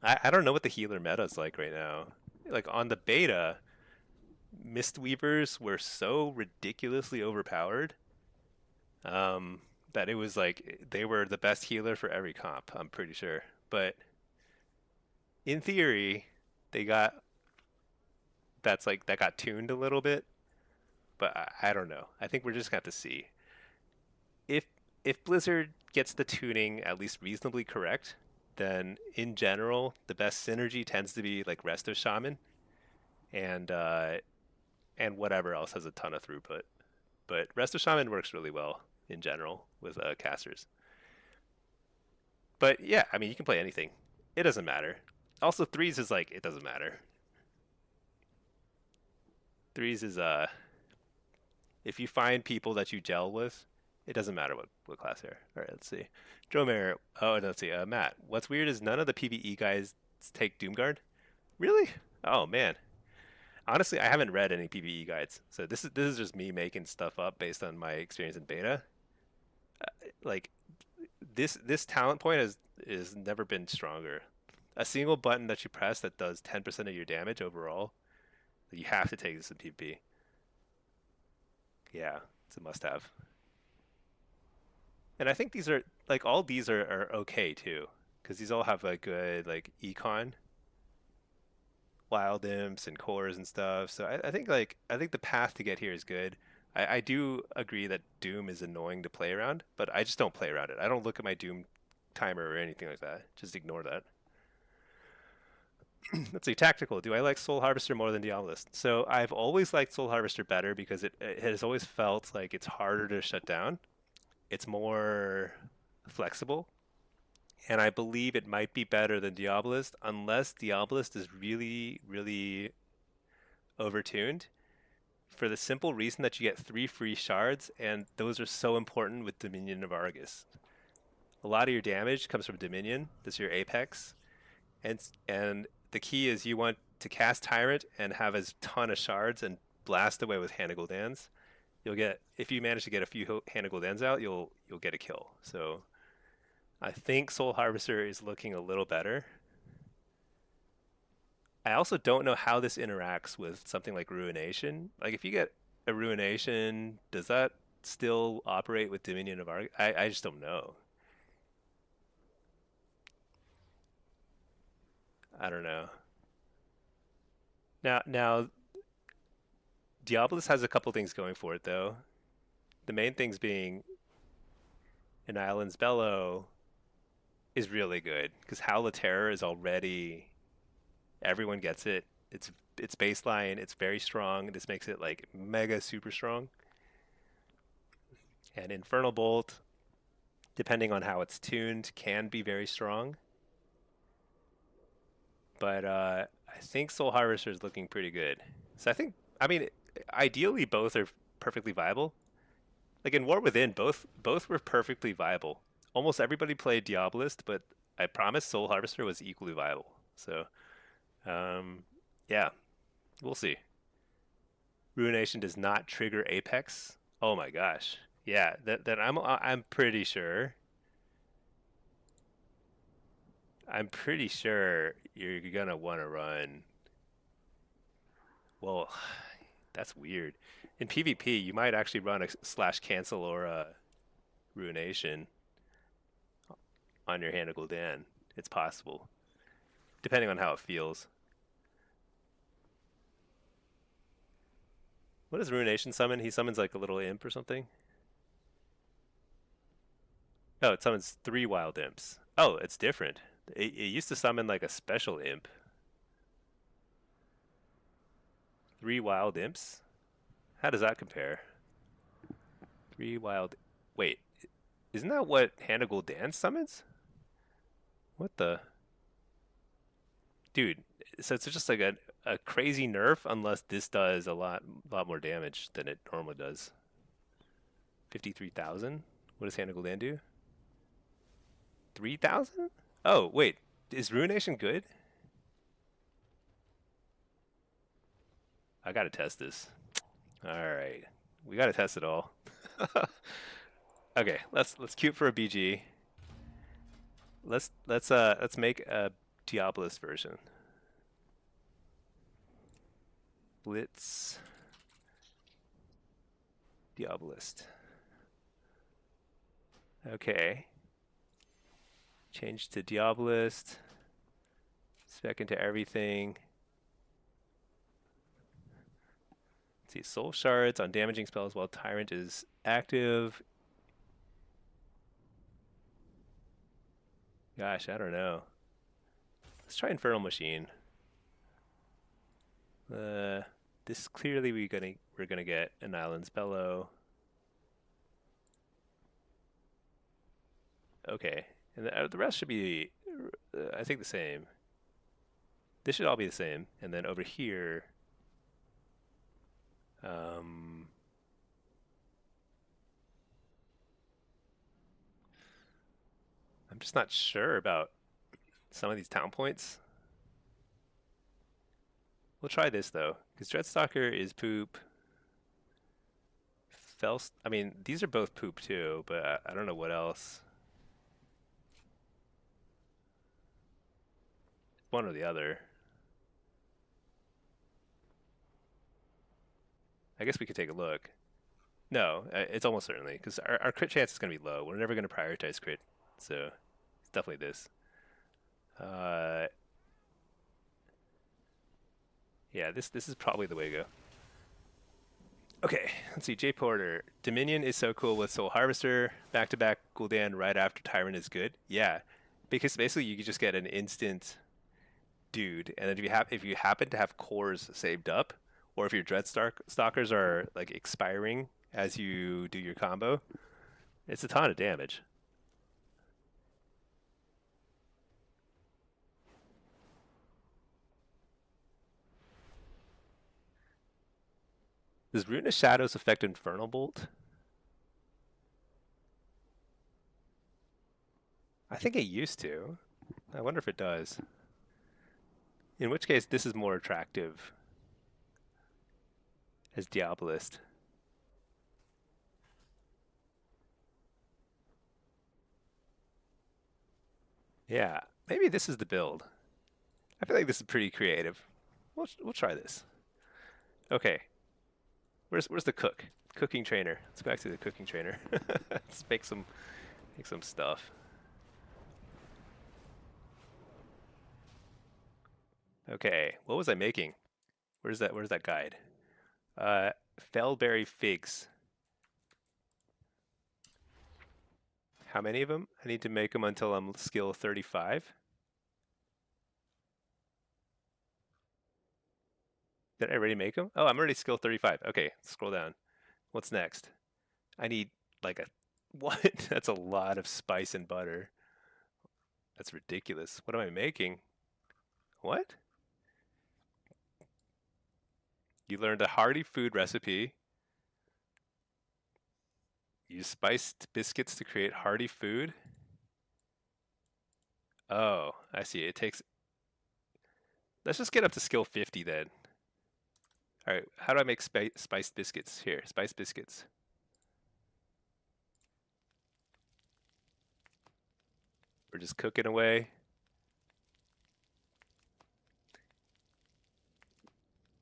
I don't know what the healer meta is like right now. Like on the beta, Mistweavers were so ridiculously overpowered that it was like they were the best healer for every comp. I'm pretty sure, but in theory, they got that got tuned a little bit, but I don't know. I think we're just got to see if Blizzard gets the tuning at least reasonably correct. Then in general, the best synergy tends to be like Resto Shaman and whatever else has a ton of throughput. But Resto Shaman works really well in general with casters. But yeah, I mean you can play anything. It doesn't matter. Also, threes is like it doesn't matter. Threes is if you find people that you gel with, it doesn't matter what class they are. All right, let's see. Dromare. Oh, and let's see. Matt. What's weird is none of the PvE guys take Doomguard. Really? Oh man. Honestly, I haven't read any PvE guides, so this is just me making stuff up based on my experience in beta. Like this talent point has never been stronger. A single button that you press that does 10% of your damage overall. You have to take this in PvP. Yeah, it's a must-have. And I think these are like all these are okay too, because these all have like good like econ, wild imps and cores and stuff. So I think the path to get here is good. I do agree that Doom is annoying to play around, but I just don't play around it. I don't look at my Doom timer or anything like that. Just ignore that. Let's see, tactical. Do I like Soul Harvester more than Diabolist? So I've always liked Soul Harvester better because it has always felt like it's harder to shut down. It's more flexible, and I believe it might be better than Diabolist unless Diabolist is really, really overtuned for the simple reason that you get 3 free shards, and those are so important with Dominion of Argus. A lot of your damage comes from Dominion. That's your apex, and the key is you want to cast Tyrant and have a ton of shards and blast away with Hannah Gul'dans. You'll get if you manage to get a few Hannah Gul'dans out, you'll get a kill. So I think Soul Harvester is looking a little better. I also don't know how this interacts with something like Ruination. Like if you get a Ruination, does that still operate with Dominion of Argus? I just don't know. I don't know. Now Diabolus has a couple things going for it though. The main things being an Island's Bellow is really good because Howl of Terror is already everyone gets it. It's baseline. It's very strong. This makes it like mega super strong. And Infernal Bolt, depending on how it's tuned, can be very strong. But I think Soul Harvester is looking pretty good. So I mean, ideally both are perfectly viable. Like in War Within, both were perfectly viable. Almost everybody played Diabolist, but I promise Soul Harvester was equally viable. So um, yeah, we'll see. Ruination does not trigger Apex. Oh my gosh. Yeah, that I'm pretty sure. I'm pretty sure you're gonna want to run. Well, that's weird. In PvP, you might actually run a slash cancel or a ruination on your Hannah Gul'dan. It's possible, depending on how it feels. What does ruination summon? He summons like a little imp or something. Oh, it summons 3 wild imps. Oh, it's different. It used to summon like a special imp. 3 wild imps? How does that compare? 3 wild... Wait, isn't that what Hannah Gul'dan summons? What the... Dude, so it's just like a crazy nerf unless this does a lot more damage than it normally does. 53,000? What does Hannah Gul'dan do? 3,000? Oh, wait. Is Ruination good? I gotta test this. Alright. We gotta test it all. Okay, let's queue for a BG. Let's make a Diabolist version. Blitz Diabolist. Okay. Change to Diabolist. Spec into everything. Let's see, soul shards on damaging spells while Tyrant is active. Gosh, I don't know. Let's try Infernal Machine. This clearly we're gonna get an Island's Bellow. Okay, and the rest should be, I think, the same. This should all be the same, and then over here, I'm just not sure about some of these town points. We'll try this though, because Dreadstalker is poop. I mean, these are both poop too, but I don't know what else. One or the other. I guess we could take a look. No, it's almost certainly, because our crit chance is going to be low. We're never going to prioritize crit, so it's definitely this. Yeah, this is probably the way to go. Okay, let's see. Jay Porter. Dominion is so cool with Soul Harvester. Back-to-back Gul'dan right after Tyrant is good. Yeah, because basically you can just get an instant dude, and then if you happen to have cores saved up, or if your Dreadstalkers are like expiring as you do your combo, it's a ton of damage. Does Rune of Shadows affect Infernal Bolt? I think it used to. I wonder if it does. In which case, this is more attractive as Diabolist. Yeah, maybe this is the build. I feel like this is pretty creative. We'll try this. Okay, where's the cook? Cooking trainer. Let's go back to the cooking trainer. Let's make some stuff. Okay, what was I making? Where's that guide? Fellberry figs. How many of them? I need to make them until I'm skill 35. Did I already make them? Oh, I'm already skill 35. Okay, scroll down. What's next? I need like a what? That's a lot of spice and butter. That's ridiculous. What am I making? What? You learned a hearty food recipe. Use spiced biscuits to create hearty food. Oh, I see. It takes... Let's just get up to skill 50 then. All right, how do I make spiced biscuits? Here, spiced biscuits. We're just cooking away.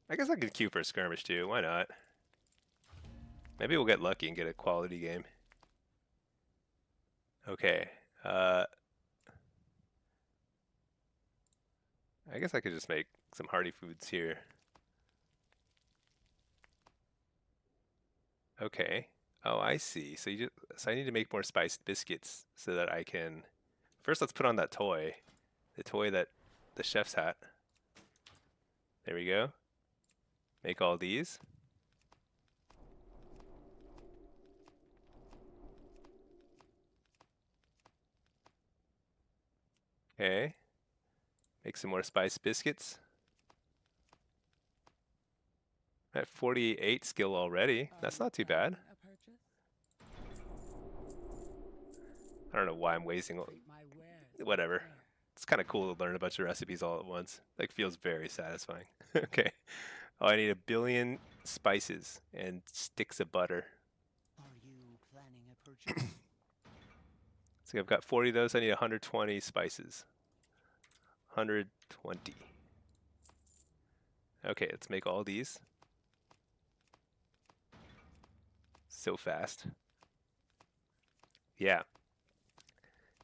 I guess I could queue for a skirmish too. Why not? Maybe we'll get lucky and get a quality game. Okay. I guess I could just make some hearty foods here. Okay. Oh, I see. So so I need to make more spiced biscuits so that I can. First, let's put on that toy, the chef's hat. There we go. Make all these. Okay. Make some more spice biscuits. At 48 skill already. That's not too bad. I don't know why I'm wasting. Whatever. It's kind of cool to learn a bunch of recipes all at once. Like, feels very satisfying. Okay. Oh, I need 1 billion spices and sticks of butter.
Are you planning a purchase?
So I've got 40 of those. I need 120 spices. 120. Okay, let's make all these. So fast. Yeah.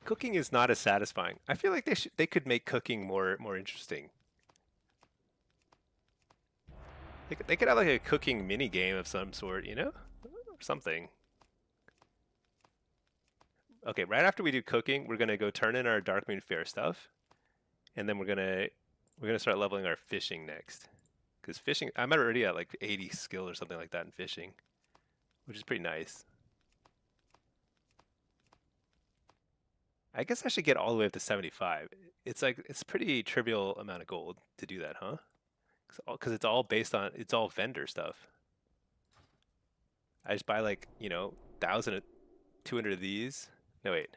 Cooking is not as satisfying. I feel like they could make cooking more interesting. They could have like a cooking mini game of some sort, you know? Or something. Okay, right after we do cooking, we're gonna go turn in our Darkmoon Fair stuff, and then we're gonna start leveling our fishing next. Because fishing, I'm already at like 80 skill or something like that in fishing, which is pretty nice. I guess I should get all the way up to 75. It's like, it's pretty trivial amount of gold to do that, huh? Because it's all based on, it's all vendor stuff. I just buy like, 1,000, 200 of these. No, wait.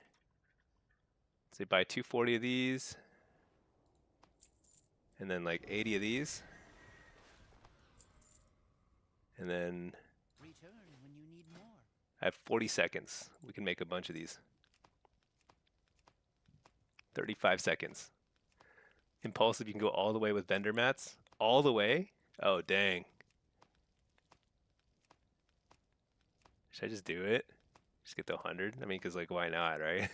So buy 240 of these. And then like 80 of these. And then
Return when you need more.
I have 40 seconds. We can make a bunch of these. 35 seconds. Impulsive, you can go all the way with vendor mats. All the way? Oh, dang. Should I just do it? Just get the 100? I mean, because, like, why not, right?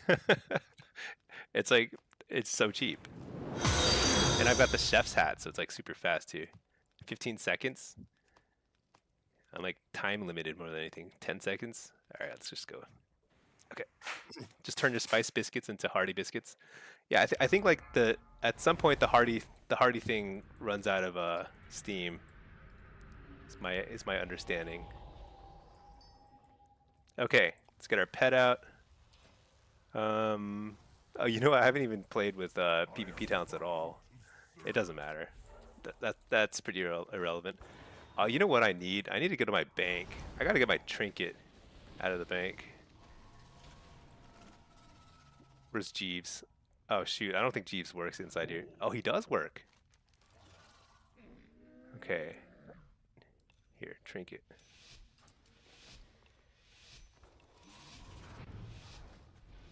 It's like, it's so cheap. And I've got the chef's hat, so it's, like, super fast, too. 15 seconds? I'm, like, time limited more than anything. 10 seconds? All right, let's just go. Okay. Just turn your spice biscuits into hearty biscuits. Yeah, I think like at some point the hearty thing runs out of steam. Is my understanding. Okay, let's get our pet out. Oh, you know what? I haven't even played with PvP talents at all. It doesn't matter. That's pretty irrelevant. You know what I need? I need to go to my bank. I gotta get my trinket out of the bank. Where's Jeeves? Oh shoot, I don't think Jeeves works inside here. Oh, he does work. Okay. Here, trinket.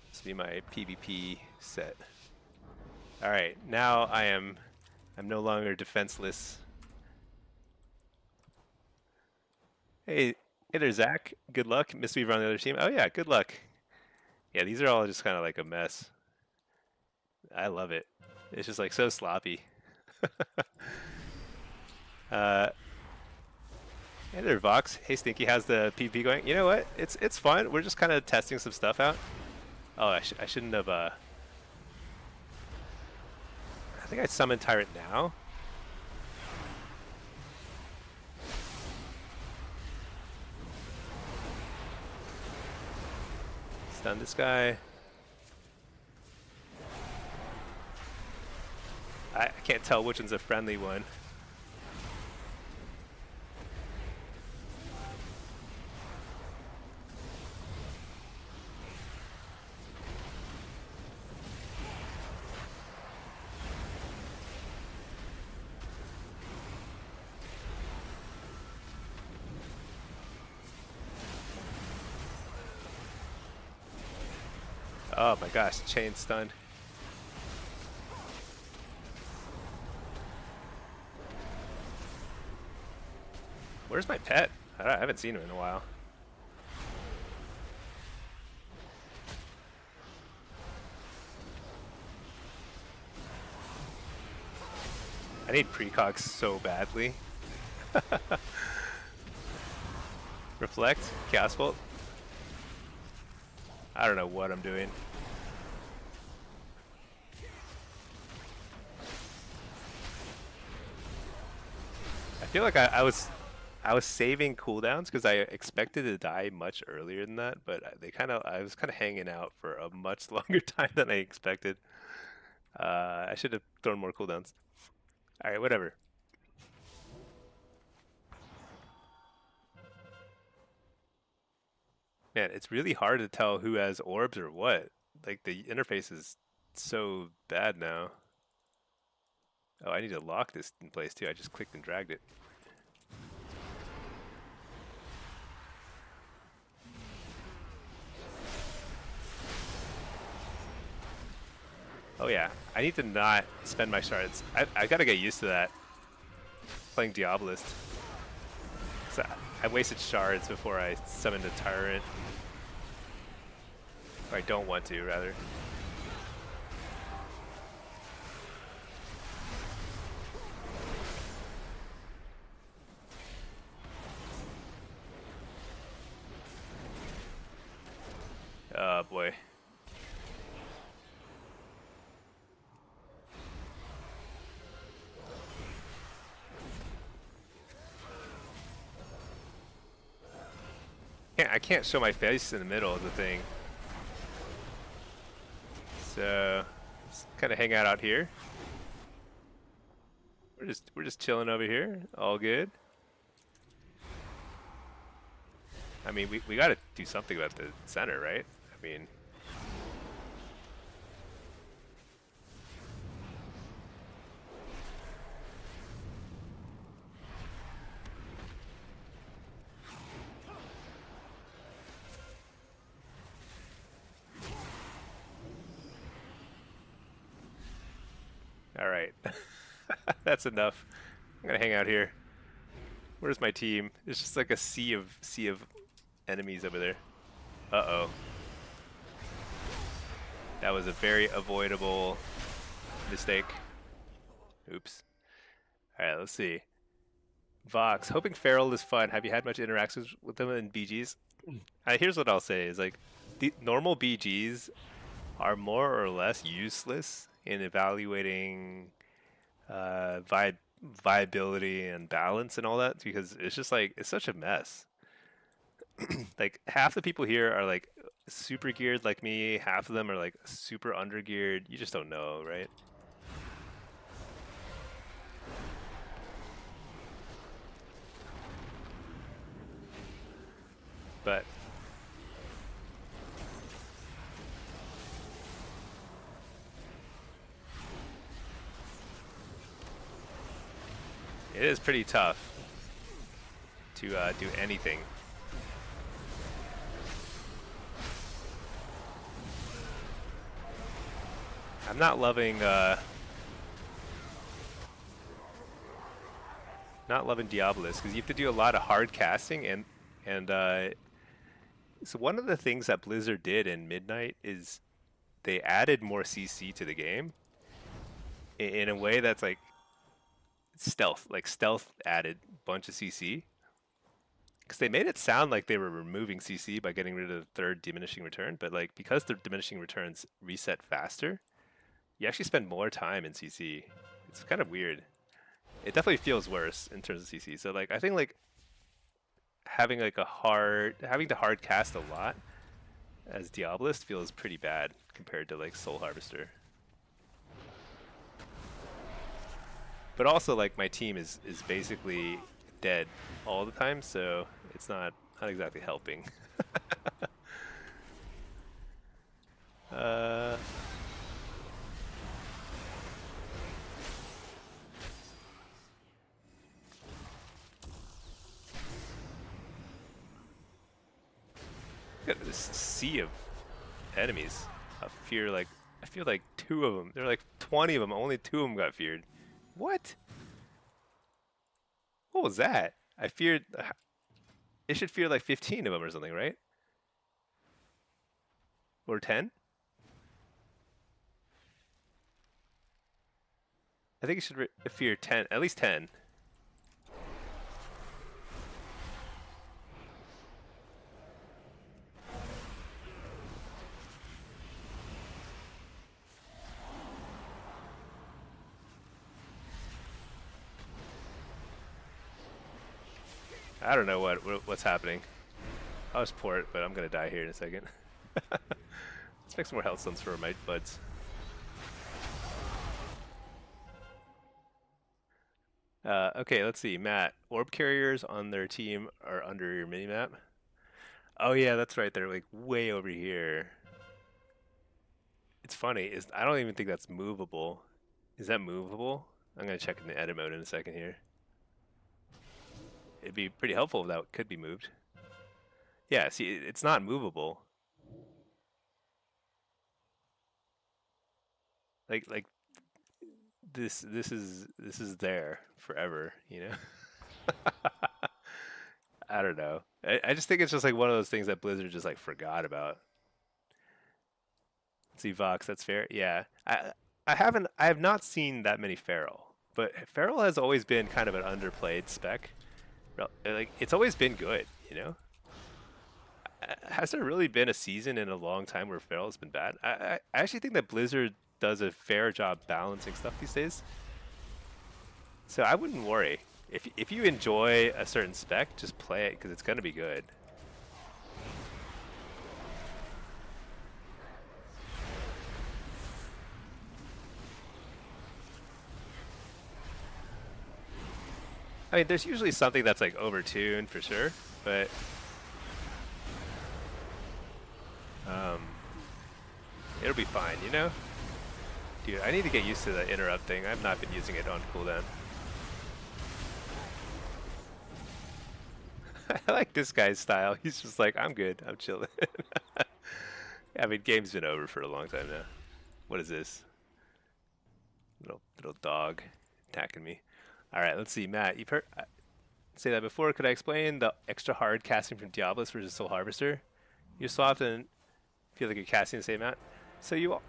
This will be my PvP set. Alright, now I'm no longer defenseless. Hey there, Zach. Good luck. Mistweaver on the other team. Oh yeah, good luck. Yeah, these are all just kind of like a mess. I love it. It's just like so sloppy. Hey there, Vox. Hey, Stinkie, how's the PvP going? You know what? It's fun. We're just kind of testing some stuff out. Oh, I shouldn't have. I think I summoned Tyrant now. Stun this guy. I can't tell which one's a friendly one. Oh my gosh, chain stunned. Where's my pet? I haven't seen him in a while. I need precogs so badly. Reflect, Chaos Bolt. I don't know what I'm doing. feel like I was saving cooldowns because I expected to die much earlier than that, but I was kind of hanging out for a much longer time than I expected. I should have thrown more cooldowns. All right, whatever. Man, it's really hard to tell who has orbs or what. Like the interface is so bad now. Oh, I need to lock this in place too. I just clicked and dragged it. Oh yeah, I need to not spend my shards. I gotta get used to that. Playing Diabolist. So I wasted shards before I summoned a Tyrant. Or I don't want to, rather. Oh boy. I can't show my face in the middle of the thing. So just kind of hang out here. We're just chilling over here. All good. I mean, we got to do something about the center, right? I mean, all right. That's enough. I'm gonna hang out here. Where's my team? It's just like a sea of enemies over there. Uh-oh. That was a very avoidable mistake. Oops. Alright, let's see. Vox, hoping Feral is fun. Have you had much interactions with them in BGs? Here's what I'll say is like the normal BGs are more or less useless in evaluating viability and balance and all that because it's just like it's such a mess. Like half the people here are like super geared like me, half of them are like super under geared. You just don't know, right? But it is pretty tough to do anything. I'm not loving Diabolus because you have to do a lot of hard casting and so one of the things that Blizzard did in Midnight is they added more CC to the game in a way that's like stealth. Like stealth added a bunch of CC because they made it sound like they were removing CC by getting rid of the third diminishing return, but like because the diminishing returns reset faster, you actually spend more time in CC. It's kind of weird. It definitely feels worse in terms of CC. So like I think like having to hard cast a lot as Diabolist feels pretty bad compared to like Soul Harvester. But also like my team is basically dead all the time, so it's not exactly helping. uh Look at this sea of enemies. I feel like two of them. There are like 20 of them. Only two of them got feared. What? What was that? I feared. It should fear like 15 of them or something, right? Or 10? I think it should fear 10, at least 10. I don't know what's happening. I'll just pour it, but I'm gonna die here in a second. Let's make some more health stones for my buds. Okay, let's see. Matt, orb carriers on their team are under your minimap. Oh yeah, that's right. They're like way over here. It's funny. I don't even think that's movable. Is that movable? I'm gonna check in the edit mode in a second here. It'd be pretty helpful if that could be moved. Yeah, see, it's not movable. Like this is there forever, you know? I don't know. I just think it's just like one of those things that Blizzard just like forgot about. See Vox, that's fair. Yeah. I have not seen that many Feral, but Feral has always been kind of an underplayed spec. Like it's always been good, you know? Has there really been a season in a long time where Feral has been bad? I actually think that Blizzard does a fair job balancing stuff these days. So I wouldn't worry. If you enjoy a certain spec, just play it because it's gonna be good. I mean, there's usually something that's like overtuned for sure, but um, it'll be fine, you know? Dude, I need to get used to the interrupt thing. I've not been using it on cooldown. I like this guy's style. He's just like, I'm good. I'm chilling. I mean, game's been over for a long time now. What is this? Little dog attacking me. All right, let's see. Matt, you've heard say that before. Could I explain the extra hard casting from Diablos versus Soul Harvester? You so often feel like you're casting the same amount. So you all...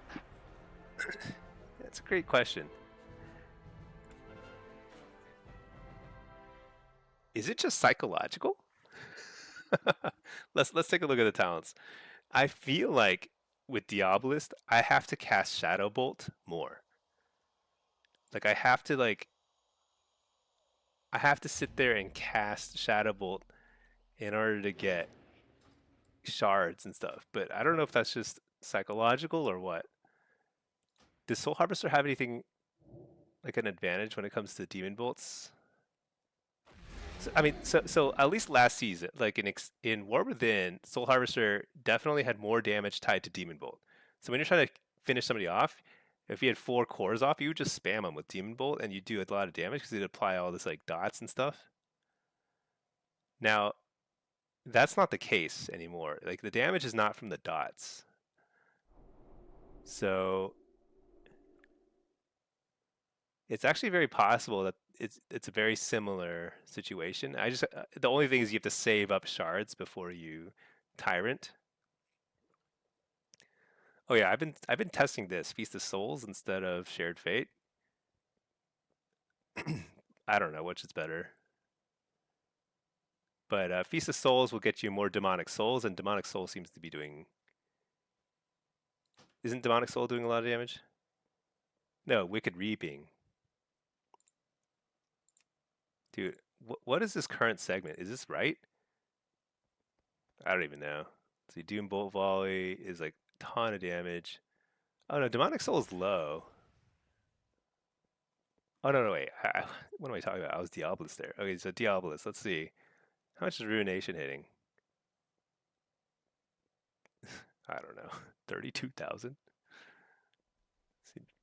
That's a great question. Is it just psychological? Let's take a look at the talents. I feel like with Diabolist, I have to cast Shadow Bolt more. Like I have to sit there and cast Shadow Bolt in order to get shards and stuff. But I don't know if that's just psychological or what. Does Soul Harvester have anything like an advantage when it comes to Demon Bolts? So, I mean, so at least last season, like in War Within, Soul Harvester definitely had more damage tied to Demon Bolt. So when you're trying to finish somebody off, if you had 4 cores off, you would just spam them with Demon Bolt, and you do a lot of damage because it'd apply all this like dots and stuff. Now that's not the case anymore. Like the damage is not from the dots. So it's actually very possible that it's a very similar situation. I just the only thing is you have to save up shards before you tyrant. Oh yeah, I've been testing this Feast of Souls instead of Shared Fate. I don't know which is better, but Feast of Souls will get you more demonic souls, and demonic soul seems to be doing. Isn't demonic soul doing a lot of damage? No, wicked reaping. Dude, what is this current segment? Is this right? I don't even know. See, Doom Bolt Volley is like a ton of damage. Oh no, Demonic Soul is low. Oh no, wait. What am I talking about? I was Diabolus there. Okay, so Diabolus. Let's see. How much is Ruination hitting? I don't know. 32,000?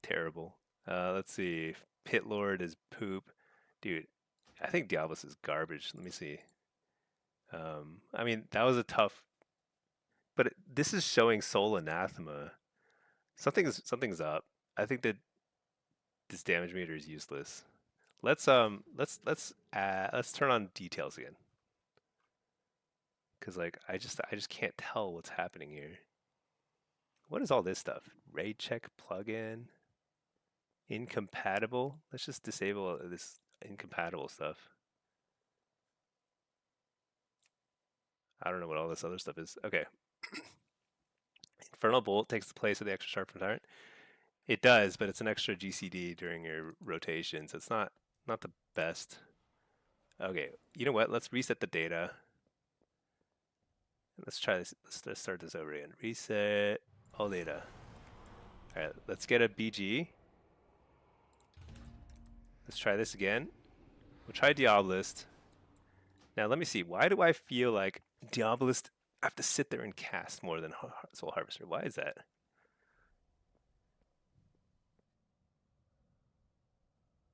Terrible. Let's see. Pit Lord is poop. Dude, I think Diabolus is garbage. Let me see. I mean, that was a tough, but this is showing Soul Anathema. Something's up. I think that this damage meter is useless. Let's turn on details again. Cause like I just can't tell what's happening here. What is all this stuff? Raid check plugin. Incompatible. Let's just disable this incompatible stuff. I don't know what all this other stuff is. Okay. Infernal Bolt takes the place of the extra sharp from Tyrant. It does, but it's an extra GCD during your rotation, so it's not the best. Okay, you know what? Let's reset the data. Let's try this. Let's start this over again. Reset all data. All right, let's get a BG. Let's try this again. We'll try Diabolist. Now let me see. Why do I feel like Diabolist? I have to sit there and cast more than Soul Harvester. Why is that?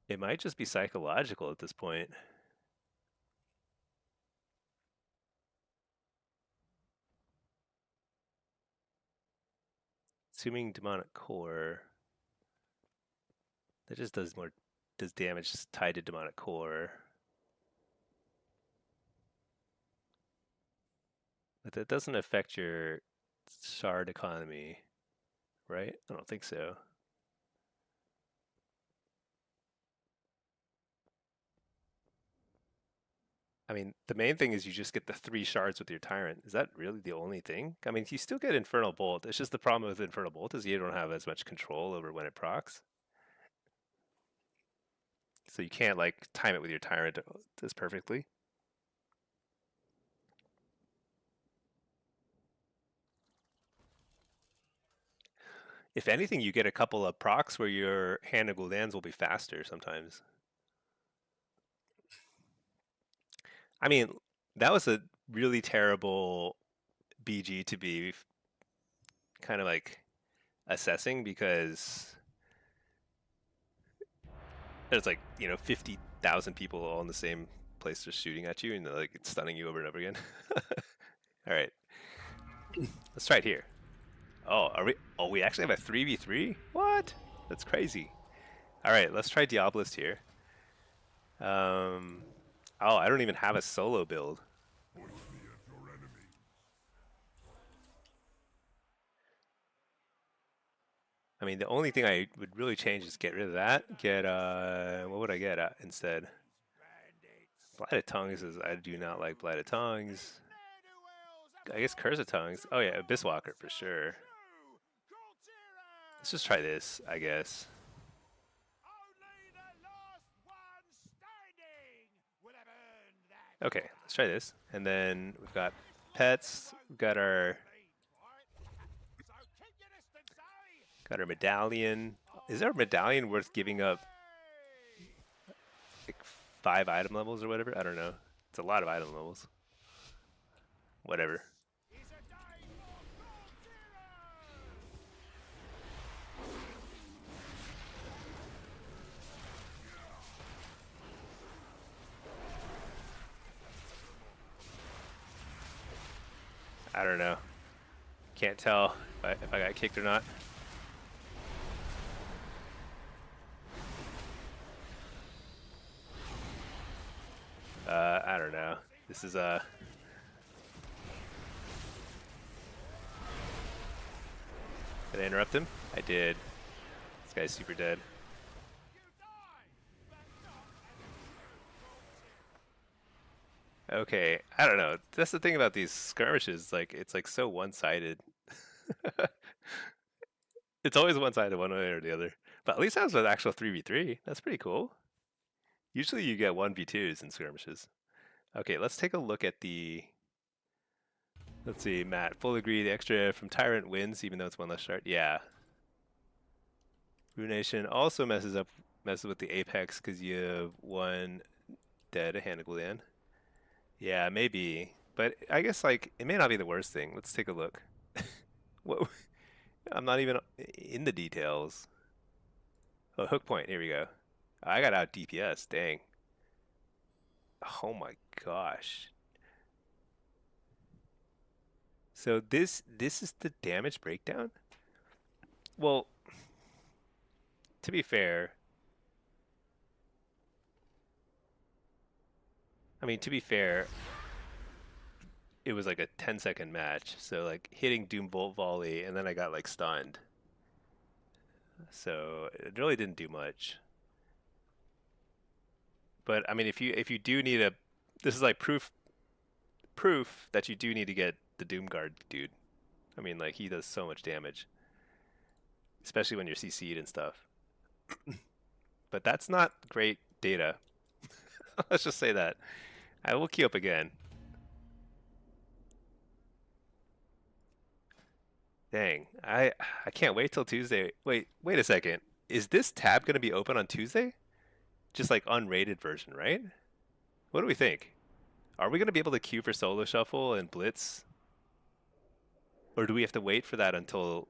It might just be psychological at this point. Assuming Demonic Core, that just does damage tied to Demonic Core. But that doesn't affect your shard economy, right? I don't think so. I mean, the main thing is you just get the 3 shards with your Tyrant. Is that really the only thing? I mean, you still get Infernal Bolt. It's just the problem with Infernal Bolt is you don't have as much control over when it procs. So you can't like time it with your Tyrant as perfectly. If anything, you get a couple of procs where your Hand of Gul'dans will be faster sometimes. I mean, that was a really terrible BG to be kind of like assessing because there's like, 50,000 people all in the same place just shooting at you and like it's stunning you over and over again. All right, let's try it here. Oh, we actually have a 3v3? What? That's crazy. All right, let's try Diabolist here. Oh, I don't even have a solo build. I mean, the only thing I would really change is get rid of that. Get, what would I get instead? Blighted Tongues is, I do not like Blighted Tongues. I guess Curse of Tongues. Oh yeah, Abyss Walker for sure. Let's just try this, I guess. Okay, let's try this. And then we've got pets. We've got our medallion. Is our medallion worth giving up like 5 item levels or whatever? I don't know. It's a lot of item levels. Whatever. I don't know. Can't tell if I got kicked or not. I don't know. This is Did I interrupt him? I did. This guy's super dead. Okay, I don't know. That's the thing about these skirmishes. Like, it's like so one-sided. It's always one-sided one way or the other. But at least that was an actual 3v3. That's pretty cool. Usually you get 1v2s in skirmishes. Okay, let's take a look at the... Let's see, Matt. Full agree, the extra from Tyrant wins, even though it's 1 less shard. Yeah. Ruination also messes with the Apex because you have 1 dead, a Hand of Gul'dan. Yeah, maybe. But I guess like it may not be the worst thing. Let's take a look. What? I'm not even in the details. Oh, hook point. Here we go. I got out DPS. Dang. Oh my gosh. So this is the damage breakdown? Well, to be fair, it was like a 10-second match. So like hitting Doom Bolt Volley and then I got like stunned. So it really didn't do much. But I mean if you do need a this is like proof that you do need to get the Doomguard dude. I mean like he does so much damage. Especially when you're CC'd and stuff. But that's not great data. Let's just say that. I will queue up again. Dang, I can't wait till Tuesday. Wait a second. Is this tab gonna be open on Tuesday? Just like unrated version, right? What do we think? Are we gonna be able to queue for solo shuffle and blitz, or do we have to wait for that until?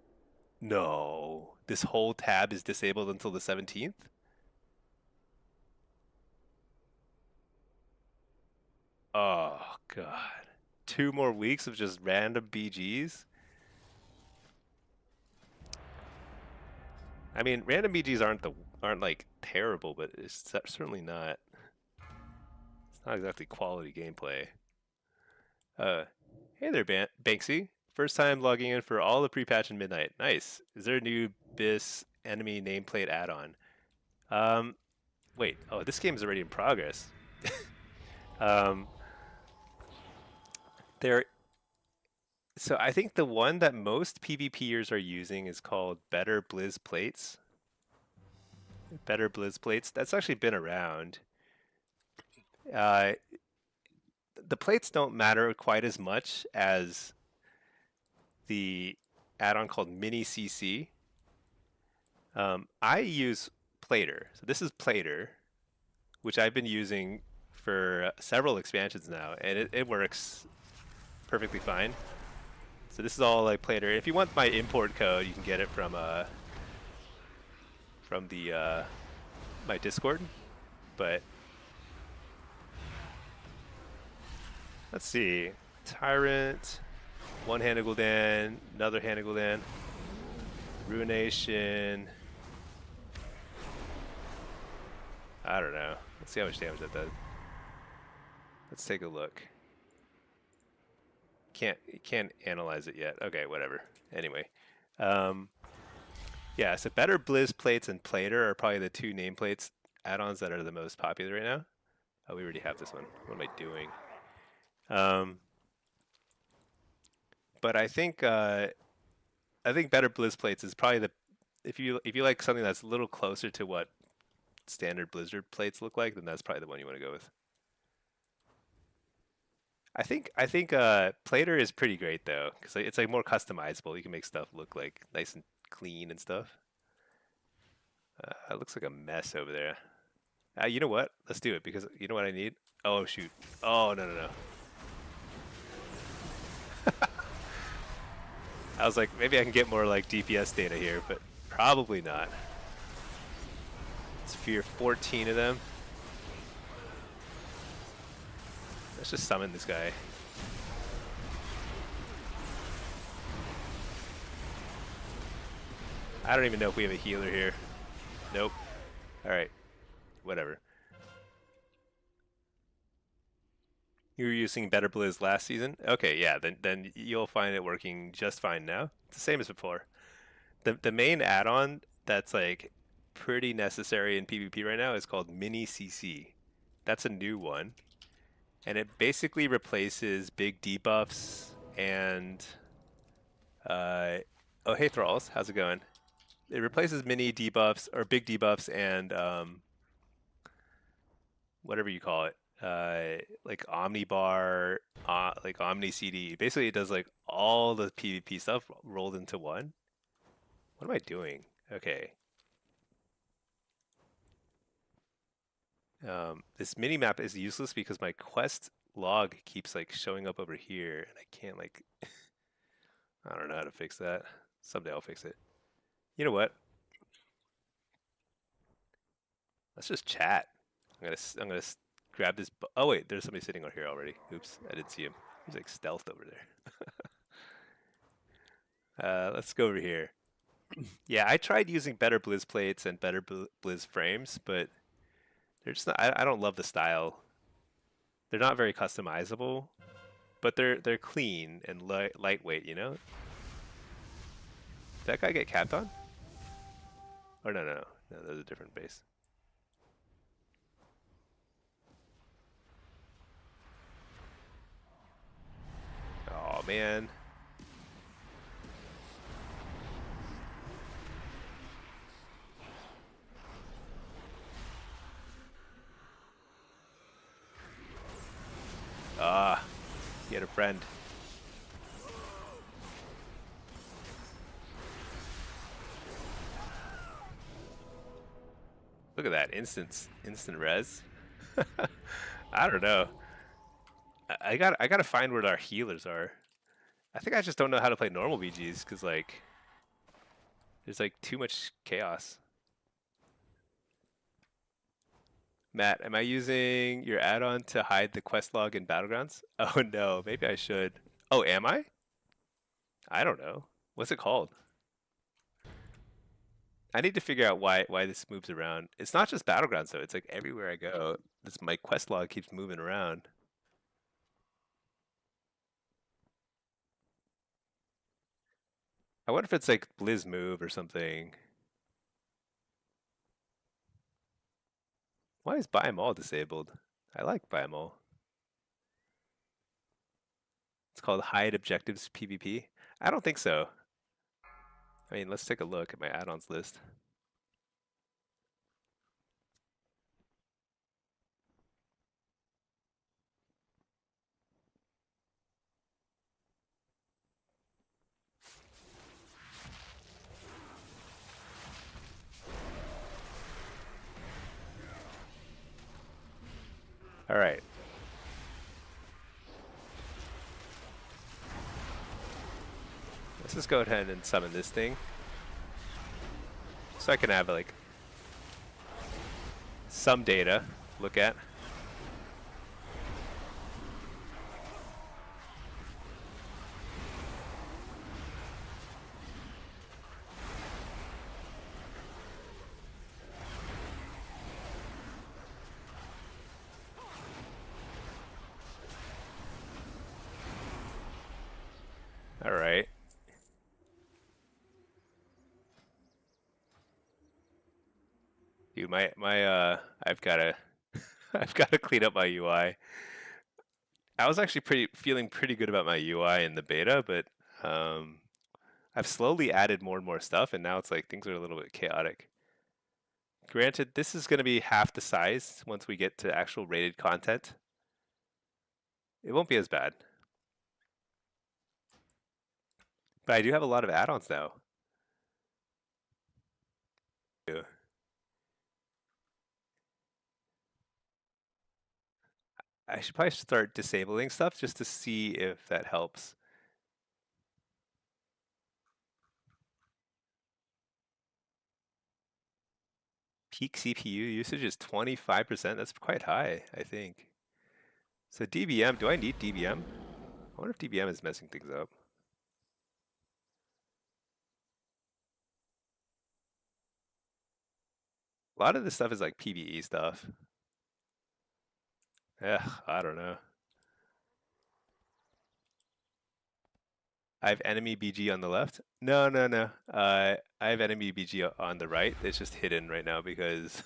No, this whole tab is disabled until the 17th. Oh God, 2 more weeks of just random BGs. I mean, random BGs aren't like terrible, but it's certainly not. It's not exactly quality gameplay. Uh, hey there, Banksy. First time logging in for all the pre-patch in midnight. Nice. Is there a new BIS enemy nameplate add-on? Um, wait. Oh, this game is already in progress. um, there. So I think the one that most PvPers are using is called Better Blizz Plates. Better Blizz Plates. That's actually been around. Uh, the plates don't matter quite as much as the add-on called Mini CC. I use Plater. So this is Plater, which I've been using for several expansions now, and it works perfectly fine. So this is all like Plater. If you want my import code, you can get it from the my Discord. But let's see, Tyrant, one-handed Gul'dan, another handed Gul'dan, Ruination. I don't know. Let's see how much damage that does. Let's take a look. Can't analyze it yet. Okay, whatever. Anyway, yeah. So Better Blizz Plates and Plater are probably the two nameplates add-ons that are the most popular right now. Oh, we already have this one. What am I doing? But I think Better Blizz Plates is probably the if you like something that's a little closer to what standard Blizzard plates look like, then that's probably the one you want to go with. I think Plater is pretty great though, because it's like more customizable. You can make stuff look like nice and clean and stuff. It looks like a mess over there. You know what? Let's do it because you know what I need? Oh shoot. Oh no no no. I was like, maybe I can get more like DPS data here, but probably not. Let's fear 14 of them. Let's just summon this guy. I don't even know if we have a healer here. Nope. Alright. Whatever. You were using Better Blizz last season? Okay, yeah, then you'll find it working just fine now. It's the same as before. The main add-on that's like pretty necessary in PvP right now is called Mini CC. That's a new one. And it basically replaces big debuffs and oh hey Thralls, how's it going? It replaces mini debuffs or big debuffs and whatever you call it, like Omnibar, like Omni CD. Basically, it does like all the PvP stuff rolled into one. What am I doing? Okay. This mini map is useless because my quest log keeps like showing up over here, and I can't like. I don't know how to fix that. Someday I'll fix it. You know what? Let's just chat. I'm gonna grab this. Oh wait, there's somebody sitting over here already. Oops, I didn't see him. He's like stealthed over there. Let's go over here. Yeah, I tried using better Blizz plates and better Blizz frames, but they're just not. I don't love the style. They're not very customizable, but they're clean and lightweight. You know. Did that guy get capped on? Or no, that was a different base. Oh man. friend. Look at that, instant res. I don't know. I gotta find where our healers are. I think I just don't know how to play normal BGs because like there's like too much chaos. Matt, am I using your add-on to hide the quest log in Battlegrounds? Oh no, maybe I should. Oh, am I? I don't know. What's it called? I need to figure out why this moves around. It's not just Battlegrounds though. It's like everywhere I go, this my quest log keeps moving around. I wonder if it's like Blizz move or something. Why is buy 'em all disabled? I like buy 'em all. It's called hide objectives PvP. I don't think so. I mean, let's take a look at my add-ons list. All right. Let's just go ahead and summon this thing. So I can have like some data to look at. All right. Dude, I've gotta I've gotta clean up my UI. I was actually feeling pretty good about my UI in the beta, but um, I've slowly added more and more stuff, and now it's like things are a little bit chaotic. Granted, this is going to be half the size once we get to actual rated content. It won't be as bad. But I do have a lot of add-ons now. Yeah. I should probably start disabling stuff just to see if that helps. Peak CPU usage is 25%. That's quite high, I think. So DBM, do I need DBM? I wonder if DBM is messing things up. A lot of this stuff is like PvE stuff. I don't know. I have enemy BG on the left. No, no, no. I have enemy BG on the right. It's just hidden right now because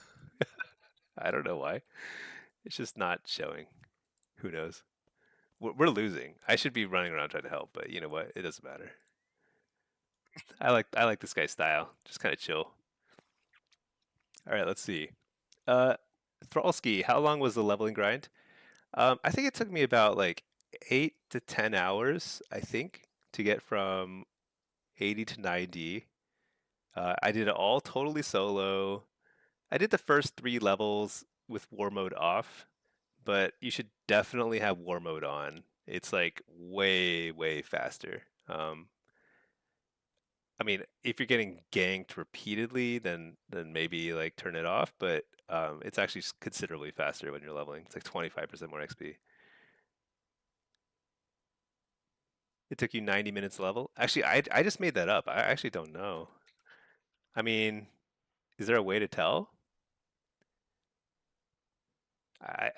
I don't know why. It's just not showing. Who knows? We're losing. I should be running around trying to help, but you know what? It doesn't matter. I like this guy's style. Just kind of chill. All right, let's see. Uh, Thrallski, how long was the leveling grind? I think it took me about like 8 to 10 hours, I think, to get from 80 to 90. I did it all totally solo. I did the first 3 levels with war mode off, but you should definitely have war mode on. It's like way, way faster. I mean, if you're getting ganked repeatedly, then maybe like turn it off, but it's actually considerably faster when you're leveling. It's like 25% more XP. It took you 90 minutes to level. Actually, I just made that up. I actually don't know. I mean, is there a way to tell?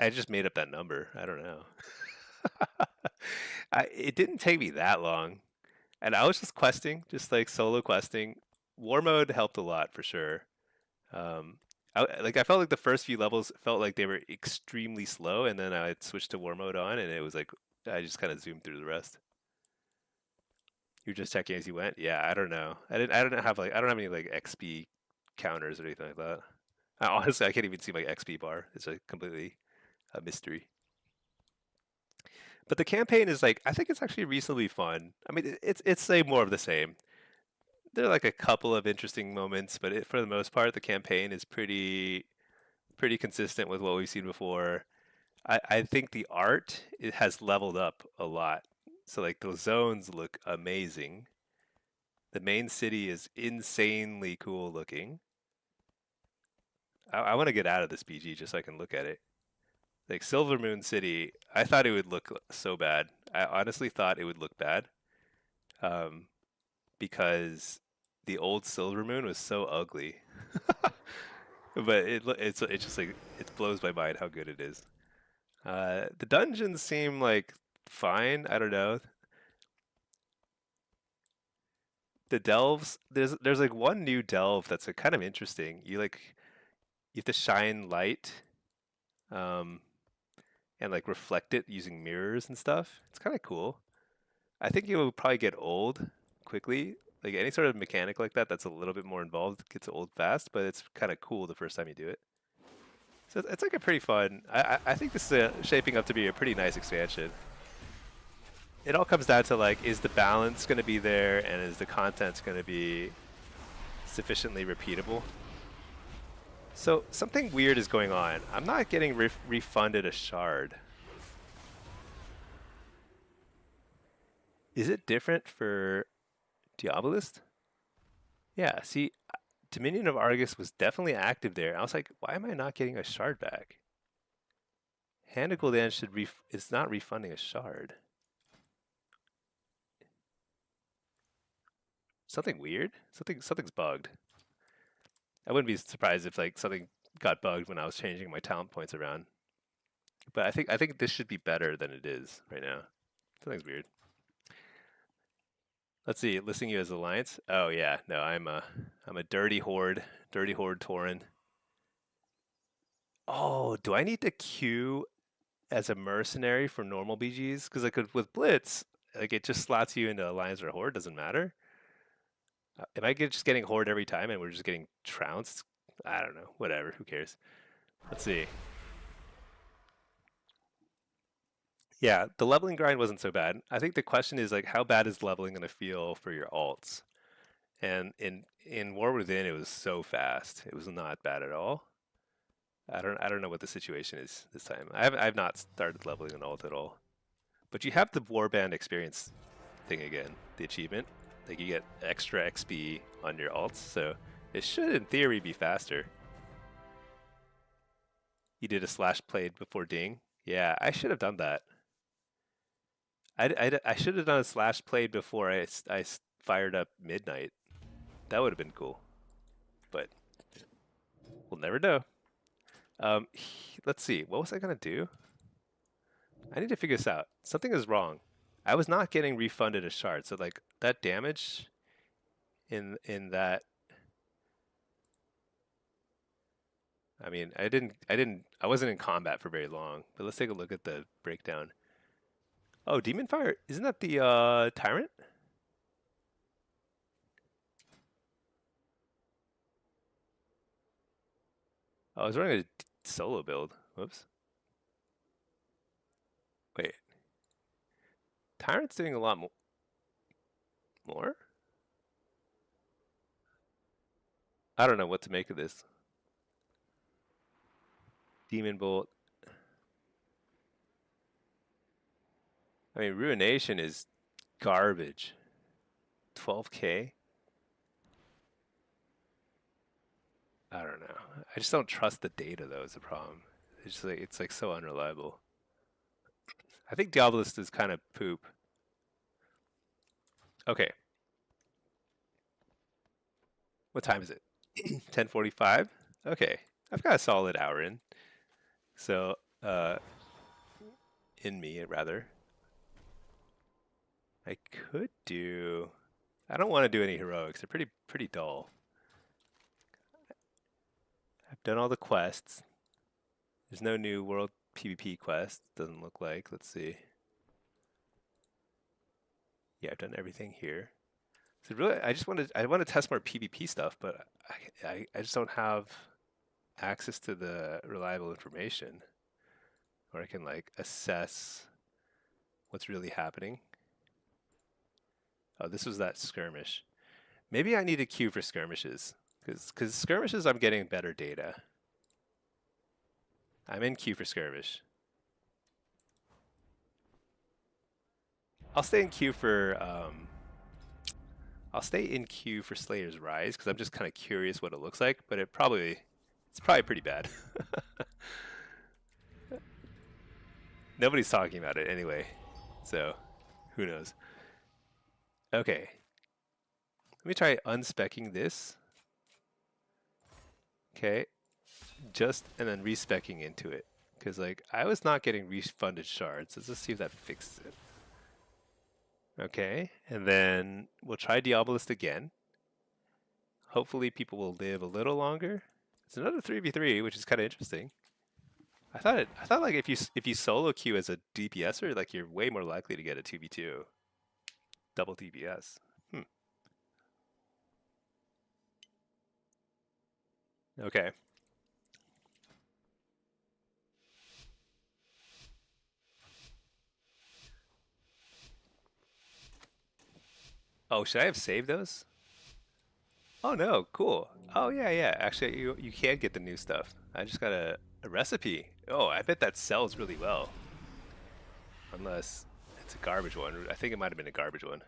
I just made up that number. I don't know. It didn't take me that long, and I was just questing, just like solo questing. War mode helped a lot for sure. I felt like the first few levels felt like they were extremely slow, and then I switched to war mode on, and it was like I just kind of zoomed through the rest. You're just checking as you went. Yeah, I don't know. I don't have like I don't have any like XP counters or anything like that. Honestly, I can't even see my XP bar. It's like completely a mystery. But the campaign is like I think it's actually reasonably fun. I mean, it's like more of the same. There are like a couple of interesting moments, but for the most part, the campaign is pretty consistent with what we've seen before. I think the art it has leveled up a lot. So like those zones look amazing. The main city is insanely cool looking. I want to get out of this BG just so I can look at it. Like Silver Moon City, I thought it would look so bad. I honestly thought it would look bad, um, because the old Silver Moon was so ugly. But it's just like it blows my mind how good it is. The dungeons seem like fine. I don't know. The delves, there's like one new delve that's kind of interesting. You have to shine light, um, and like reflect it using mirrors and stuff. It's kind of cool. I think it will probably get old quickly. Like any sort of mechanic like that that's a little bit more involved gets old fast, but it's kind of cool the first time you do it. So it's like a pretty fun. I think this is shaping up to be a pretty nice expansion. It all comes down to like, is the balance going to be there, and is the content going to be sufficiently repeatable? So something weird is going on. I'm not getting refunded a shard. Is it different for Diabolist? Yeah, see, Dominion of Argus was definitely active there. I was like, why am I not getting a shard back? Hand of Gul'dan it's not refunding a shard. Something weird? Something's bugged. I wouldn't be surprised if like something got bugged when I was changing my talent points around. But I think this should be better than it is right now. Something's weird. Let's see, listing you as alliance. Oh yeah, no, I'm a dirty horde Tauren. Oh, do I need to queue as a mercenary for normal BGs? Because like with Blitz, like it just slots you into alliance or horde, doesn't matter. Am I just getting horde every time and we're just getting trounced? I don't know. Whatever. Who cares? Let's see. Yeah, the leveling grind wasn't so bad. I think the question is like, how bad is leveling going to feel for your alts? And in War Within, it was so fast. It was not bad at all. I don't know what the situation is this time. I've not started leveling an alt at all. But you have the warband experience thing again, the achievement. Like you get extra XP on your alts, so it should in theory be faster. You did a slash played before ding. Yeah, I should have done that. I should have done a slash played before I fired up midnight. That would have been cool. But we'll never know. Let's see. What was I gonna do? I need to figure this out. Something is wrong. I was not getting refunded a shard, so like that damage in that. I mean, I wasn't in combat for very long. But let's take a look at the breakdown. Oh, Demon Fire, isn't that the Tyrant? Oh, I was running a solo build. Whoops. Wait, Tyrant's doing a lot more? I don't know what to make of this. Demon Bolt. I mean, Ruination is garbage. 12k? I don't know. I just don't trust the data though is the problem. It's like so unreliable. I think Diabolist is kind of poop. Okay. What time is it? 10:45? Okay. I've got a solid hour in. So, in me rather. I could do I don't want to do any heroics. They're pretty dull. I've done all the quests. There's no new world PvP quest, doesn't look like. Let's see. Yeah, I've done everything here. So really, I want to test more PvP stuff, but I just don't have access to the reliable information where I can like assess. what's really happening. Oh, this was that skirmish. Maybe I need a queue for skirmishes, because skirmishes I'm getting better data. I'm in queue for skirmish. I'll stay in queue for I'll stay in queue for Slayer's Rise because I'm just kind of curious what it looks like, but it's probably pretty bad. Nobody's talking about it anyway, so who knows? Okay, let me try unspecking this. Okay, and then respecking into it because like I was not getting refunded shards. Let's just see if that fixes it. Okay, and then we'll try Diabolist again. Hopefully people will live a little longer. It's another 3v3, which is kind of interesting. I thought like if you solo queue as a DPSer, like you're way more likely to get a 2v2. Double DPS. Okay. Oh, should I have saved those? Oh no, cool. Oh yeah, yeah. Actually, you can get the new stuff. I just got a recipe. Oh, I bet that sells really well. Unless it's a garbage one. I think it might have been a garbage one.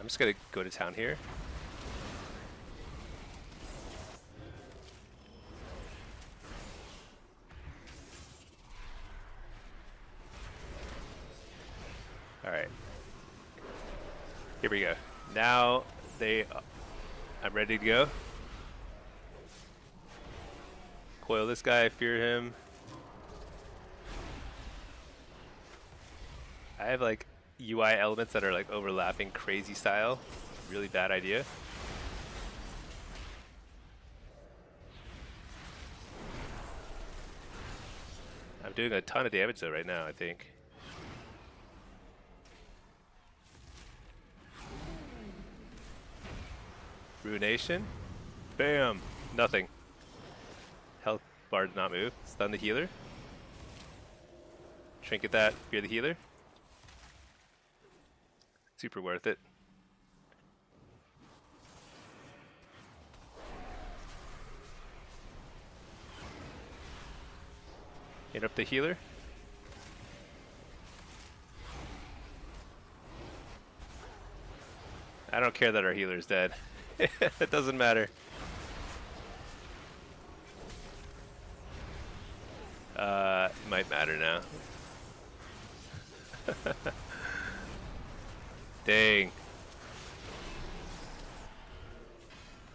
I'm just gonna go to town here. All right. Here we go. Now I'm ready to go. Coil this guy, fear him. I have like UI elements that are like overlapping crazy style. Really bad idea. I'm doing a ton of damage though right now, I think. Ruination. Bam! Nothing. Health bar did not move. Stun the healer. Trinket that, fear the healer. Super worth it. Hit up the healer. I don't care that our healer's dead. It doesn't matter. It might matter now. Dang.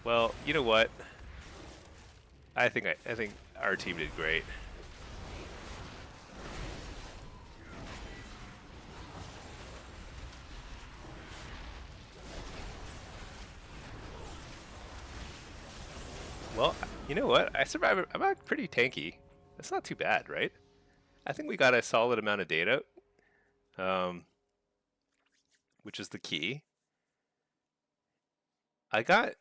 Well, you know what? I think our team did great. Well, you know what? I survived. I'm not pretty tanky. That's not too bad, right? I think we got a solid amount of data, which is the key. I got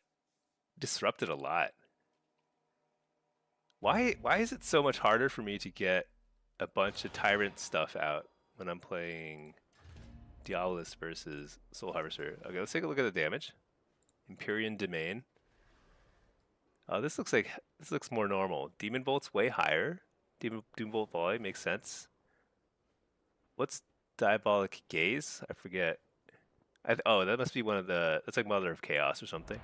disrupted a lot. Why is it so much harder for me to get a bunch of Tyrant stuff out when I'm playing Diabolist versus Soul Harvester? Okay, let's take a look at the damage. Empyrean Domain. Oh, this looks more normal. Demon Bolt's way higher. Doom Bolt Volley makes sense. What's Diabolic Gaze? I forget. Oh, that must be one of the. That's like Mother of Chaos or something.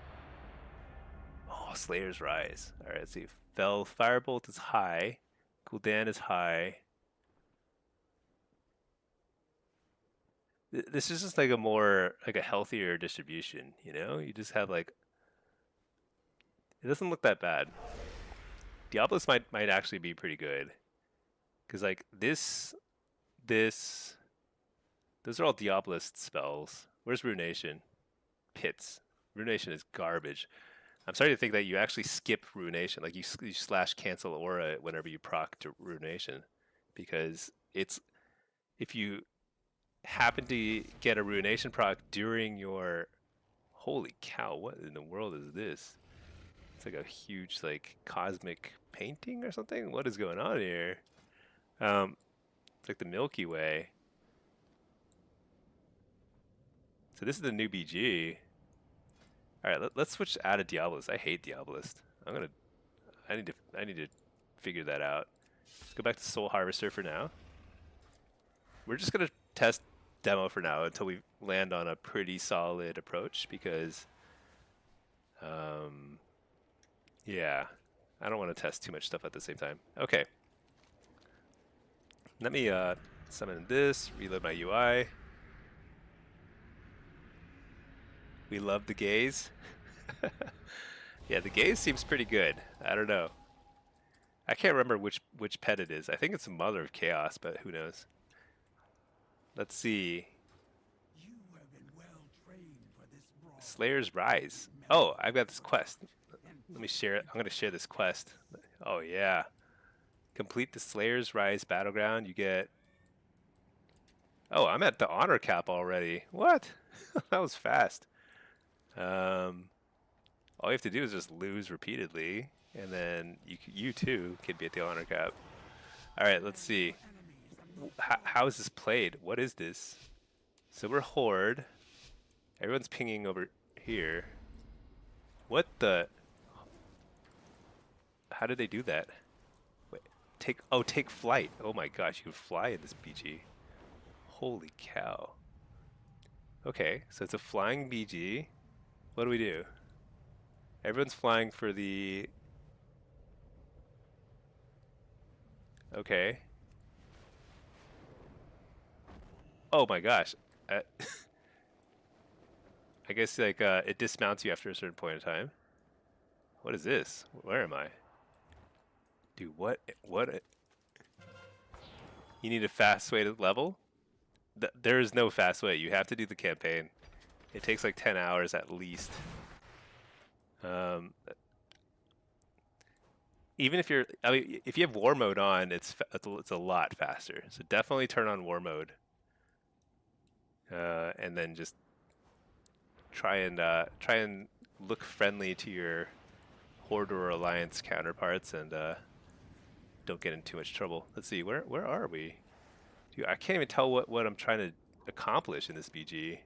Oh, Slayer's Rise. All right, let's see. Firebolt is high. Gul'dan is high. This is just like a healthier distribution. You know, you just have like. It doesn't look that bad. Diabolus might actually be pretty good, because like this, those are all Diabolist spells. Where's Ruination? Pits. Ruination is garbage. I'm starting to think that you actually skip Ruination, like you slash cancel aura whenever you proc to Ruination, because it's if you happen to get a ruination proc during your... Holy cow, what in the world is this? It's like a huge like cosmic painting or something? What is going on here? It's like the Milky Way. So this is the new BG. All right, let's switch out of Diabolist. I hate Diabolist. I need to figure that out. Let's go back to Soul Harvester for now. We're just gonna test demo for now until we land on a pretty solid approach because, yeah, I don't want to test too much stuff at the same time. Okay, let me summon this, reload my UI. We love the gaze. Yeah, the gaze seems pretty good. I don't know. I can't remember which pet it is. I think it's a Mother of Chaos, but who knows? Let's see.
You have been well trained for this brawl.
Slayer's Rise. Oh, I've got this quest. Let me share it. I'm going to share this quest. Oh, yeah. Complete the Slayer's Rise Battleground. You get... Oh, I'm at the honor cap already. What? That was fast. All you have to do is just lose repeatedly, and then you too can be at the honor cap. All right, let's see. How is this played? What is this? So we're Horde. Everyone's pinging over here. What the? How did they do that? Wait, take flight. Oh my gosh, you can fly in this BG. Holy cow. Okay, so it's a flying BG. What do we do? Everyone's flying for the... Okay. Oh my gosh. I guess like it dismounts you after a certain point in time. What is this? Where am I? Dude, what? You need a fast way to level? There is no fast way. You have to do the campaign. It takes like 10 hours at least. Even if you're, I mean, if you have war mode on, it's a lot faster. So definitely turn on war mode, and then just try and look friendly to your Horde or Alliance counterparts, and don't get in too much trouble. Let's see, where are we? Dude, I can't even tell what I'm trying to accomplish in this BG.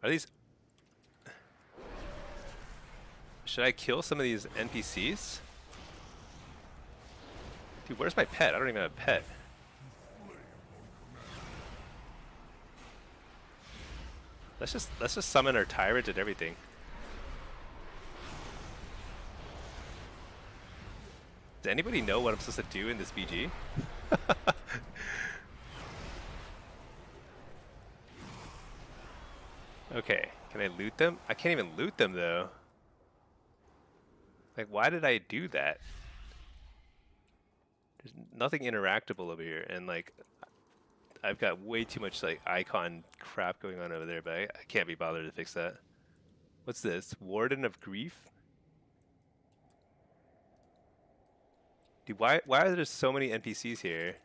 Are these... Should I kill some of these NPCs? Dude, where's my pet? I don't even have a pet. Let's just summon our tyrant and everything. Does anybody know what I'm supposed to do in this BG? Okay, can I loot them? I can't even loot them though. Like, why did I do that? There's nothing interactable over here, and like, I've got way too much like icon crap going on over there, but I can't be bothered to fix that. What's this? Warden of Grief? Dude, why are there so many NPCs here?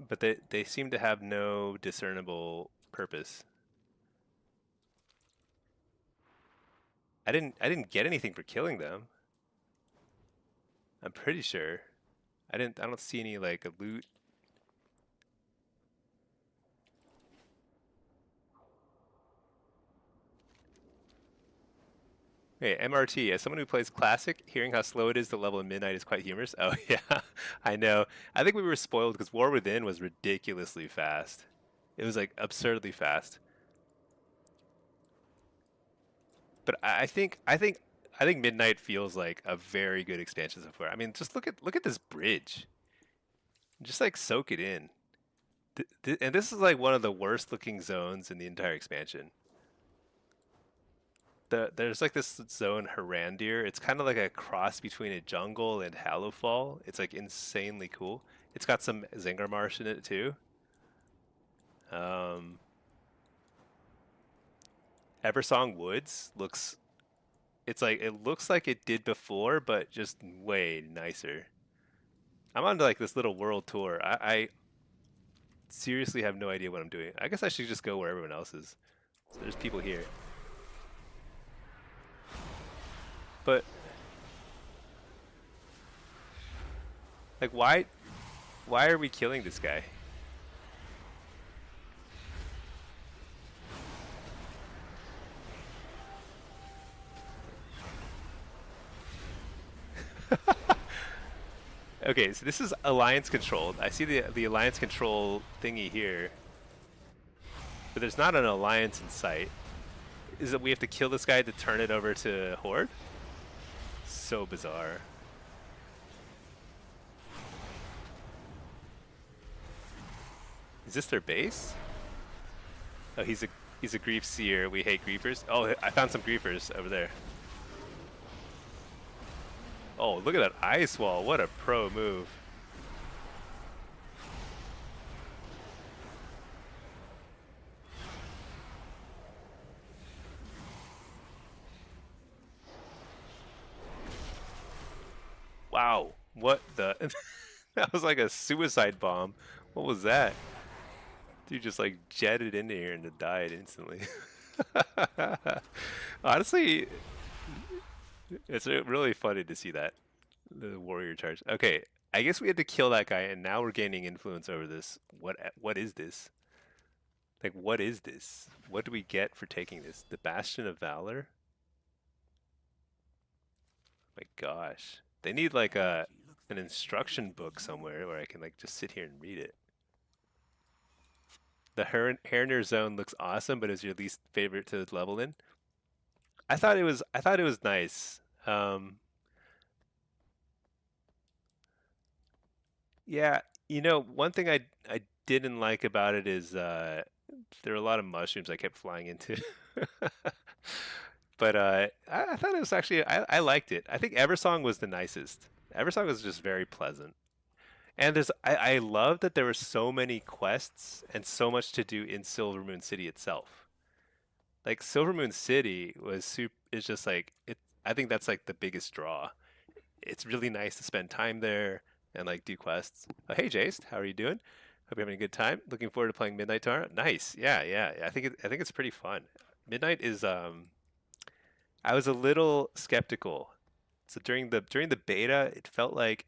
But they seem to have no discernible purpose. I didn't get anything for killing them. I'm pretty sure. I don't see any like loot. Hey, MRT, as someone who plays Classic, hearing how slow it is to level in Midnight is quite humorous. Oh yeah, I know. I think we were spoiled because War Within was ridiculously fast. It was like absurdly fast. But I think Midnight feels like a very good expansion so far. I mean, just look at this bridge. Just like soak it in. And this is like one of the worst looking zones in the entire expansion. There's like this zone Harandir. It's kind of like a cross between a jungle and Hallowfall. It's like insanely cool. It's got some Zengarmarsh in it too. Eversong Woods looks... It's like it looks like it did before, but just way nicer. I'm on like this little world tour. I seriously have no idea what I'm doing. I guess I should just go where everyone else is. So there's people here. But like why are we killing this guy? Okay, so this is alliance controlled. I see the alliance control thingy here, but there's not an alliance in sight. Is it we have to kill this guy to turn it over to Horde? So bizarre. Is this their base? Oh, he's a grief seer. We hate griefers. Oh, I found some griefers over there. Oh, look at that ice wall. What a pro move. Wow. What the? That was like a suicide bomb. What was that? Dude just like jetted into here and died instantly. Honestly, it's really funny to see that. The warrior charge. Okay, I guess we had to kill that guy and now we're gaining influence over this. What is this? Like what is this? What do we get for taking this? The Bastion of Valor? My gosh. They need like an instruction book somewhere where I can like just sit here and read it. The Herner zone looks awesome, but is your least favorite to level in? I thought it was nice. Yeah, you know, one thing I didn't like about it is there are a lot of mushrooms I kept flying into. But I thought it was actually I liked it. I think Eversong was the nicest. Eversong was just very pleasant. And I love that there were so many quests and so much to do in Silvermoon City itself. Like Silvermoon City was super is just like it I think that's like the biggest draw. It's really nice to spend time there and like do quests. Oh, hey Jace, how are you doing? Hope you're having a good time. Looking forward to playing Midnight tomorrow. Nice. Yeah, yeah. I think it's pretty fun. Midnight is I was a little skeptical. So during the beta, it felt like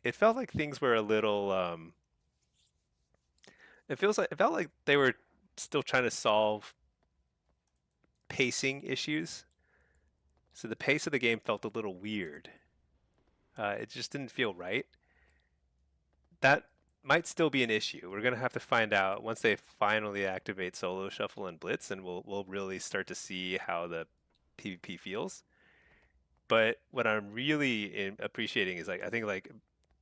things were a little it felt like they were still trying to solve pacing issues. So the pace of the game felt a little weird. It just didn't feel right. That might still be an issue. We're gonna have to find out once they finally activate solo shuffle and blitz, and we'll really start to see how the PvP feels. But what I'm really appreciating is like I think like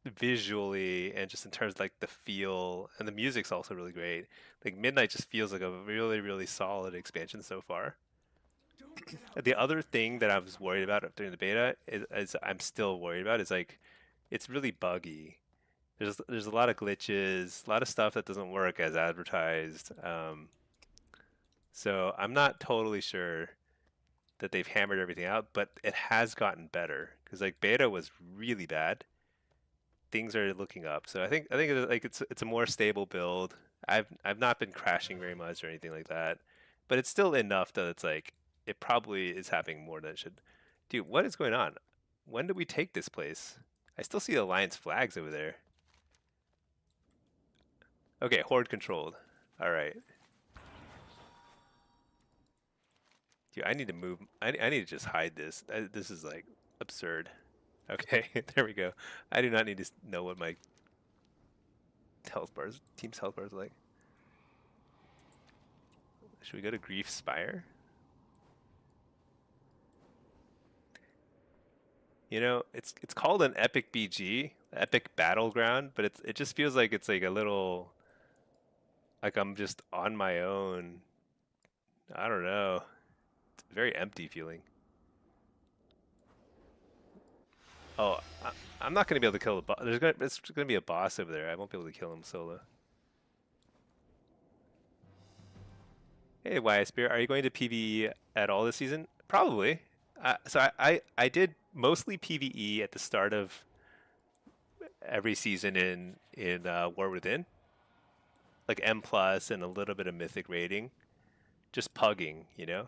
visually and just in terms of like the feel and the music's also really great. Like Midnight just feels like a really solid expansion so far. The other thing that I was worried about during the beta is I'm still worried about is like it's really buggy. There's a lot of glitches, a lot of stuff that doesn't work as advertised. So I'm not totally sure that they've hammered everything out, but it has gotten better because like beta was really bad. Things are looking up, so I think like it's a more stable build. I've not been crashing very much or anything like that, but it's still enough that it's like it probably is happening more than it should. Dude, what is going on? When did we take this place? I still see Alliance flags over there. Okay, Horde controlled. All right. Dude, I need to move. I need to just hide this. This is like absurd. Okay, there we go. I do not need to know what my team's health bars are like. Should we go to Grief Spire? You know, it's called an epic BG, epic battleground, but it just feels like it's like a little like I'm just on my own. I don't know. It's very empty feeling. Oh, I'm not gonna be able to kill the boss. It's gonna be a boss over there. I won't be able to kill him solo. Hey, YS Spear, are you going to PvE at all this season? Probably. So I did mostly PvE at the start of every season in War Within, like M plus and a little bit of mythic rating, just pugging, you know,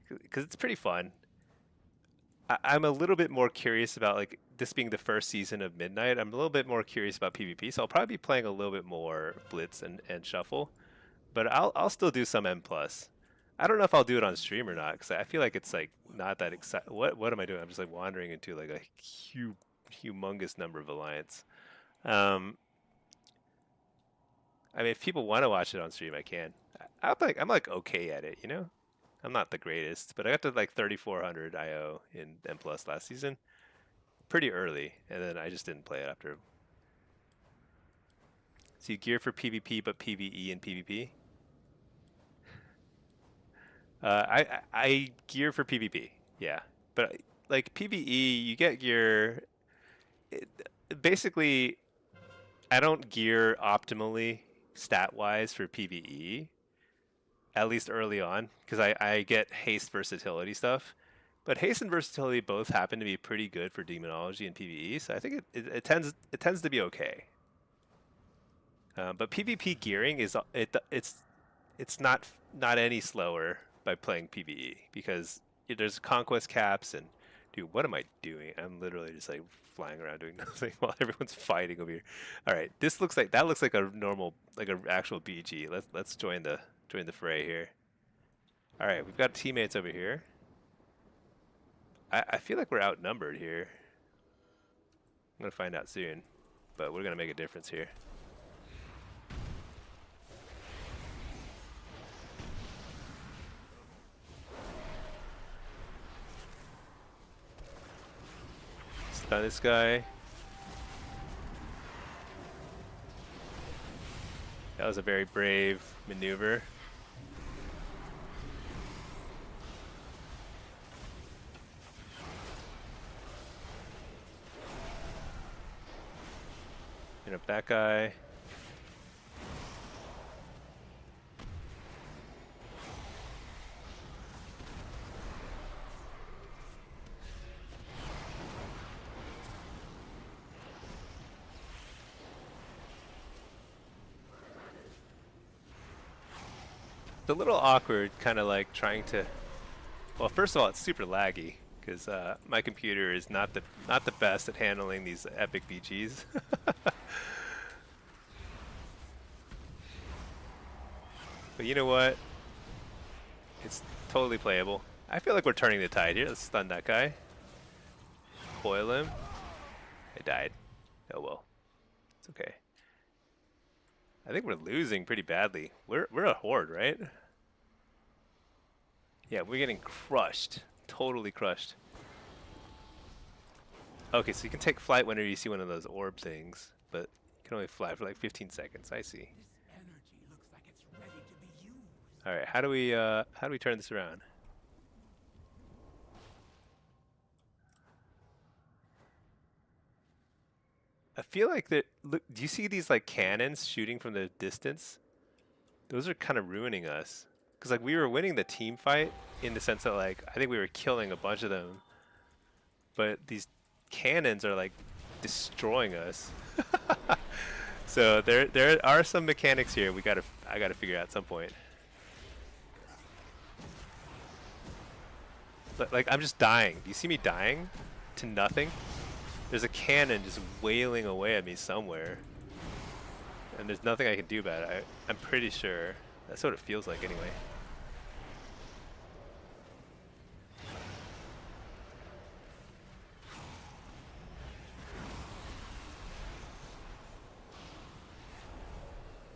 because it's pretty fun. I'm a little bit more curious about like this being the first season of Midnight. I'm a little bit more curious about PvP, so I'll probably be playing a little bit more Blitz and Shuffle, but I'll still do some M plus. I don't know if I'll do it on stream or not because I feel like it's like not that exciting. What am I doing? I'm just like wandering into like a humongous number of alliance. Um, I mean, if people want to watch it on stream, I can. I'm like okay at it, you know. I'm not the greatest, but I got to like 3,400 IO in M plus last season, pretty early, and then I just didn't play it after. So you gear for PvP, but PvE and PvP. I gear for PvP, yeah, but like PvE, you get gear. It, basically, I don't gear optimally stat wise for PvE, at least early on, because I get haste versatility stuff. But haste and versatility both happen to be pretty good for demonology and PvE, so I think it tends to be okay. But PvP gearing it's not any slower by playing PvE because there's conquest caps and dude, what am I doing? I'm literally just like flying around doing nothing while everyone's fighting over here. All right, that looks like a normal like a actual BG. Let's join the fray here. All right, we've got teammates over here. I feel like we're outnumbered here. I'm gonna find out soon, but we're gonna make a difference here. Stun this guy. That was a very brave maneuver. Hit up that guy. It's a little awkward, kind of like trying to. Well, first of all, it's super laggy because my computer is not the best at handling these epic BGs. But you know what? It's totally playable. I feel like we're turning the tide here. Let's stun that guy. Coil him. I died. Oh well. It's okay. I think we're losing pretty badly. We're a horde, right? Yeah, we're getting crushed. Totally crushed. Okay, so you can take flight whenever you see one of those orb things, but you can only fly for like 15 seconds. I see.
This energy looks like it's ready to be used.
All right, how do we turn this around? I feel like that. Look, do you see these like cannons shooting from the distance? Those are kind of ruining us. Because like we were winning the team fight in the sense that like I think we were killing a bunch of them, but these cannons are like destroying us. So there are some mechanics here I gotta figure out at some point. Like I'm just dying. Do you see me dying to nothing? There's a cannon just wailing away at me somewhere, and there's nothing I can do about it. I'm pretty sure that's what it feels like anyway.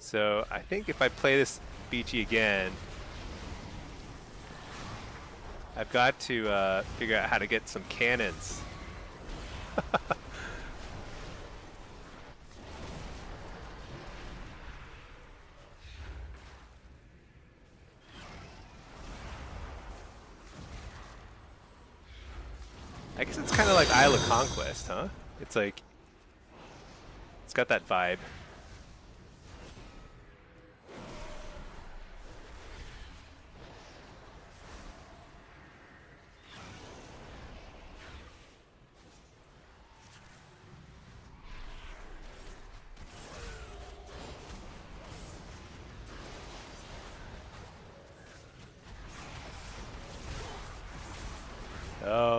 So I think if I play this BG again, I've got to figure out how to get some cannons. I guess it's kind of like Isle of Conquest, huh? It's like, it's got that vibe.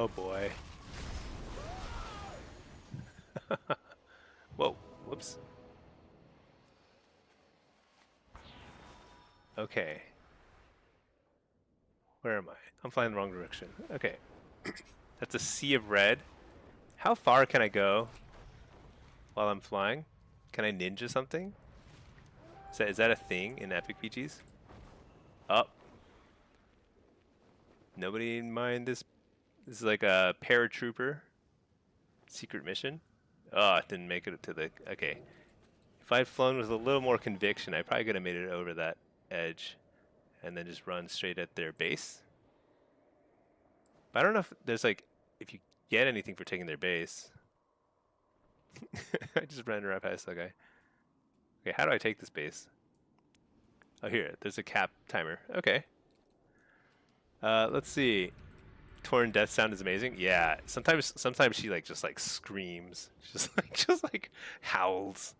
Oh boy. Whoa. Whoops. Okay. Where am I? I'm flying the wrong direction. Okay. That's a sea of red. How far can I go while I'm flying? Can I ninja something? Is that a thing in epic PGs? Up. Nobody mind this. This is like a paratrooper secret mission. Oh, it didn't make it to the. Okay. If I'd flown with a little more conviction, I probably could have made it over that edge and then just run straight at their base. But I don't know if there's like, if you get anything for taking their base. I just ran right past that guy. Okay, how do I take this base? Oh, here, there's a cap timer. Okay. Let's see. Torn Death Sound is amazing. Yeah, sometimes she like just like screams, just like howls.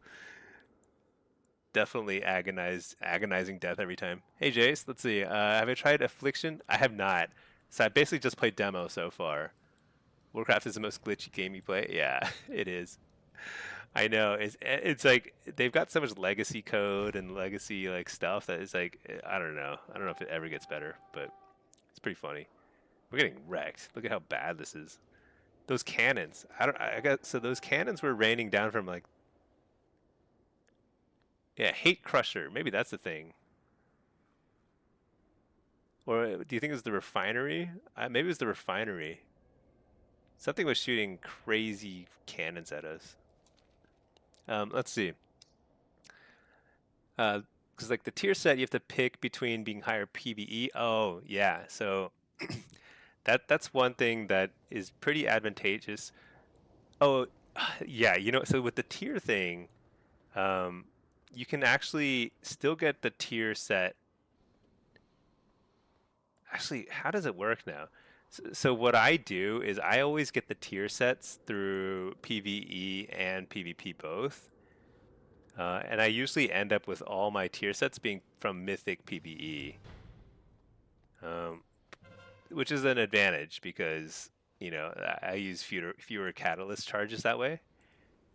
Definitely agonizing death every time. Hey Jace, let's see. Have I tried Affliction? I have not. So I basically just played demo so far. Warcraft is the most glitchy game you play. Yeah, it is. I know. It's like they've got so much legacy code and legacy like stuff that is like I don't know. I don't know if it ever gets better, but it's pretty funny. We're getting wrecked. Look at how bad this is. Those cannons. So those cannons were raining down from like yeah, Hate Crusher. Maybe that's the thing. Or do you think it was the refinery? Maybe it was the refinery. Something was shooting crazy cannons at us. Let's see. Because like the tier set, you have to pick between being higher PVE. Oh yeah, so that's one thing that is pretty advantageous. Oh yeah, so with the tier thing, you can actually still get the tier set. Actually, how does it work now? So what I do is I always get the tier sets through PvE and PvP both. And I usually end up with all my tier sets being from Mythic PvE, um, which is an advantage because I use fewer catalyst charges that way.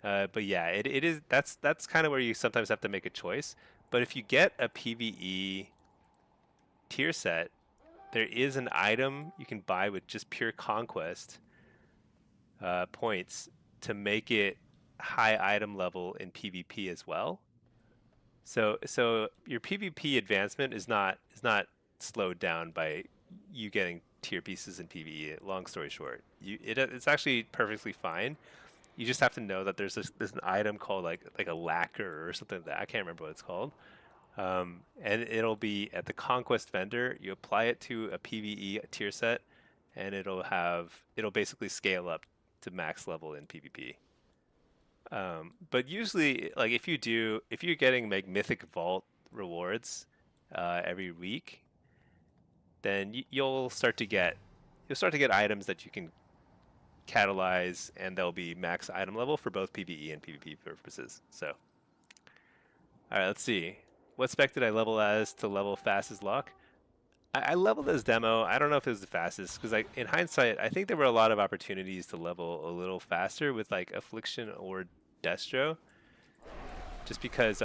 But yeah, it is that's kind of where you sometimes have to make a choice. But if you get a PvE tier set, there is an item you can buy with just pure conquest points to make it high item level in PvP as well. So your PvP advancement is not slowed down by you getting tier pieces in PvE. Long story short, it's actually perfectly fine. You just have to know that there's an item called like a lacquer or something like that. I can't remember what it's called. And it'll be at the conquest vendor. You apply it to a PvE tier set, and it'll basically scale up to max level in PvP. But usually, like if you're getting like Mythic Vault rewards every week, then you'll start to get items that you can catalyze, and they'll be max item level for both PvE and PvP purposes. So, all right, let's see. What spec did I level as to level fast as Lock? I leveled as demo. I don't know if it was the fastest because, like, in hindsight, I think there were a lot of opportunities to level a little faster with like Affliction or Destro, just because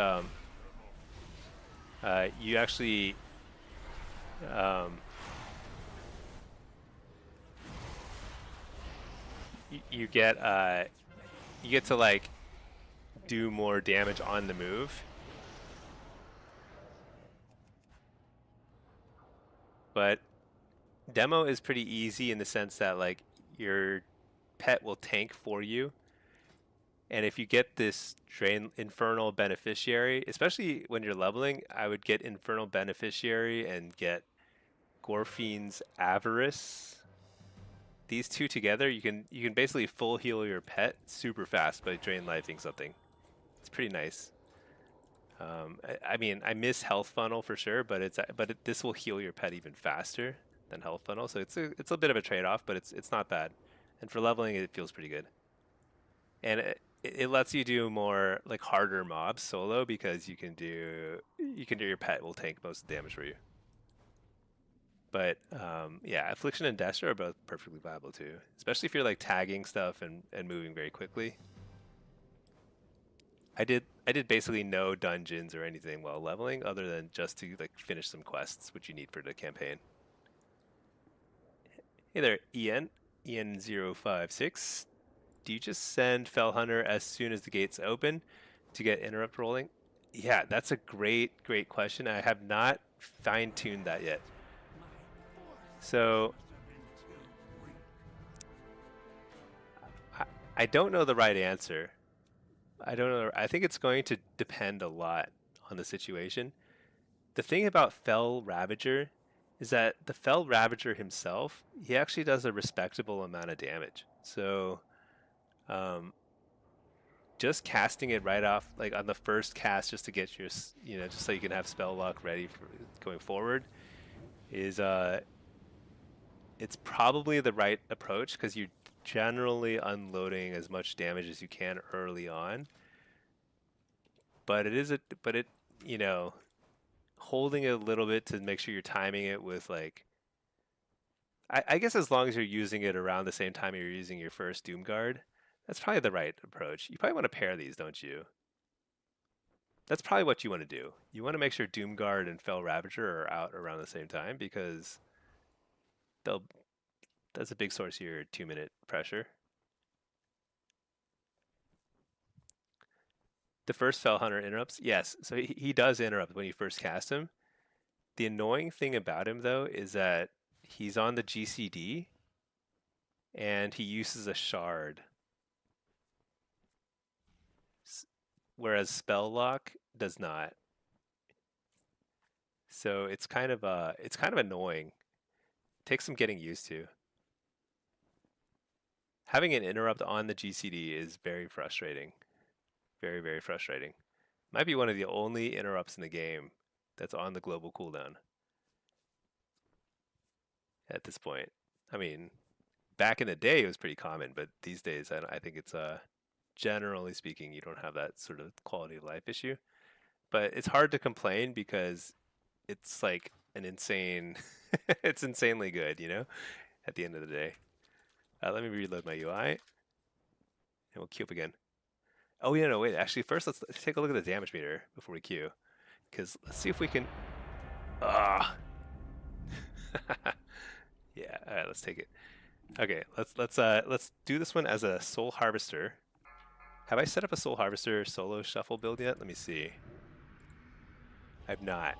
you actually you get to like do more damage on the move. But demo is pretty easy in the sense that like your pet will tank for you. And if you get this Infernal Beneficiary, especially when you're leveling, I would get Infernal Beneficiary and get Gorfine's Avarice. These two together, you can basically full heal your pet super fast by drain lifing something. It's pretty nice. I mean, I miss Health Funnel for sure, but this will heal your pet even faster than Health Funnel, so it's a bit of a trade-off, but it's not bad. And for leveling, it feels pretty good. And it lets you do more like harder mobs solo because you can do your pet will tank most of the damage for you. But yeah, affliction and dash are both perfectly viable too, especially if you're like tagging stuff and moving very quickly. I did basically no dungeons or anything while leveling, other than just to like finish some quests, which you need for the campaign. Hey there, Ian056. Do you just send Fell Hunter as soon as the gates open to get interrupt rolling? Yeah, that's a great question. I have not fine-tuned that yet. So I, I don't know the right answer. I don't know. I think it's going to depend a lot on the situation. The thing about Fell Ravager is that the Fell Ravager himself, he actually does a respectable amount of damage. So um, just casting it right off, like on the first cast, just to get your, just so you can have spell lock ready for going forward, is it's probably the right approach because you're generally unloading as much damage as you can early on. But it, you know, holding it a little bit to make sure you're timing it with like, I guess as long as you're using it around the same time you're using your first Doom Guard, that's probably the right approach. You probably want to pair these, don't you? That's probably what you want to do. You want to make sure Doom Guard and Fell Ravager are out around the same time because they'll that's a big source of your 2-minute pressure. The first Fell Hunter interrupts? Yes. So he does interrupt when you first cast him. The annoying thing about him though is that he's on the GCD and he uses a shard. Whereas Spell Lock does not. So it's kind of annoying. It takes some getting used to. Having an interrupt on the GCD is very frustrating. Very frustrating. Might be one of the only interrupts in the game that's on the global cooldown at this point. I mean, back in the day it was pretty common, but these days I think it's generally speaking you don't have that sort of quality of life issue. But it's hard to complain because it's like an insane it's insanely good, at the end of the day. Let me reload my UI and we'll queue up again. Oh yeah, no, wait. Actually, first let's take a look at the damage meter before we queue, because let's see if we can. Ah, yeah. All right, let's take it. Okay, let's do this one as a Soul Harvester. Have I set up a Soul Harvester solo shuffle build yet? Let me see. I've not.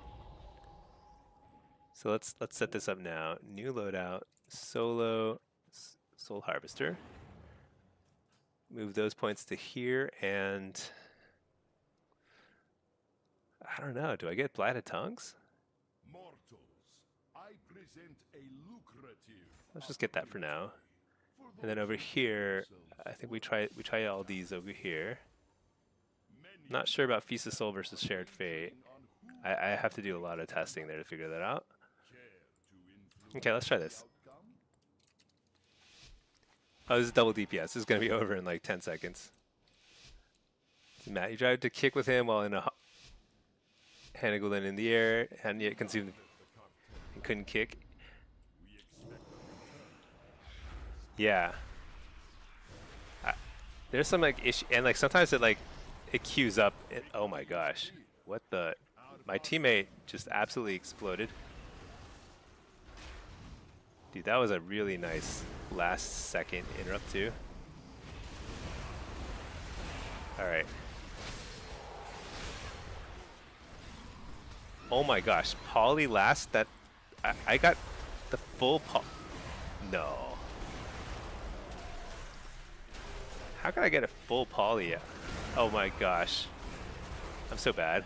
So let's set this up now. New loadout, solo Soul Harvester. Move those points to here, and I don't know. Do I get Blighted Tongues? Let's just get that for now. And then over here, I think we try all these over here. Not sure about Feast of Soul versus Shared Fate. I have to do a lot of testing there to figure that out. Okay, let's try this. Oh, this is double DPS. This is going to be over in like 10 seconds. Matt, you tried to kick with him while in a Hanagulin in the air, and yet consumed and couldn't kick. Yeah. There's some like issue, and like sometimes it queues up. Oh my gosh. What the? My teammate just absolutely exploded. Dude, that was a really nice last second interrupt too. All right. Oh my gosh, Poly last, that I got the full no. How can I get a full Poly? Oh my gosh. I'm so bad.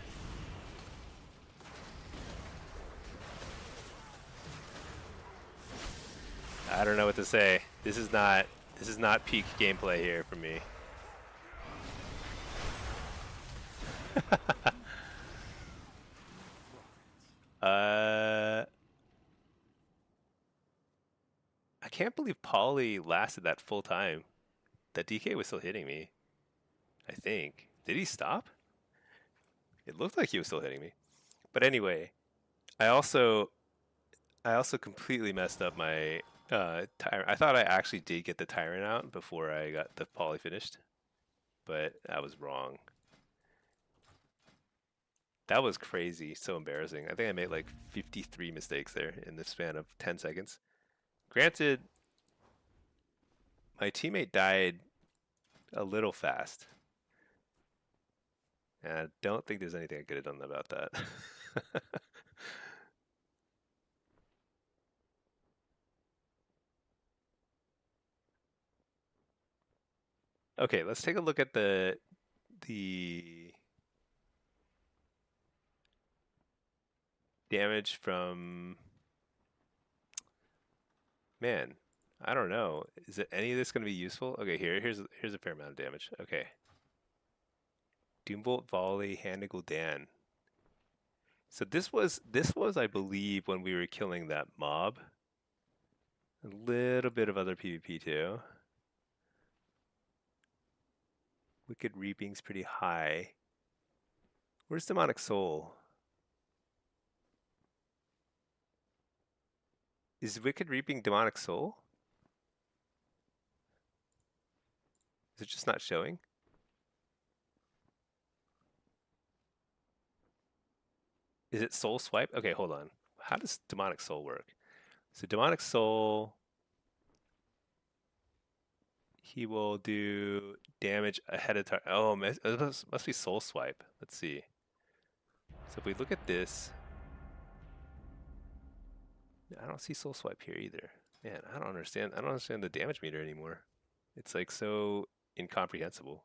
I don't know what to say. This is not peak gameplay here for me. I can't believe Poly lasted that full time. That DK was still hitting me. I think. Did he stop? It looked like he was still hitting me. But anyway, I also I also completely messed up my tyrant. I thought I actually did get the tyrant out before I got the poly finished, but I was wrong. That was crazy, so embarrassing. I think I made like 53 mistakes there in the span of 10 seconds. Granted, my teammate died a little fast. And I don't think there's anything I could have done about that. Okay, let's take a look at the damage from, man, I don't know. Is it any of this going to be useful? Okay, here's a fair amount of damage. Okay. Doombolt volley, Handigal Dan. So this was I believe when we were killing that mob. A little bit of other PvP too. Wicked Reaping's pretty high. Where's Demonic Soul? Is Wicked Reaping Demonic Soul? Is it just not showing? Is it Soul Swipe? Okay, hold on. How does Demonic Soul work? So Demonic Soul, he will do damage ahead of time. Oh, it must be Soul Swipe. Let's see. So if we look at this, I don't see Soul Swipe here either. Man, I don't understand. I don't understand the damage meter anymore. It's like so incomprehensible.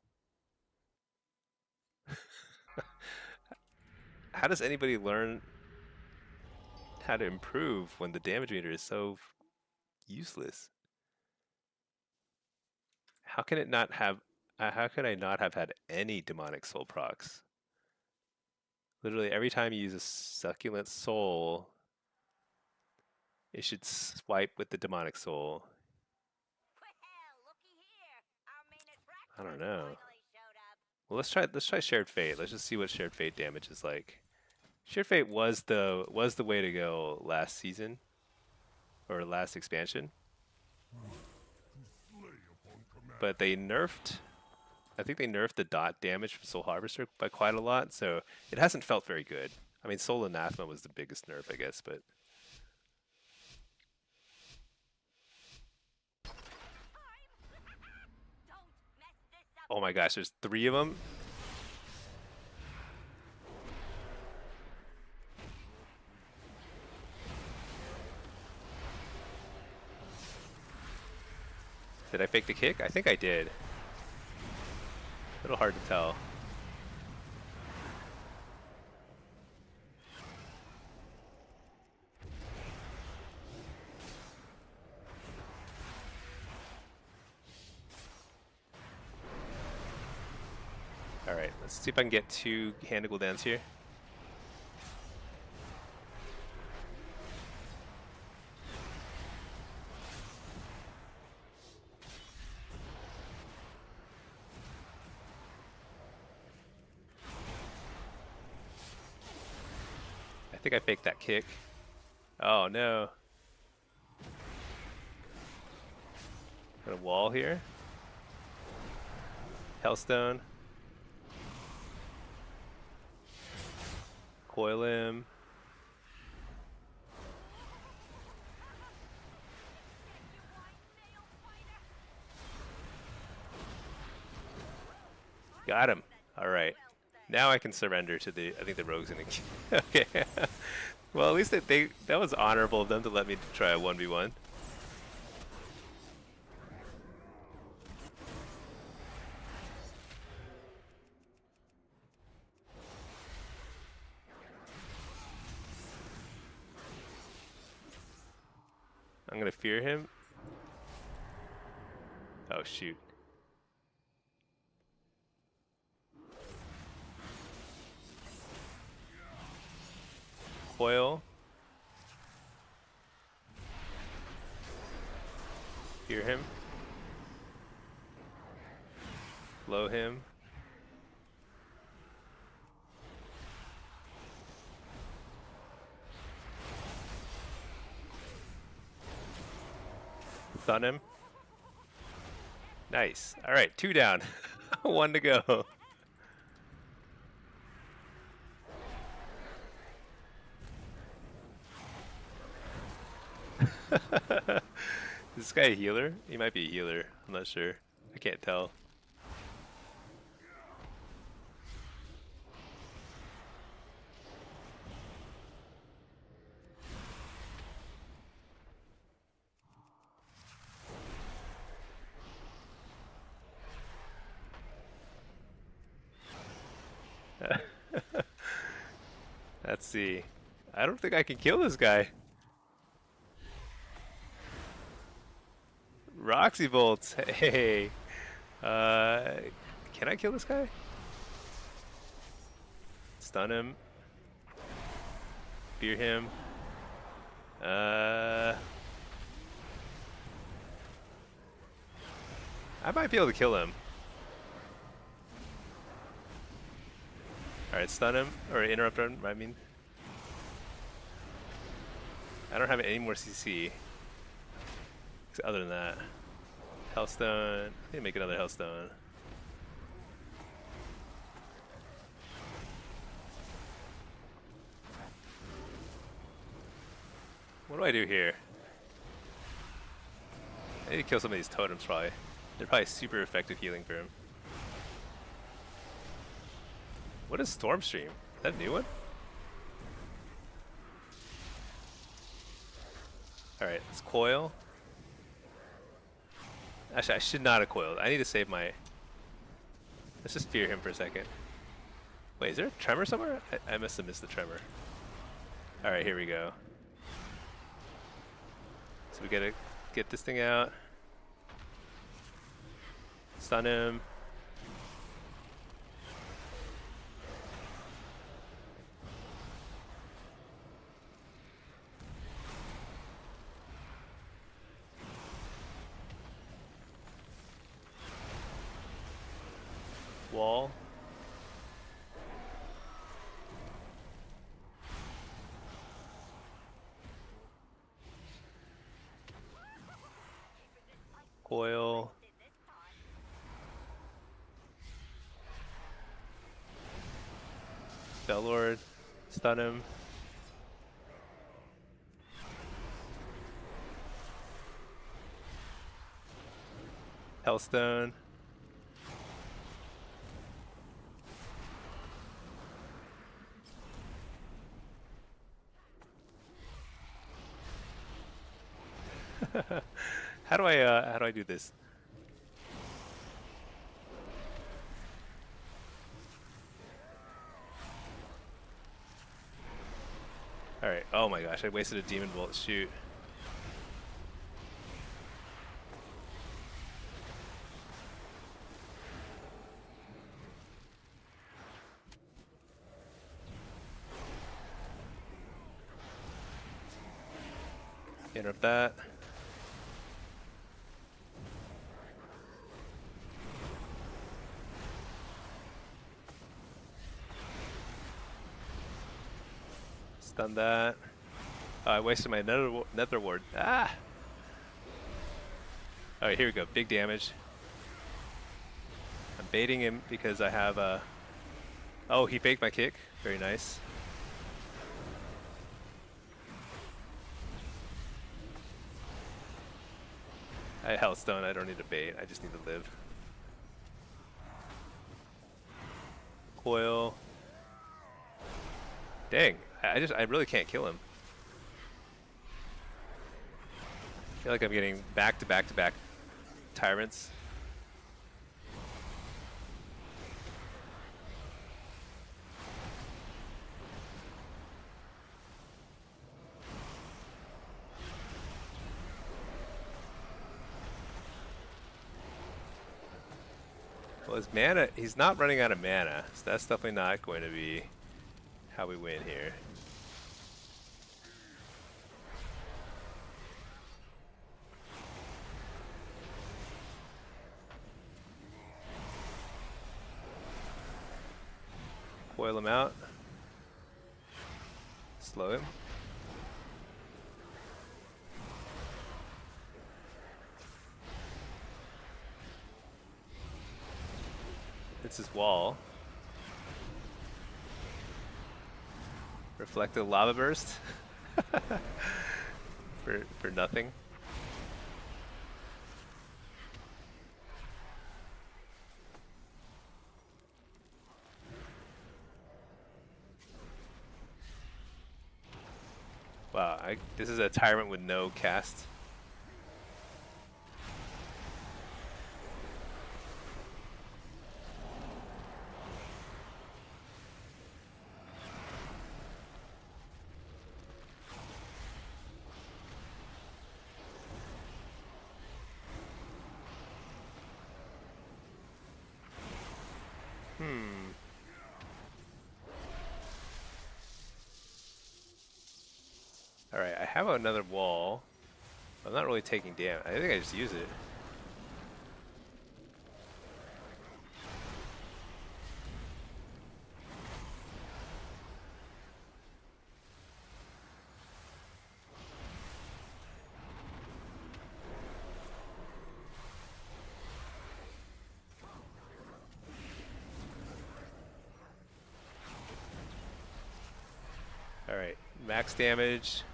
How does anybody learn how to improve when the damage meter is so useless? How can it not have? How could I not have had any demonic soul procs? Literally every time you use a succulent soul, it should swipe with the demonic soul. I don't know. Well, let's try shared fate. Let's just see what shared fate damage is like. Shared fate was the way to go last season or last expansion. But they nerfed, I think they nerfed the dot damage from Soul Harvester by quite a lot, so it hasn't felt very good. I mean, Soul Anathema was the biggest nerf, I guess, but oh my gosh, there's 3 of them. Did I fake the kick? I think I did. A little hard to tell. Alright, let's see if I can get 2 Handigal Dance here. I think I faked that kick. Oh no. Got a wall here. Hellstone. Coil him. Got him. Alright. Now I can surrender to the, I think the rogue's gonna okay. Well, at least that was honorable of them to let me try a 1v1. I'm gonna fear him. Oh shoot. Coil. Fear him. Blow him. Stun him. Nice. All right, 2 down. 1 to go. Is this guy a healer? He might be a healer. I'm not sure. I can't tell. Let's see. I don't think I can kill this guy. Roxy bolts. Hey. Can I kill this guy? Stun him. Fear him. I might be able to kill him. Alright, stun him. Or interrupt him, I mean. I don't have any more CC. Other than that. Hellstone. I need to make another Hellstone. What do I do here? I need to kill some of these totems probably. They're probably super effective healing for him. What is Stormstream? Is that a new one? Alright, let's coil. Actually, I should not have coiled. I need to save my... Let's just fear him for a second. Wait, is there a tremor somewhere? I must have missed the tremor. Alright, here we go. So we gotta get this thing out. Stun him. Wall. Coil. Bellord. Stun him. Hellstone. How do I do this? All right. Oh my gosh, I wasted a demon bolt. Shoot. Interrupt that. Stun that. Oh, I wasted my nether ward. Ah! Alright, here we go. Big damage. I'm baiting him because I have a... Oh, he faked my kick. Very nice. I Hellstone. I don't need to bait. I just need to live. Coil. Dang. I really can't kill him. I feel like I'm getting back to back to back tyrants. Well, his mana, he's not running out of mana, so that's definitely not going to be how we win here. Coil him out. Slow him. against his wall. Reflective lava burst for nothing. Wow, this is a tyrant with no cast. Alright, I have another wall. I'm not really taking damage. I think I just use it. Alright, max damage.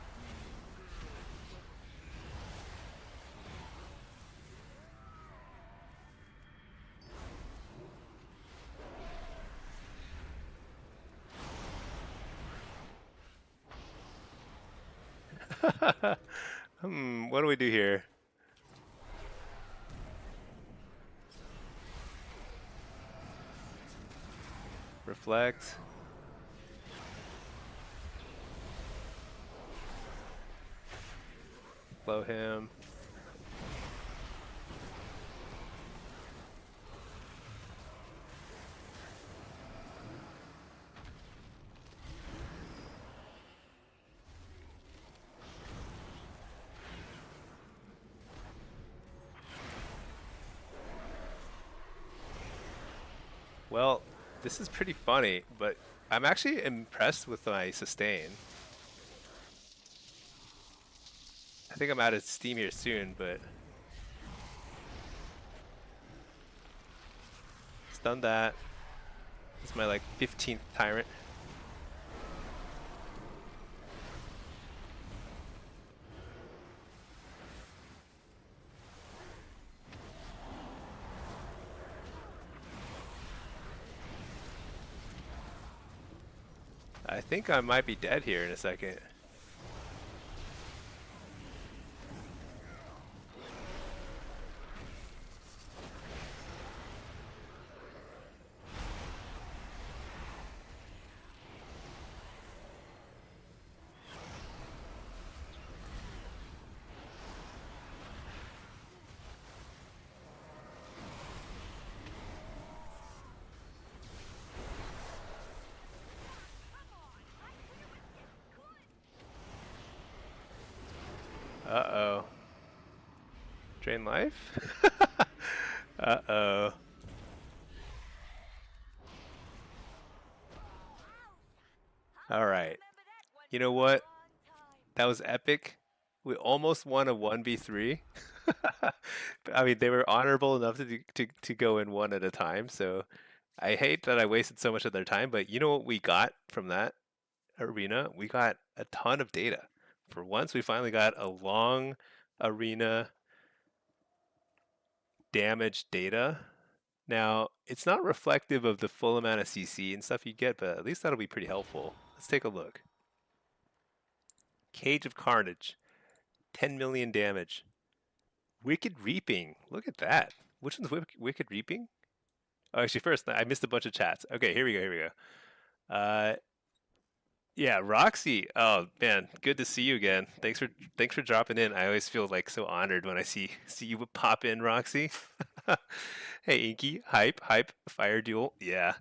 What do we do here? Reflect. Blow him. Well, this is pretty funny, but I'm actually impressed with my sustain. I think I'm out of steam here soon, but stun that. It's my like 15th tyrant. I think I might be dead here in a second. Uh-oh. Drain life? Uh-oh. Alright. You know what? That was epic. We almost won a 1v3. I mean, they were honorable enough to go in one at a time, so I hate that I wasted so much of their time, but you know what we got from that arena? We got a ton of data. For once, we finally got a long arena damage data. Now, it's not reflective of the full amount of CC and stuff you get, but at least that'll be pretty helpful. Let's take a look. Cage of Carnage, 10 million damage. Wicked Reaping, look at that. Which one's Wicked Reaping? Oh, actually, first, I missed a bunch of chats. Okay, here we go. Yeah, Roxy. Oh man, good to see you again. Thanks for dropping in. I always feel like so honored when I see you pop in, Roxy. Hey, Inky, hype, fire duel. Yeah.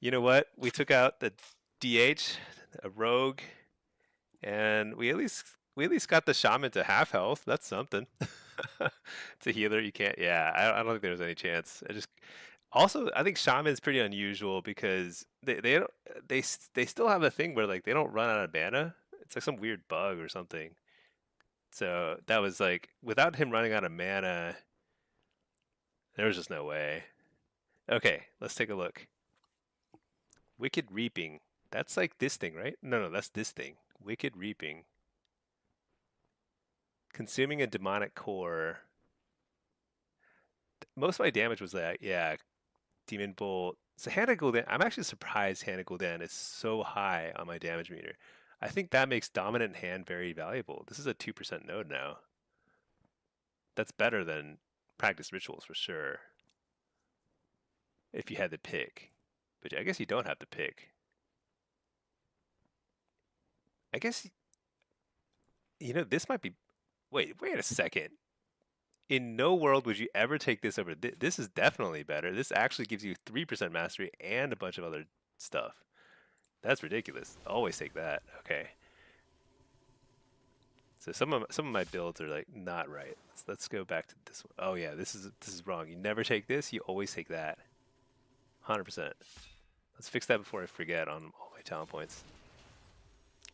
You know what? We took out the DH, a rogue, and we at least got the shaman to half health. That's something. It's a healer. You can't. Yeah, I don't think there's any chance. Also, I think shaman's pretty unusual because they don't they still have a thing where like they don't run out of mana. It's like some weird bug or something. So that was like without him running out of mana, there was just no way. Okay, let's take a look. Wicked Reaping. That's like this thing, right? No, no, that's this thing. Wicked Reaping. Consuming a demonic core. Most of my damage was that, yeah, Demon Bolt. So Hannah Gul'dan, I'm actually surprised Hannah Gul'dan is so high on my damage meter. I think that makes Dominant Hand very valuable. This is a 2% node now. That's better than Practice Rituals for sure, if you had to pick. But I guess you don't have to pick. I guess, this might be... wait a second. In no world would you ever take this over. This is definitely better. This actually gives you 3% mastery and a bunch of other stuff. That's ridiculous. Always take that. Okay. So some of my builds are like not right. Let's go back to this one. Oh yeah, this is wrong. You never take this. You always take that. 100%. Let's fix that before I forget on all my talent points.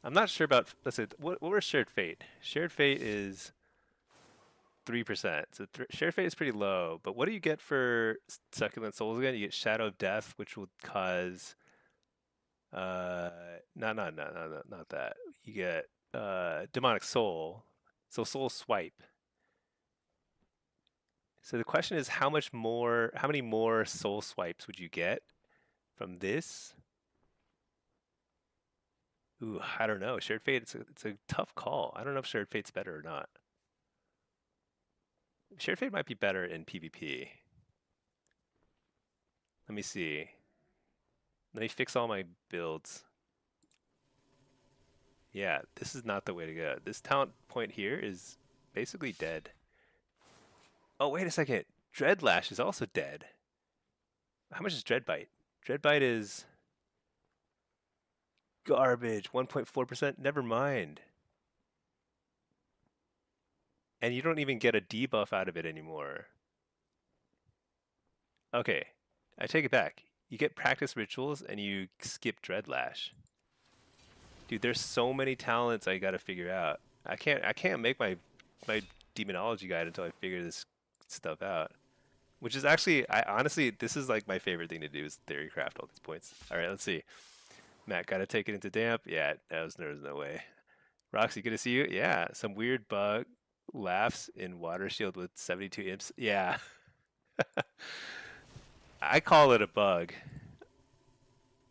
I'm not sure about. Let's say what was Shared Fate? Shared Fate is 3%. So Shared Fate is pretty low. But what do you get for Succulent Souls again? You get Shadow of Death, which will cause. Not that. You get Demonic Soul. So Soul Swipe. So the question is, how many more Soul Swipes would you get from this? Ooh, I don't know. Shared Fate, it's a tough call. I don't know if Shared Fate's better or not. Shared Fate might be better in PvP. Let me see. Let me fix all my builds. Yeah, this is not the way to go. This talent point here is basically dead. Oh, wait a second. Dreadlash is also dead. How much is Dreadbite? Dreadbite is garbage. 1.4%. Never mind. And you don't even get a debuff out of it anymore. Okay, I take it back. You get Practice Rituals and you skip Dreadlash. Dude, there's so many talents I gotta figure out. I can't make my demonology guide until I figure this stuff out. Which is actually, I honestly, this is like my favorite thing to do is theory craft all these points. All right, let's see. Matt, gotta take it into damp. Yeah, there's no way. Roxy, good to see you. Yeah, some weird bug laughs in Water Shield with 72 imps. Yeah, I call it a bug.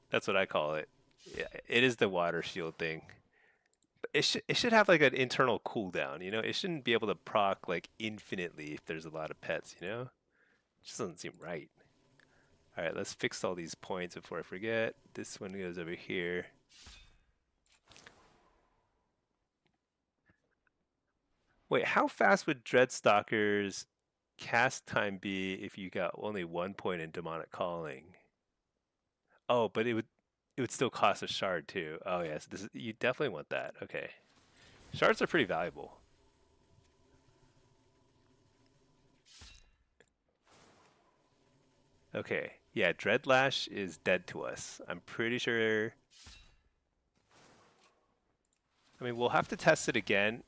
That's what I call it. Yeah, it is the Water Shield thing. It should have like an internal cooldown, you know? It shouldn't be able to proc like infinitely if there's a lot of pets, you know? It just doesn't seem right. All right, let's fix all these points before I forget. This one goes over here. Wait, how fast would Dreadstalker's cast time be if you got only 1 point in Demonic Calling? Oh, but it would still cost a shard too. Oh yes, you definitely want that. Okay. Shards are pretty valuable. Okay. Yeah, Dreadlash is dead to us. I'm pretty sure. I mean, we'll have to test it again.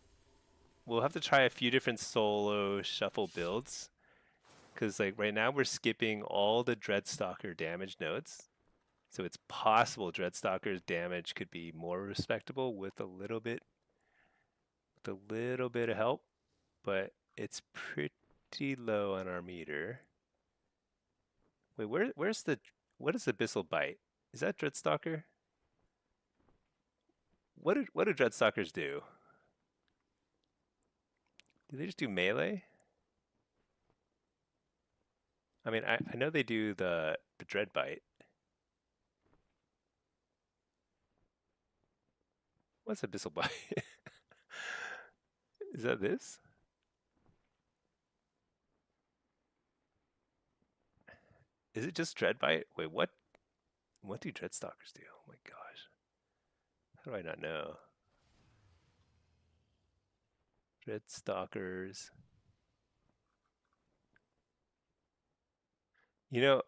We'll have to try a few different solo shuffle builds. Because like right now we're skipping all the Dreadstalker damage nodes. So it's possible Dreadstalker's damage could be more respectable with a little bit of help, but it's pretty low on our meter. Wait, what is Abyssal Bite? Is that Dreadstalker? What do Dreadstalkers do? Do they just do melee? I mean, I know they do the Dread Bite. What's Abyssal Bite? Is that this? Is it just Dread Bite? Wait, what? What do Dreadstalkers do? Oh my gosh. How do I not know? Dreadstalkers. You know,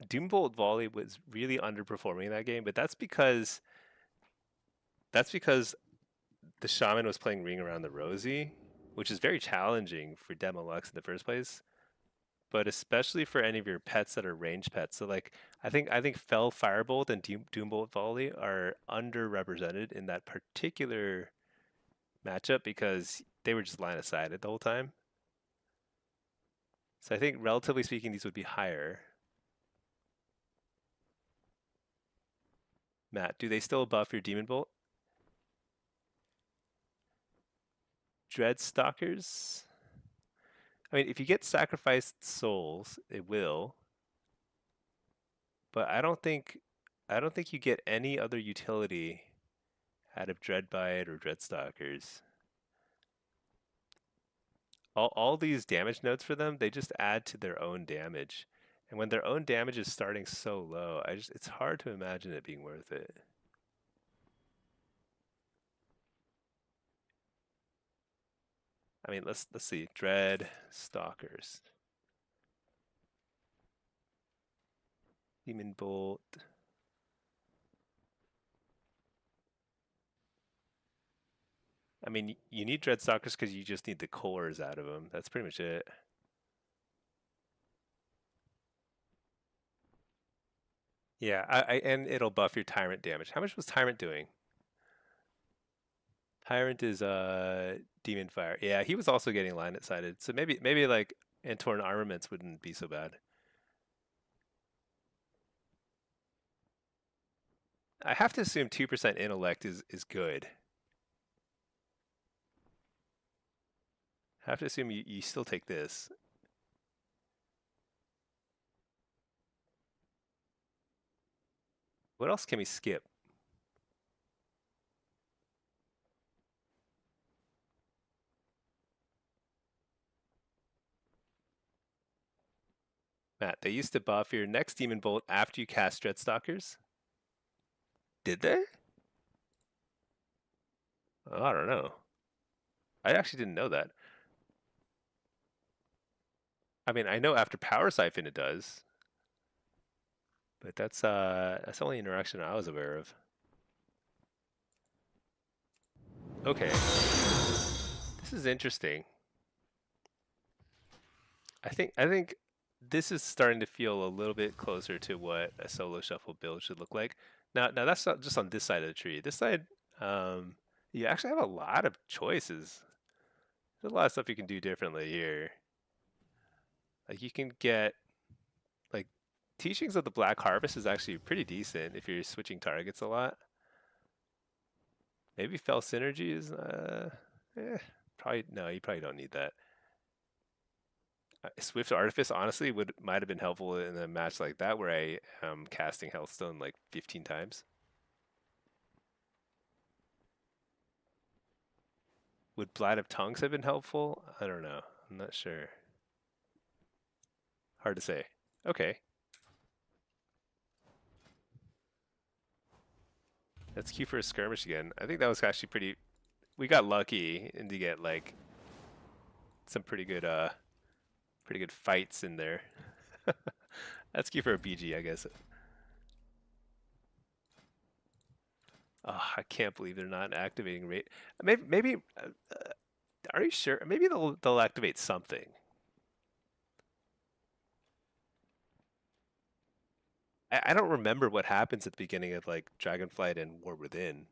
Doombolt Volley was really underperforming in that game, but that's because the Shaman was playing Ring Around the Rosie, which is very challenging for Demolux in the first place. but especially for any of your pets that are range pets. So like I think Fell Firebolt and Doombolt Volley are underrepresented in that particular matchup because they were just line of sight the whole time. So I think relatively speaking these would be higher. Matt, do they still buff your Demon Bolt? Dreadstalkers? I mean, if you get sacrificed souls, it will. But I don't think you get any other utility out of Dreadbite or Dreadstalkers. All these damage nodes for them, they just add to their own damage. And when their own damage is starting so low, it's hard to imagine it being worth it. I mean, let's see. Dread Stalkers. Demon Bolt. I mean, you need Dread Stalkers because you just need the cores out of them. That's pretty much it. Yeah, and it'll buff your Tyrant damage. How much was Tyrant doing? Tyrant is Demon Fire. Yeah, he was also getting line sided. So maybe like Antorn Armaments wouldn't be so bad. I have to assume 2% intellect is good. I have to assume you still take this. What else can we skip? Matt, they used to buff your next Demon Bolt after you cast Dreadstalkers. Did they? Oh, I don't know. I actually didn't know that. I mean, I know after Power Siphon it does, but that's the only interaction I was aware of. Okay, this is interesting. I think this is starting to feel a little bit closer to what a solo shuffle build should look like. Now that's not just on this side of the tree. This side, um, you actually have a lot of choices. There's a lot of stuff you can do differently here. Like you can get like Teachings of the Black Harvest is actually pretty decent if you're switching targets a lot. Maybe Fell Synergy is probably no, you probably don't need that. Swift Artifice honestly would might have been helpful in a match like that where I am casting Healthstone like 15 times. Would Blight of Tongues have been helpful? I don't know. I'm not sure. Hard to say. Okay. Let's queue for a skirmish again. I think that was actually pretty. We got lucky and to get like some pretty good fights in there. Let's queue for a BG, I guess. Oh, I can't believe they're not activating rate. Maybe are you sure? Maybe they'll activate something. I don't remember what happens at the beginning of like Dragonflight and War Within.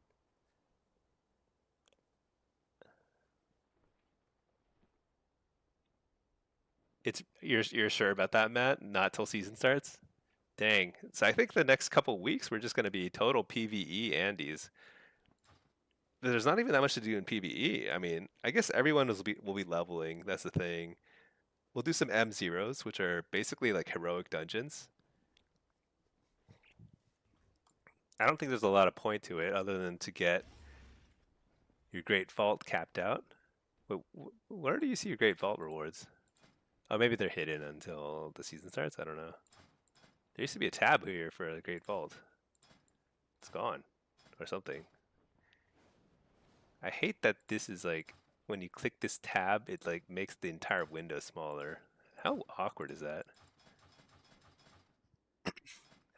It's you're sure about that, Matt? Not till season starts? Dang. So I think the next couple weeks we're just going to be total PvE Andes. There's not even that much to do in PvE. I mean, I guess everyone will be leveling. That's the thing. We'll do some M0s, which are basically like heroic dungeons. I don't think there's a lot of point to it other than to get your Great Vault capped out. But where do you see your Great Vault rewards? Oh, maybe they're hidden until the season starts. I don't know. There used to be a tab here for the Great Vault. It's gone, or something. I hate that this is like when you click this tab, it like makes the entire window smaller. How awkward is that?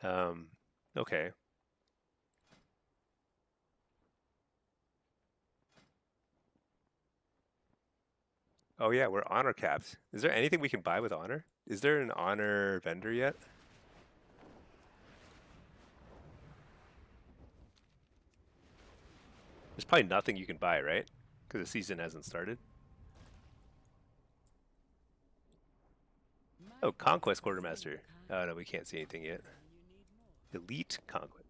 Um, okay. Oh yeah, we're honor capped. Is there anything we can buy with honor? Is there an honor vendor yet? There's probably nothing you can buy, right? Because the season hasn't started. Oh, Conquest Quartermaster. Oh no, we can't see anything yet. Elite Conquest.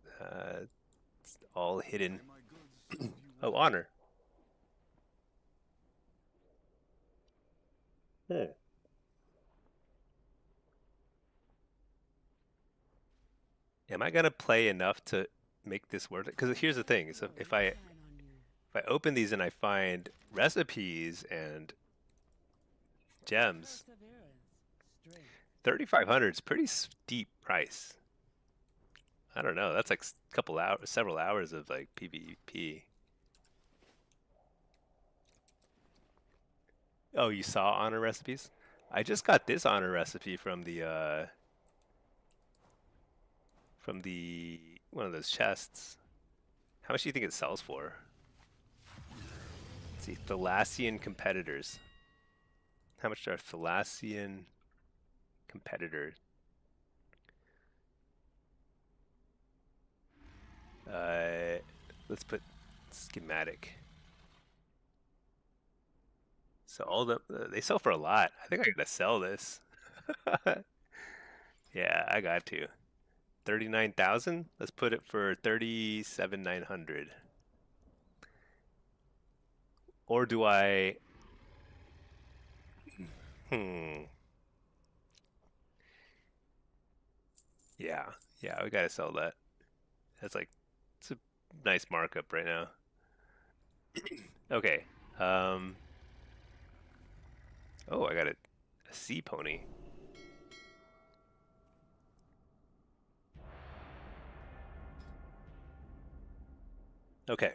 It's all hidden. Oh, honor. Hmm. Am I gonna play enough to make this worth it? Because here's the thing: so if I open these and I find recipes and gems, 3,500 is pretty steep price. I don't know. That's like a couple hours, several hours of like PvP. Oh, you saw honor recipes? I just got this honor recipe from the one of those chests. How much do you think it sells for? Let's see, Thalassian competitors. How much are Thalassian competitors? Let's put schematic. So all they sell for a lot. I think I gotta sell this. Yeah, I got to. 39,000. Let's put it for 37,900. Or do I? Hmm. Yeah, yeah, we gotta sell that. That's like it's a nice markup right now. Okay. Um. Oh, I got a sea pony. Okay.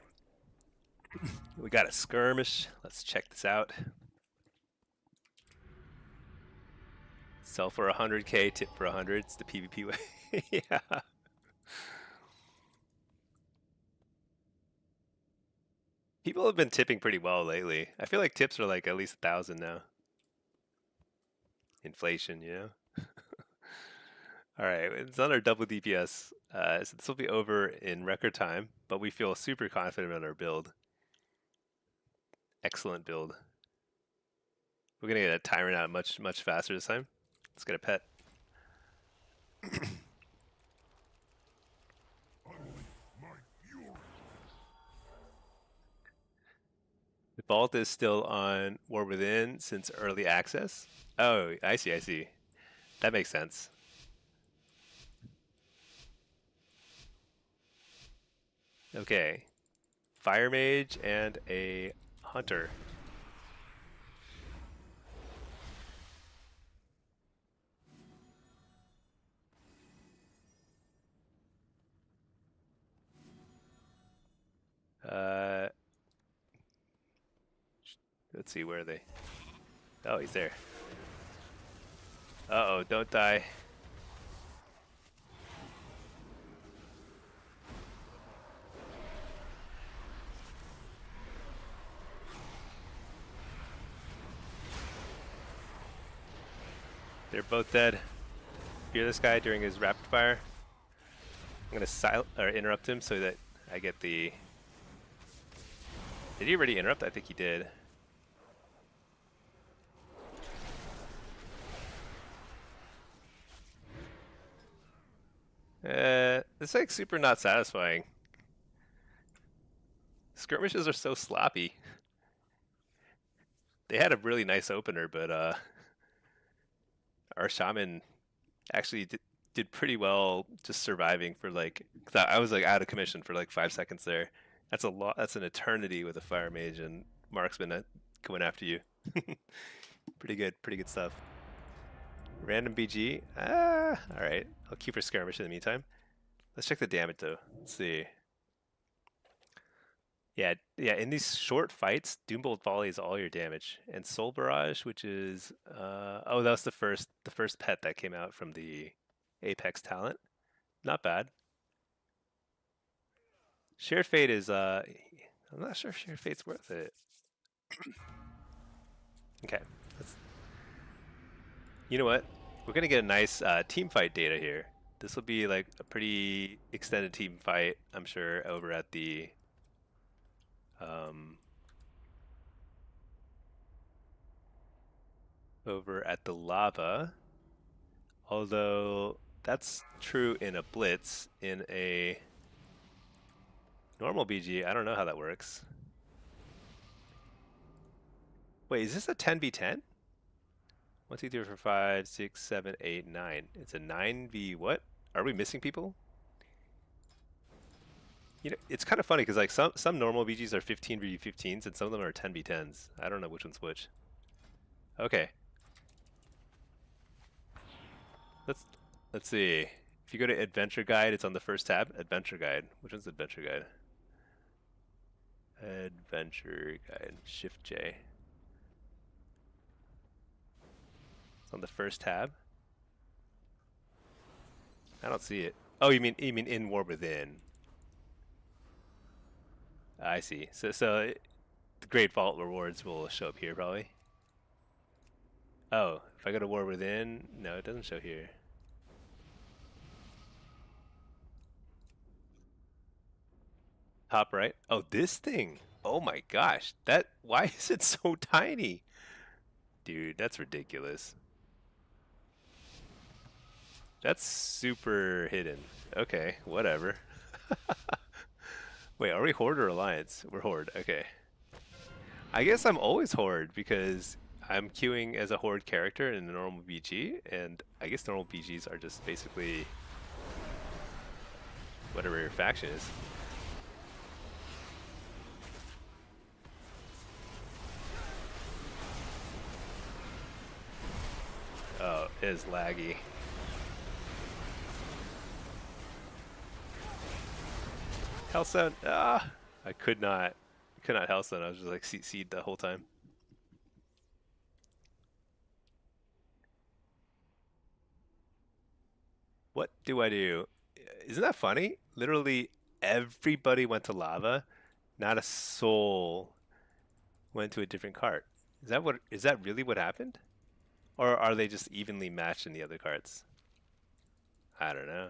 We got a skirmish. Let's check this out. Sell for 100k, tip for 100. It's the PvP way. Yeah. People have been tipping pretty well lately. I feel like tips are like at least 1,000 now. Inflation, you know? All right, it's another double DPS. So this will be over in record time, but we feel super confident in our build. Excellent build. We're gonna get a tyrant out much faster this time. Let's get a pet. The vault is still on War Within since early access. Oh, I see, I see. That makes sense. Okay. Fire Mage and a Hunter. Uh, let's see, where are they? Oh, he's there. Uh-oh, don't die. They're both dead. Fear this guy during his rapid fire. I'm gonna interrupt him so that I get the. Did he already interrupt? I think he did. It's like super not satisfying. Skirmishes are so sloppy. They had a really nice opener, but our shaman actually did pretty well just surviving for like. 'Cause I was like out of commission for like 5 seconds there. That's a lot. That's an eternity with a fire mage and marksman going after you. Pretty good stuff. Random BG. All right. I'll keep her skirmish in the meantime. Let's check the damage though. Let's see. Yeah, yeah. In these short fights, Doombolt Volley is all your damage, and Soul Barrage, which is oh, that was the first pet that came out from the Apex talent. Not bad. Shared Fate is I'm not sure if Shared Fate's worth it. Okay. Let's, you know what? We're gonna get a nice team fight data here. This will be like a pretty extended team fight, I'm sure, um, over at the lava. Although that's true in a blitz. In a normal BG, I don't know how that works. Wait, is this a 10v10? 1, 2, 3, 4, 5, 6, 7, 8, 9. It's a 9v what? Are we missing people? You know, it's kind of funny because like some normal BGs are 15v15s and some of them are 10v10s. I don't know which one's which. Okay. Let's let's see. If you go to Adventure Guide, it's on the first tab. Adventure Guide. Which one's Adventure Guide? Adventure Guide. Shift J. It's on the first tab. I don't see it. Oh, you mean in War Within? I see. So the Great Vault rewards will show up here probably. Oh, if I go to War Within, no, it doesn't show here. Top right. Oh, this thing. Oh my gosh. Why is it so tiny? Dude, that's ridiculous. That's super hidden. Okay, whatever. Wait, are we Horde or Alliance? We're Horde. Okay. I guess I'm always Horde because I'm queuing as a Horde character in the normal BG, and I guess normal BGs are just basically whatever your faction is. Oh, it is laggy. Hellstone, I could not Hellstone. I was just like CC'd the whole time. What do I do? Isn't that funny? Literally everybody went to lava. Not a soul went to a different cart. Is that really what happened? Or are they just evenly matched in the other carts? I don't know.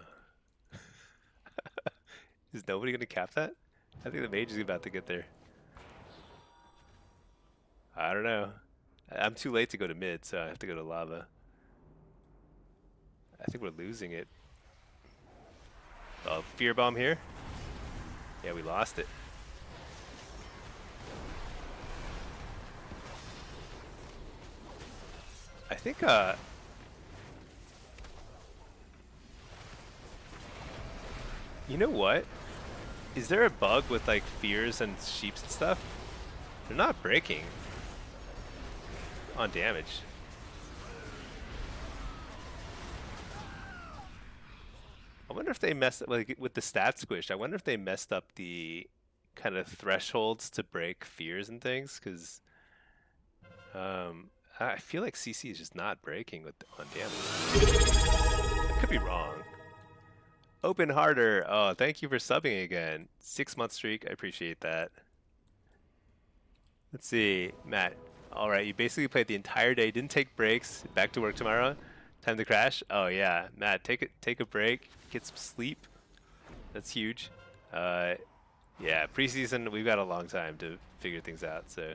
Is nobody gonna cap that? I think the mage is about to get there. I don't know. I'm too late to go to mid, so I have to go to lava. I think we're losing it. Oh, fear bomb here? Yeah, we lost it. I think, you know what? Is there a bug with like fears and sheeps and stuff? They're not breaking on damage. I wonder if they messed up like with the stat squish. I wonder if they messed up the kind of thresholds to break fears and things because I feel like CC is just not breaking on damage. I could be wrong. Open harder. Oh, thank you for subbing again. 6-month streak. I appreciate that. Let's see, Matt. All right, you basically played the entire day, didn't take breaks. Back to work tomorrow. Time to crash. Oh yeah, Matt, take a break, get some sleep. That's huge. Yeah, preseason. We've got a long time to figure things out. So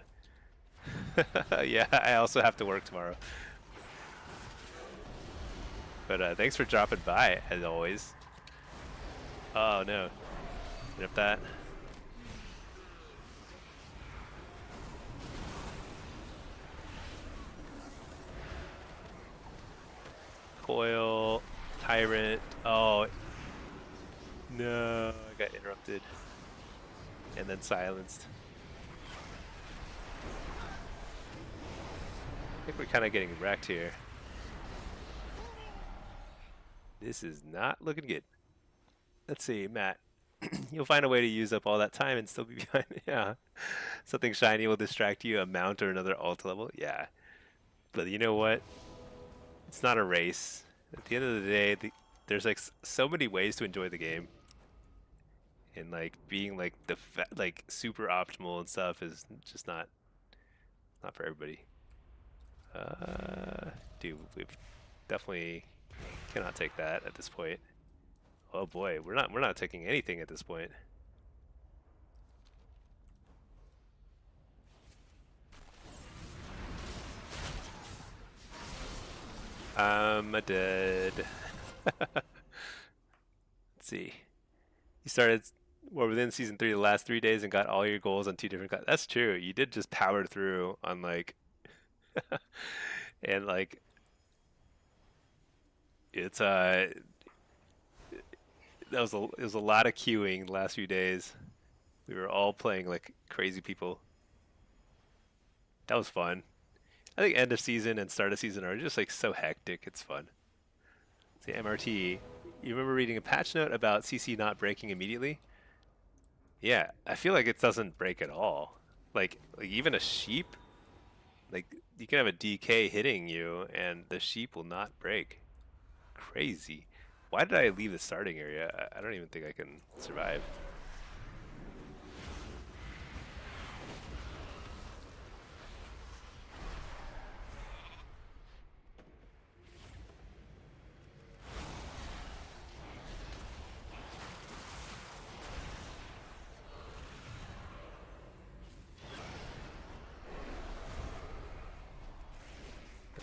yeah, I also have to work tomorrow. But thanks for dropping by as always. Oh no, get up that. Coil, Tyrant. Oh no, I got interrupted and then silenced. I think we're kind of getting wrecked here. This is not looking good. Let's see, Matt. You'll find a way to use up all that time and still be behind. Yeah, something shiny will distract you. A mount or another ult level. Yeah, but you know what? It's not a race. At the end of the day, there's like so many ways to enjoy the game, and like being like like super optimal and stuff is just not for everybody. Dude, we've definitely cannot take that at this point. Oh boy, we're not taking anything at this point. I'm dead. Let's see. You started within season 3 the last 3 days and got all your goals on 2 different classes. That's true. You did just power through on like and like it's it was a lot of queuing the last few days. We were all playing like crazy people. That was fun. I think end of season and start of season are just like so hectic. It's fun. See, MRT. You remember reading a patch note about CC not breaking immediately? Yeah, I feel like it doesn't break at all. Like even a sheep, like you can have a DK hitting you and the sheep will not break. Crazy. Why did I leave the starting area? I don't even think I can survive.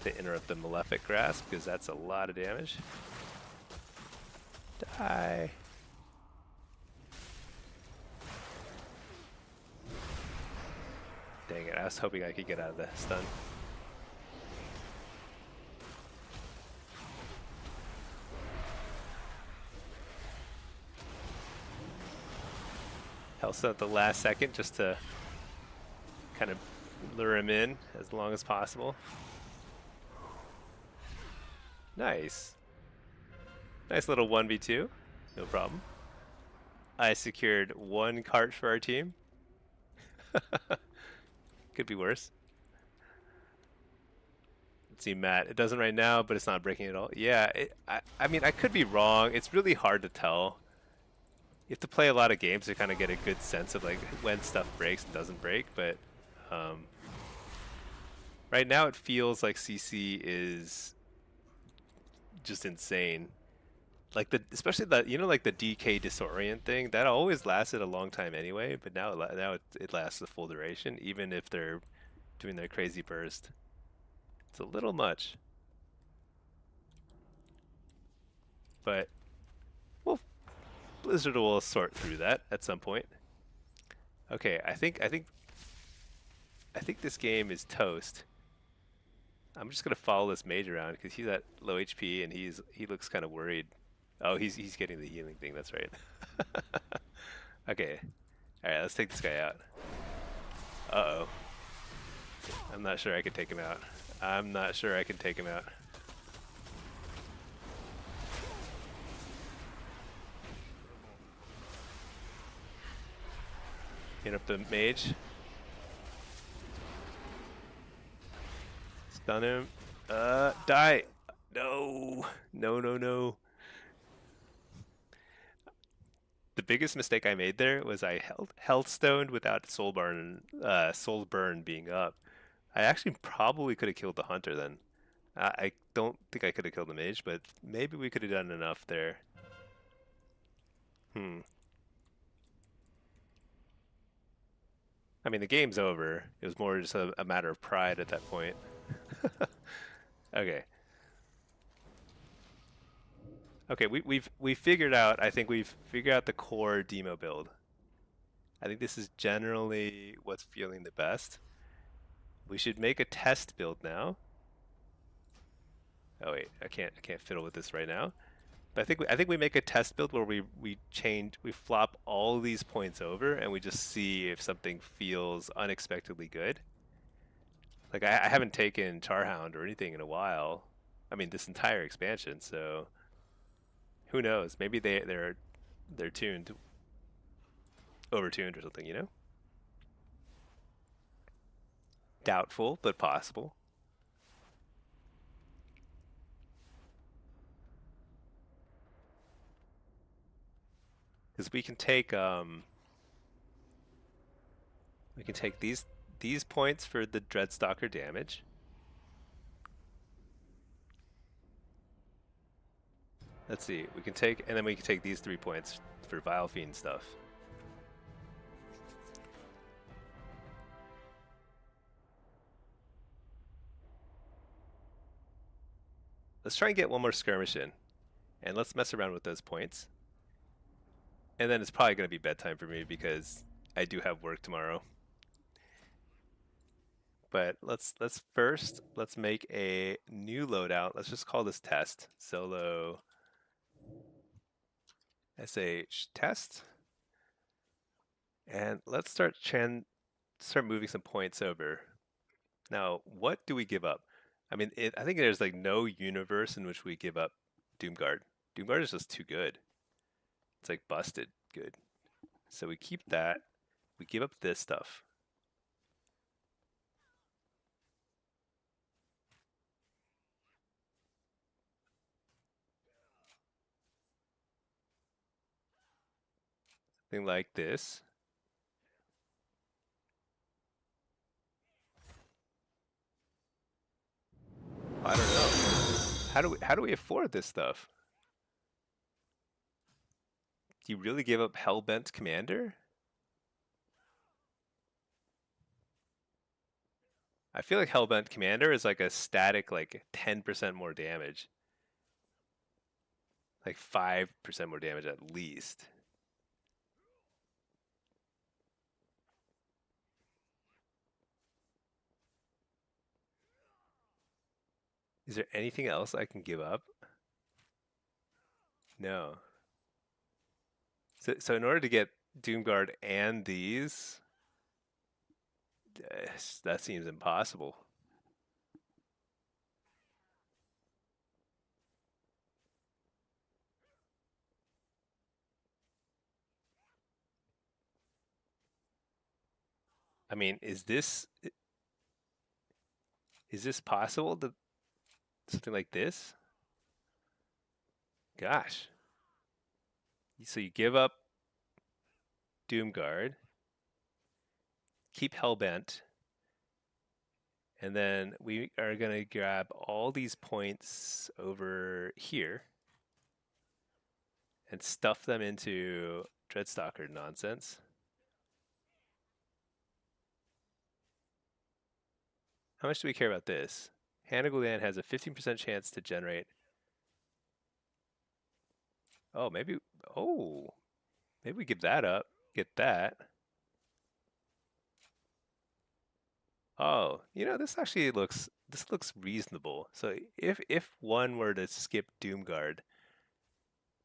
To interrupt the Malefic Grasp because that's a lot of damage. Die. Dang it, I was hoping I could get out of the stun. Helsa at the last second just to kind of lure him in as long as possible. Nice. Nice little 1v2. No problem. I secured 1 cart for our team. Could be worse. Let's see, Matt. It doesn't right now, but it's not breaking at all. Yeah, I mean, I could be wrong. It's really hard to tell. You have to play a lot of games to kind of get a good sense of like when stuff breaks and doesn't break, but right now it feels like CC is just insane. Like especially like the DK disorient thing that always lasted a long time anyway, but now it lasts the full duration even if they're doing their crazy burst. It's a little much, but well, Blizzard will sort through that at some point. Okay, I think this game is toast. I'm just gonna follow this mage around because he's at low HP and he looks kind of worried. Oh, he's getting the healing thing. That's right. Okay, all right, let's take this guy out. Uh-oh. I'm not sure I can take him out. I'm not sure I can take him out. Hit up the mage. Stun him. Die! No! No, no, no. The biggest mistake I made there was I health stoned without soul burn being up. I actually probably could have killed the hunter then. I don't think I could have killed the mage, but maybe we could have done enough there. I mean, the game's over. It was more just a matter of pride at that point. Okay. Okay, we've figured out. I think we've figured out the core demo build. I think this is generally what's feeling the best. We should make a test build now. Oh wait, I can't fiddle with this right now. But I think we make a test build where we flop all these points over and we just see if something feels unexpectedly good. Like I haven't taken Charhound or anything in a while. I mean this entire expansion, so who knows? Maybe they're tuned, overtuned or something, you know? Doubtful, but possible. Because we can take these points for the Dreadstalker damage. Let's see. We can take, and then we can take these 3 points for Vile Fiend stuff. Let's try and get one more skirmish in, and let's mess around with those points. And then it's probably going to be bedtime for me because I do have work tomorrow. But let's first make a new loadout. Let's just call this test solo sh test, and let's start moving some points over. Now, what do we give up? I mean, I think there's like no universe in which we give up Doomguard. Doomguard is just too good. It's like busted good. So we keep that. We give up this stuff. Something like this. I don't know. How do we afford this stuff? Do you really give up Hellbent Commander? I feel like Hellbent Commander is like a static, like 10% more damage. Like 5% more damage at least. Is there anything else I can give up? No. So in order to get Doomguard and these, that seems impossible. I mean, is this possible? Something like this? Gosh. So you give up Doomguard, keep Hellbent, and then we are going to grab all these points over here and stuff them into Dreadstalker nonsense. How much do we care about this? Hanagulan has a 15% chance to generate. Oh, maybe we give that up. Get that. Oh, this actually looks reasonable. So if one were to skip Doomguard,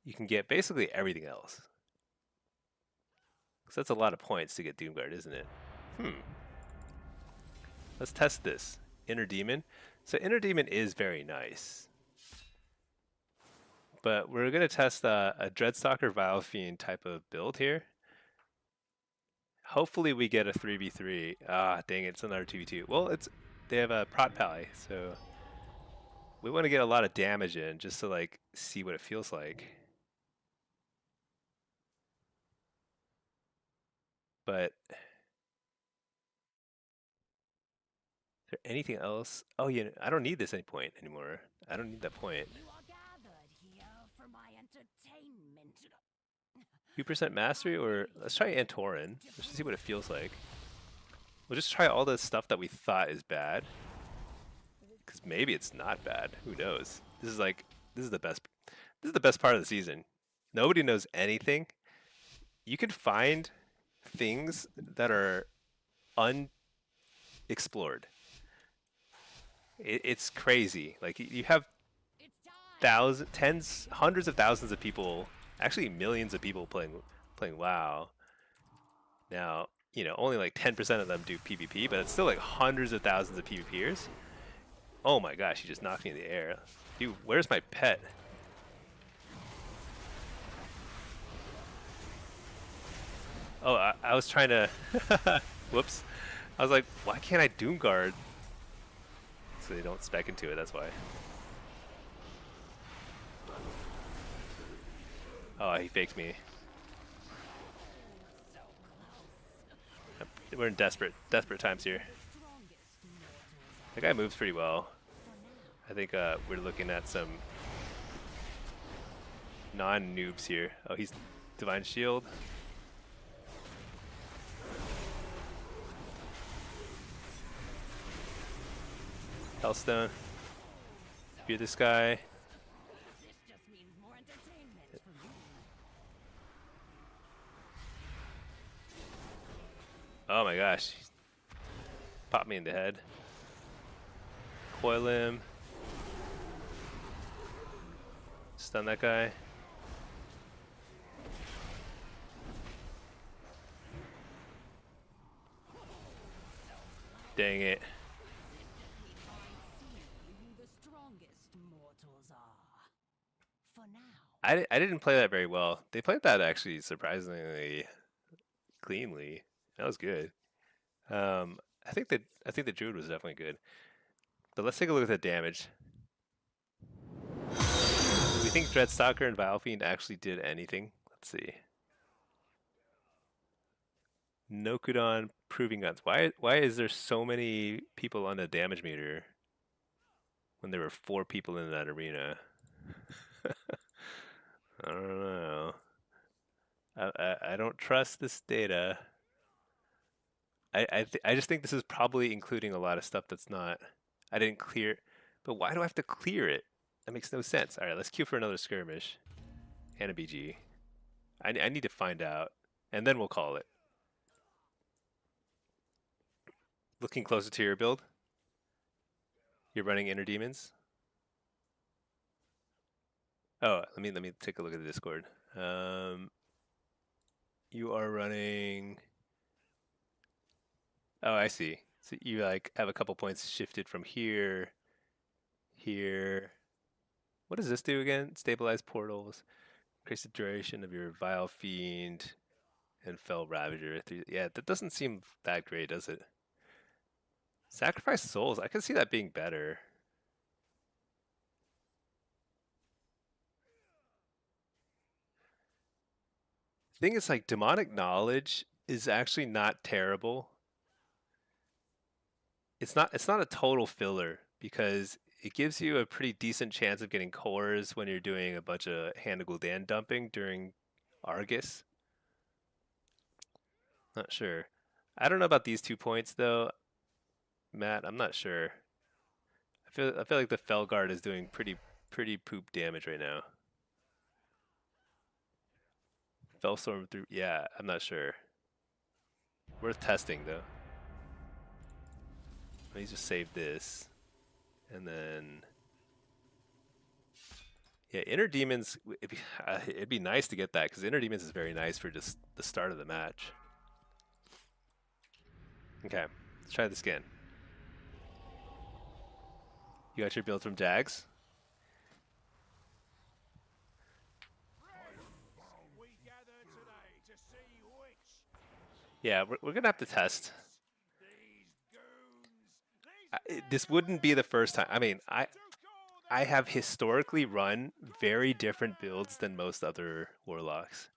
you can get basically everything else. So that's a lot of points to get Doomguard, isn't it? Let's test this. Inner Demon. So Inner Demon is very nice. But we're going to test a Dreadstalker Vile Fiend type of build here. Hopefully we get a 3v3. Ah, dang it, it's another 2v2. Well, they have a Prot Pally, so we want to get a lot of damage in just to like see what it feels like. But is there anything else? Oh yeah, I don't need this anymore. I don't need that point.
You are gathered here for my entertainment.
2% mastery, or let's try Antorin. Let's just see what it feels like. We'll just try all the stuff that we thought is bad, because maybe it's not bad. Who knows? This is the best. This is the best part of the season. Nobody knows anything. You can find things that are unexplored. It's crazy. Like you have hundreds of thousands of people, actually millions of people playing WoW. Now, only like 10% of them do PvP, but it's still like hundreds of thousands of PvPers. Oh my gosh, he just knocked me in the air. Dude, where's my pet? Oh, I was trying to... Whoops. I was like, why can't I Doomguard? So they don't spec into it, that's why. Oh, he faked me. We're in desperate times here. That guy moves pretty well. I think we're looking at some non-noobs here. Oh, he's Divine Shield. Hellstone. Spear this guy.
This just means more entertainment for you.
Oh my gosh. Pop me in the head. Coil him. Stun that guy. Dang it.
Who the strongest mortals are. For now.
I didn't play that very well. They played that actually surprisingly cleanly. That was good. I think the Druid was definitely good. But let's take a look at the damage. Do we think Dreadstalker and Vilefiend actually did anything? Let's see. Nokudon Proving Guns. Why is there so many people on the damage meter when there were 4 people in that arena? I don't know. I don't trust this data. I just think this is probably including a lot of stuff that's not. I didn't clear. But why do I have to clear it? That makes no sense. All right, let's queue for another skirmish and a BG. I need to find out, and then we'll call it. Looking closer to your build. You're running Inner Demons. Oh, let me take a look at the Discord. You are running. Oh, I see. So you like have a couple points shifted from here, here. What does this do again? Stabilize portals. Increase the duration of your Vile Fiend and Fell Ravager. Yeah, that doesn't seem that great, does it? Sacrifice souls. I can see that being better. The thing is, like, demonic knowledge is actually not terrible. It's not a total filler because it gives you a pretty decent chance of getting cores when you're doing a bunch of Hand of Gul'dan dumping during Argus. Not sure. I don't know about these 2 points though, Matt. I'm not sure. I feel like the Felguard is doing pretty poop damage right now. Fellstorm through. Yeah, I'm not sure. Worth testing though. Let me just save this, and then yeah, Inner Demons. It'd be nice to get that because Inner Demons is very nice for just the start of the match. Okay, let's try this again. You got your build from Jags? Yeah, we're gonna have to test. This wouldn't be the first time. I mean, I have historically run very different builds than most other Warlocks.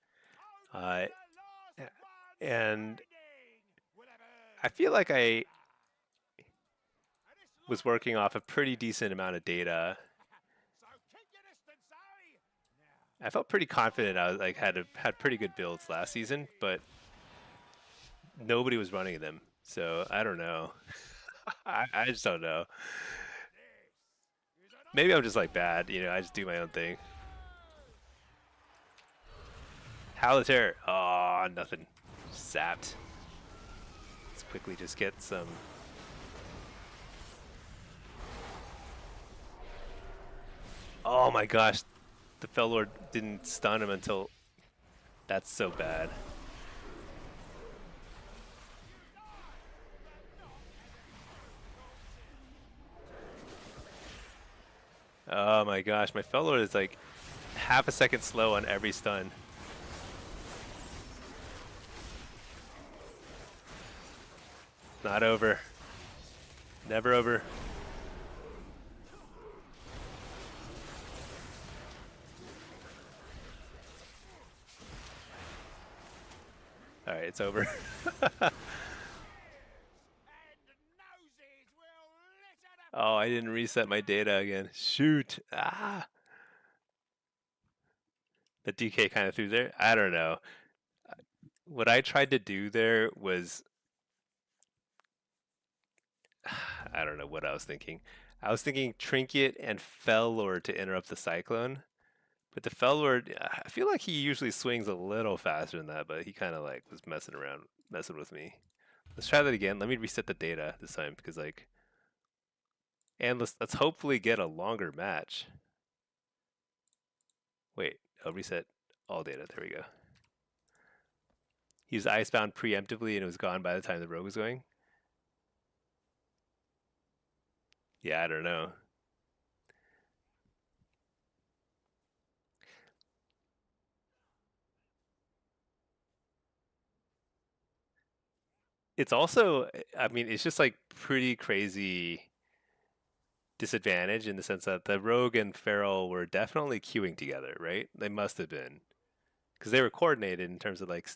Uh, and I feel like I was working off a pretty decent amount of data. I felt pretty confident I was like had pretty good builds last season, but nobody was running them. So I don't know. I just don't know. Maybe I'm just like bad, you know, I just do my own thing. Haliter. Oh, nothing. Sapped. Let's quickly just get some. Oh my gosh. The Fellord didn't stun him until. That's so bad. Oh my gosh, my Fellord is like half a second slow on every stun. Not over. Never over. Alright, it's over. Oh, I didn't reset my data again. Shoot. Ah. that DK kind of threw there. I don't know. What I tried to do there was I don't know what I was thinking. I was thinking Trinket and Fell Lord to interrupt the Cyclone. But the Fell Lord, I feel like he usually swings a little faster than that, but he kind of like was messing around, messing with me. Let's try that again. Let me reset the data this time because like, and let's hopefully get a longer match. Wait, I'll reset all data. There we go. He was icebound preemptively and it was gone by the time the rogue was going. Yeah, I don't know. It's also, I mean, it's just like pretty crazy disadvantage in the sense that the rogue and feral were definitely queuing together, right? They must have been because they were coordinated in terms of like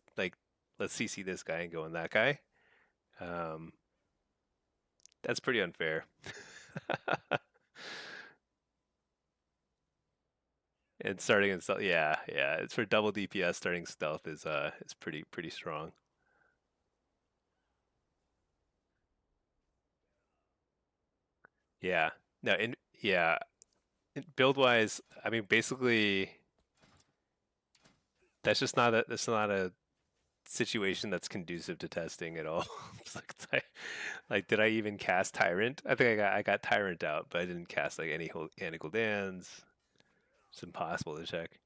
let's CC this guy and go on that guy. Um, that's pretty unfair. And starting in stealth, yeah, it's for double DPS. Starting stealth is pretty strong. Yeah, no, in yeah, build wise, I mean, basically, that's not a situation that's conducive to testing at all. It's like, did I even cast Tyrant? I think I got Tyrant out, but I didn't cast like any whole Anical Dance. It's impossible to check.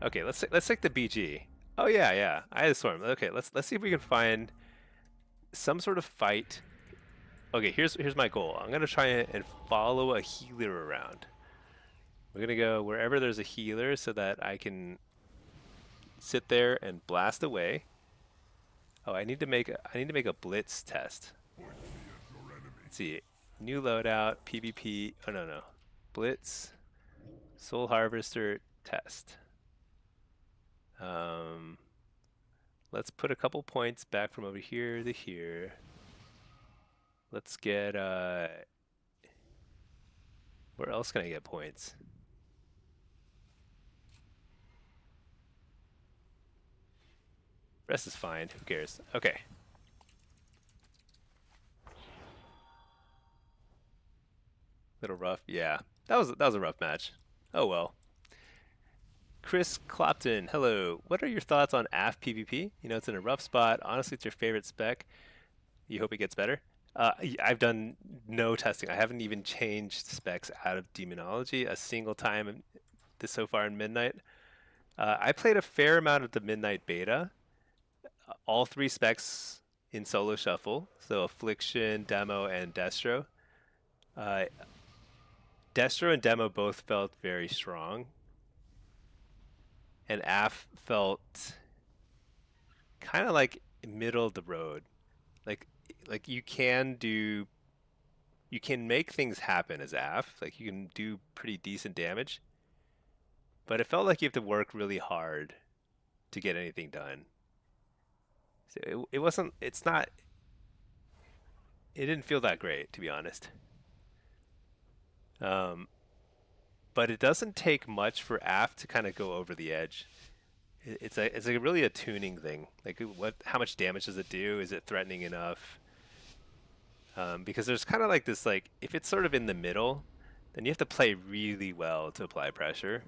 Okay, let's take the BG. Oh yeah. I had a storm. Okay, let's see if we can find some sort of fight. Okay, here's my goal. I'm gonna try and follow a healer around. We're gonna go wherever there's a healer so that I can sit there and blast away. Oh, I need to make a blitz test. Let's see, new loadout, PvP. Oh no, blitz, soul harvester test. Um, let's put a couple points back from over here to here. Let's get where else can I get points? Rest is fine. Who cares? Okay. Little rough. Yeah. That was a rough match. Oh well. Chris Clopton, hello. What are your thoughts on AF PvP? You know, it's in a rough spot. Honestly, it's your favorite spec. You hope it gets better? I've done no testing. I haven't even changed specs out of demonology a single time this so far in Midnight. I played a fair amount of the Midnight beta. All three specs in solo shuffle. So affliction, demo, and destro. Uh, destro and demo both felt very strong. And AF felt kind of like middle of the road. Like like you can make things happen as AF. Like you can do pretty decent damage. But it felt like you have to work really hard to get anything done. So it wasn't it's not it didn't feel that great to be honest. Um, but it doesn't take much for AF to kind of go over the edge. It's like really a tuning thing. Like how much damage does it do? Is it threatening enough? Because there's kind of like this like if it's sort of in the middle, then you have to play really well to apply pressure.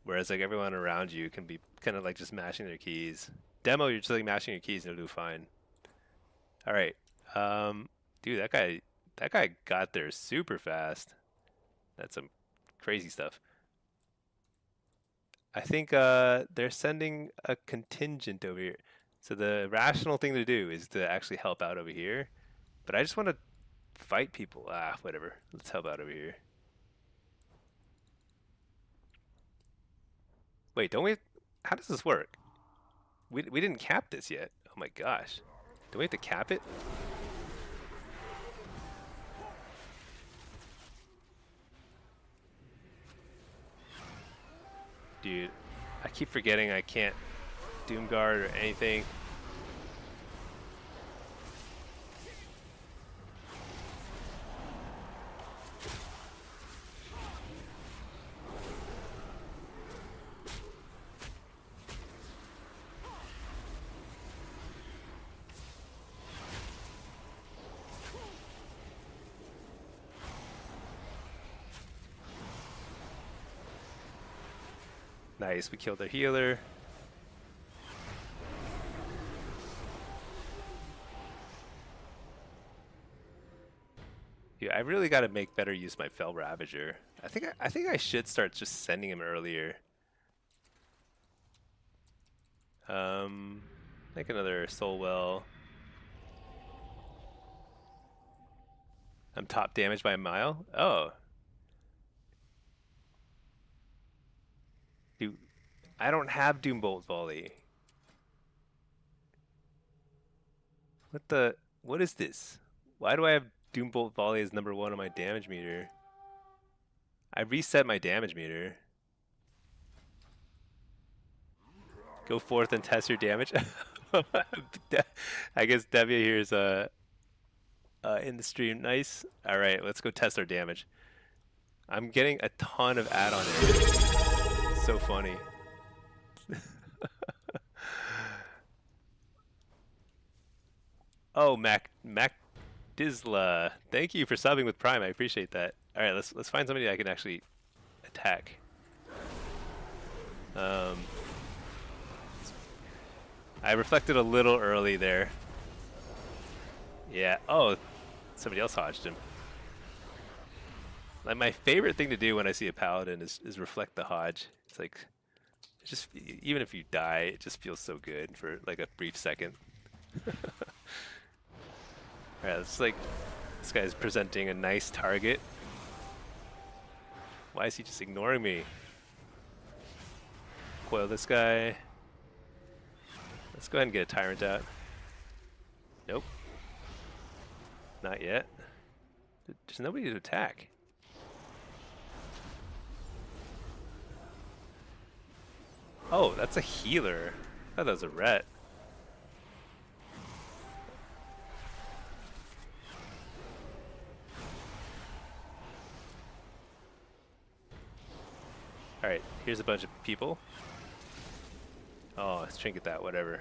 Whereas like everyone around you can be kind of like just mashing their keys. Demo, you're just like mashing your keys and it'll do fine. All right, dude, that guy got there super fast. That's some crazy stuff. I think they're sending a contingent over here. So the rational thing to do is to actually help out over here. But I just want to fight people. Ah, whatever. Let's help out over here. Wait, don't we? How does this work? We didn't cap this yet. Oh my gosh. Do we have to cap it? Dude, I keep forgetting I can't Doomguard or anything. Nice, we killed their healer. Yeah, I really got to make better use of my Fell Ravager. I think I should start just sending him earlier. Make another Soul Well. I'm top damage by a mile. Oh, dude, I don't have Doombolt Volley. What the? What is this? Why do I have Doombolt Volley as #1 on my damage meter? I reset my damage meter. Go forth and test your damage. I guess Devia here is in the stream. Nice. All right, let's go test our damage. I'm getting a ton of add-on areas. So funny. Oh, Mac Dizla, thank you for subbing with Prime. I appreciate that. All right, let's find somebody I can actually attack. I reflected a little early there. Yeah. Oh, somebody else hodged him. Like my favorite thing to do when I see a paladin is reflect the hodge. It's like, it's just even if you die, it just feels so good for like a brief second. All right, it's like this guy's presenting a nice target. Why is he just ignoring me? Coil this guy. Let's go ahead and get a tyrant out. Nope. Not yet. There's nobody to attack. Oh, that's a healer. I thought that was a ret. Alright, here's a bunch of people. Oh, let's trinket that, whatever.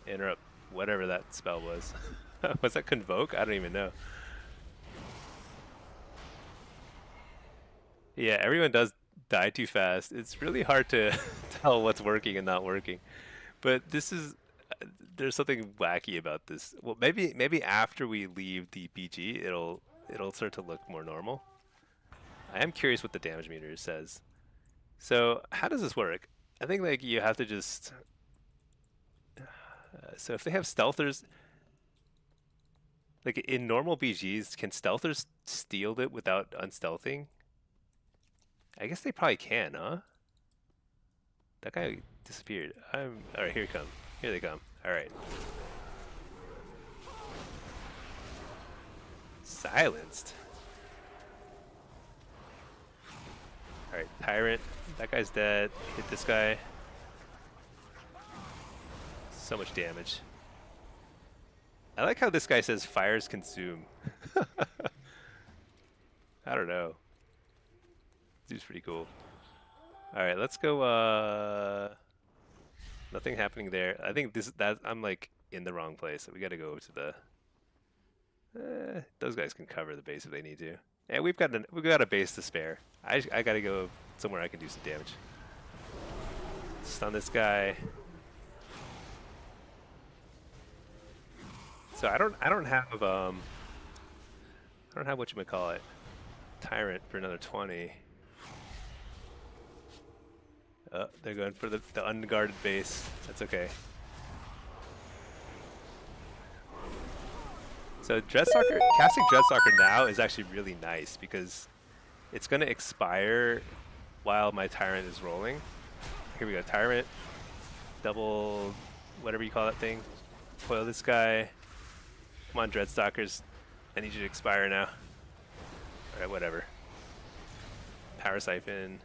Interrupt, whatever that spell was. Was that Convoke? I don't even know. Yeah, everyone does die too fast. It's really hard to tell what's working and not working. But this is there's something wacky about this. Well, maybe after we leave the BG, it'll start to look more normal. I am curious what the damage meter says. So how does this work? I think like you have to just so if they have stealthers, like in normal BGs, can stealthers steal it without unstealthing? I guess they probably can, huh? That guy disappeared. Alright, here he come. Here they come. Alright. Silenced. Alright, Tyrant. That guy's dead. Hit this guy. So much damage. I like how this guy says fires consume. I don't know. Dude's pretty cool. Alright, let's go, nothing happening there. I think I'm like in the wrong place, so we gotta go to the those guys can cover the base if they need to. And we've got a base to spare. I gotta go somewhere I can do some damage. Stun this guy. So I don't have whatchamacallit, Tyrant for another 20. They're going for the unguarded base. That's okay. So Dreadstalker, casting Dreadstalker now is actually really nice because it's going to expire while my Tyrant is rolling. Here we go, Tyrant, double, whatever you call that thing. Foil this guy. Come on, Dreadstalkers. I need you to expire now. Alright, whatever. Power Siphon.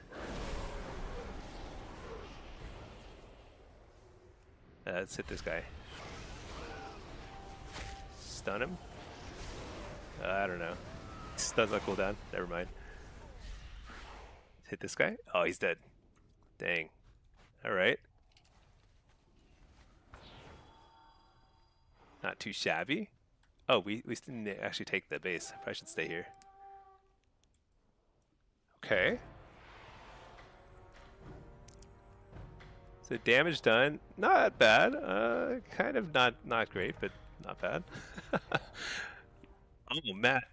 Let's hit this guy. Stun him? I don't know. Stun's not cooldown. Never mind. Hit this guy? Oh, he's dead. Dang. Alright. Not too shabby. Oh, we didn't actually take the base. I probably should stay here. Okay. So damage done, not bad. Kind of not great, but not bad. Oh, Matt.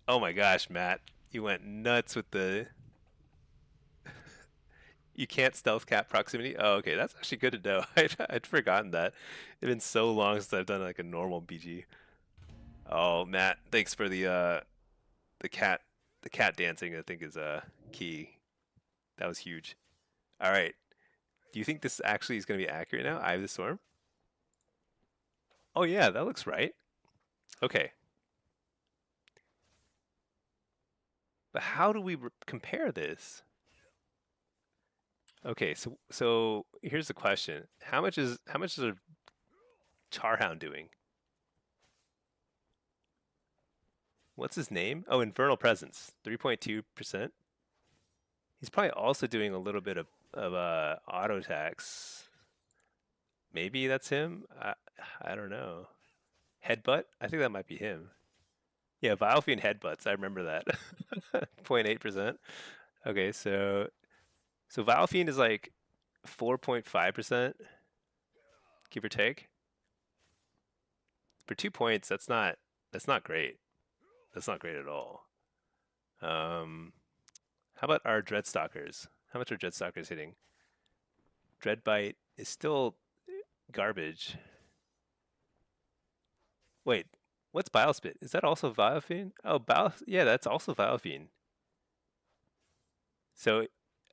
Oh my gosh, Matt. You went nuts with the. You can't stealth cap proximity. Oh, okay, that's actually good to know. I'd forgotten that. It's been so long since I've done like a normal BG. Oh, Matt, thanks for the cat the cat dancing. I think is key. That was huge. All right. Do you think this actually is going to be accurate now? Eye of the Storm? Oh yeah, that looks right. Okay. But how do we compare this? Okay, so here's the question. How much is a Charhound doing? What's his name? Oh, Infernal Presence. 3.2%. He's probably also doing a little bit of auto attacks. Maybe that's him. I don't know. Headbutt? I think that might be him. Yeah, Vile Fiend headbutts. I remember that. 0.8%. Okay, so Vile Fiend is like 4.5%, give or take. For 2 points, that's not great. That's not great at all. How about our Dreadstalkers? How much are Dreadstalkers hitting? Dreadbite is still garbage. Wait, what's Bilespit? Is that also Vile Fiend? Oh, yeah, that's also Vile Fiend. So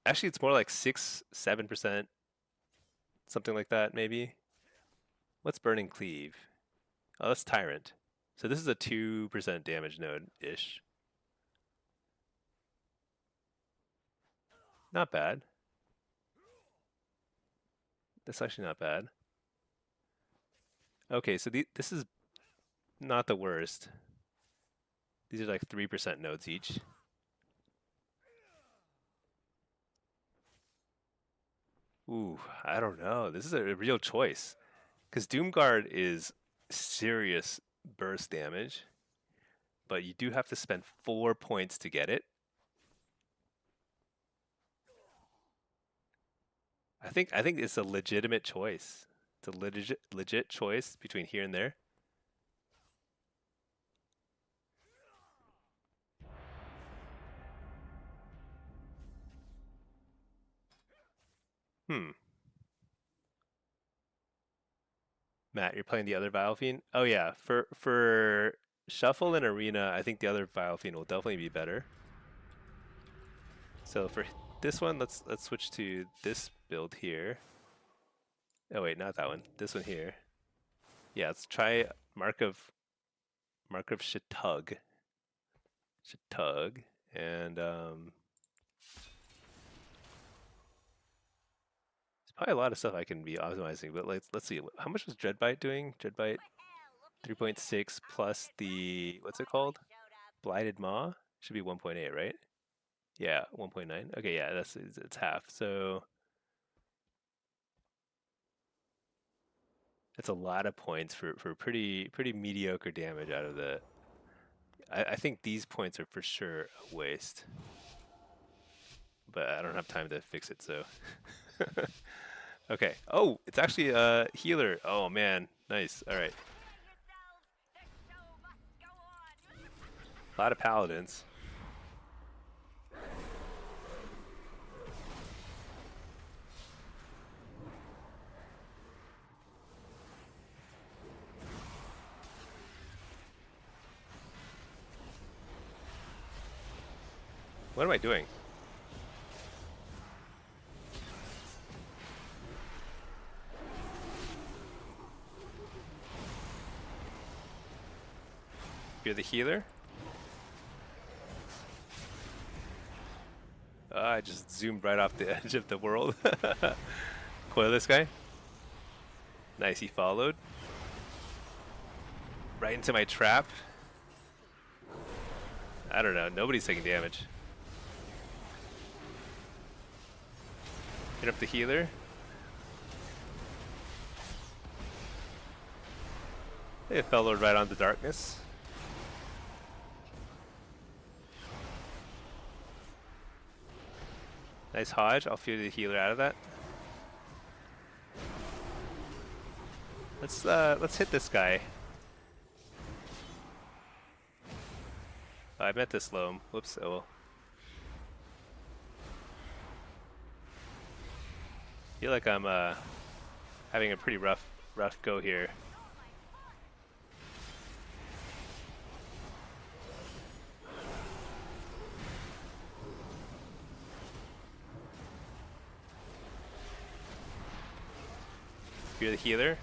actually, it's more like 6, 7%, something like that, maybe. What's Burning Cleave? Oh, that's Tyrant. So this is a 2% damage node-ish. Not bad. That's actually not bad. Okay, so this is not the worst. These are like 3% nodes each. Ooh, I don't know. This is a real choice. Because Doomguard is serious burst damage, but you do have to spend 4 points to get it. I think it's a legitimate choice. It's a legit choice between here and there. Hmm. Matt, you're playing the other Vile Fiend? Oh yeah, for Shuffle and Arena, I think the other Vile Fiend will definitely be better. So for this one, let's switch to this build here. Oh wait, not that one. This one here. Yeah, let's try Mark of Shatug. Shatug. And there's probably a lot of stuff I can be optimizing, but let's see. How much was Dreadbite doing? Dreadbite 3.6 plus the what's it called? Blighted Maw? Should be 1.8, right? Yeah, 1.9. Okay, yeah, it's half. So that's a lot of points for pretty mediocre damage out of the. I think these points are for sure a waste, but I don't have time to fix it. So okay. Oh, it's actually a healer. Oh man, nice. All right. A lot of paladins. What am I doing? You're the healer? I just zoomed right off the edge of the world. Coil this guy. Nice, he followed. Right into my trap. I don't know, nobody's taking damage. Hit up the healer. They fellowed right onto darkness. Nice Hodge. I'll fear the healer out of that. Let's hit this guy. Oh, I meant to slow him. Whoops. Oh well. Feel like I'm having a pretty rough go here. You're the healer.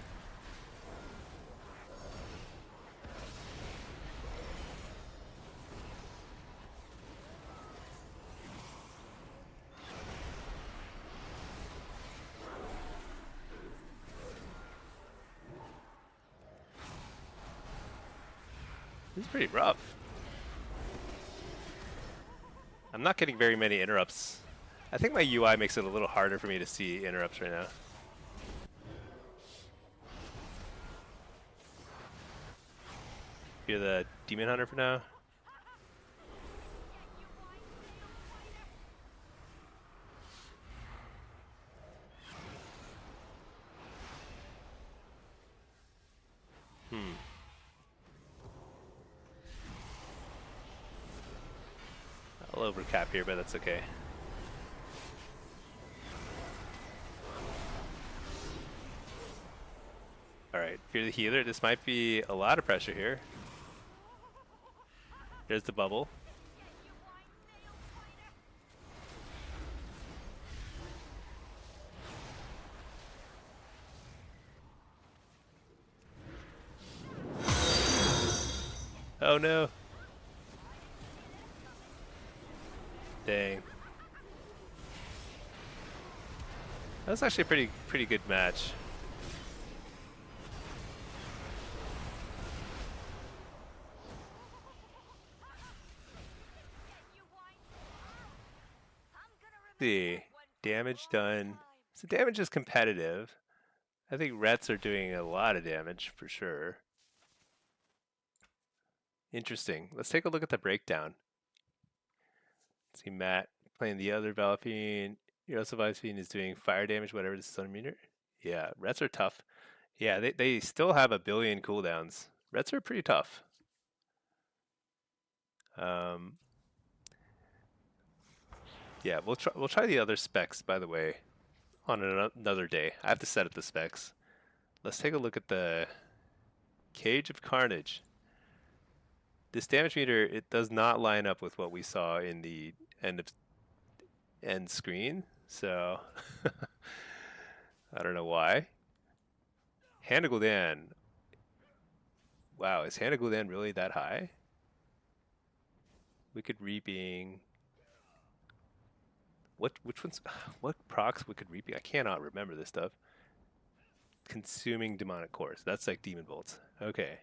This is pretty rough. I'm not getting very many interrupts. I think my UI makes it a little harder for me to see interrupts right now. You're the demon hunter for now. I'll overcap here, but that's okay. Alright, if you're the healer, this might be a lot of pressure here. There's the bubble. Oh no. Dang. That was actually a pretty good match. See, damage done. So damage is competitive. I think Rets are doing a lot of damage for sure. Interesting. Let's take a look at the breakdown. See Matt playing the other Valafine. Your Fiend is doing fire damage, whatever this is on meter. Yeah, Rets are tough. Yeah, they still have a billion cooldowns. Rets are pretty tough. Yeah, we'll try the other specs, by the way, on another day. I have to set up the specs. Let's take a look at the Cage of Carnage. This damage meter, it does not line up with what we saw in the end screen, so I don't know why. Hand of Gul'dan. Wow, is Hand of Gul'dan really that high? Wicked Reaping. Which ones? What procs Wicked Reaping? I cannot remember this stuff. Consuming Demonic Cores. That's like Demon Bolts. Okay.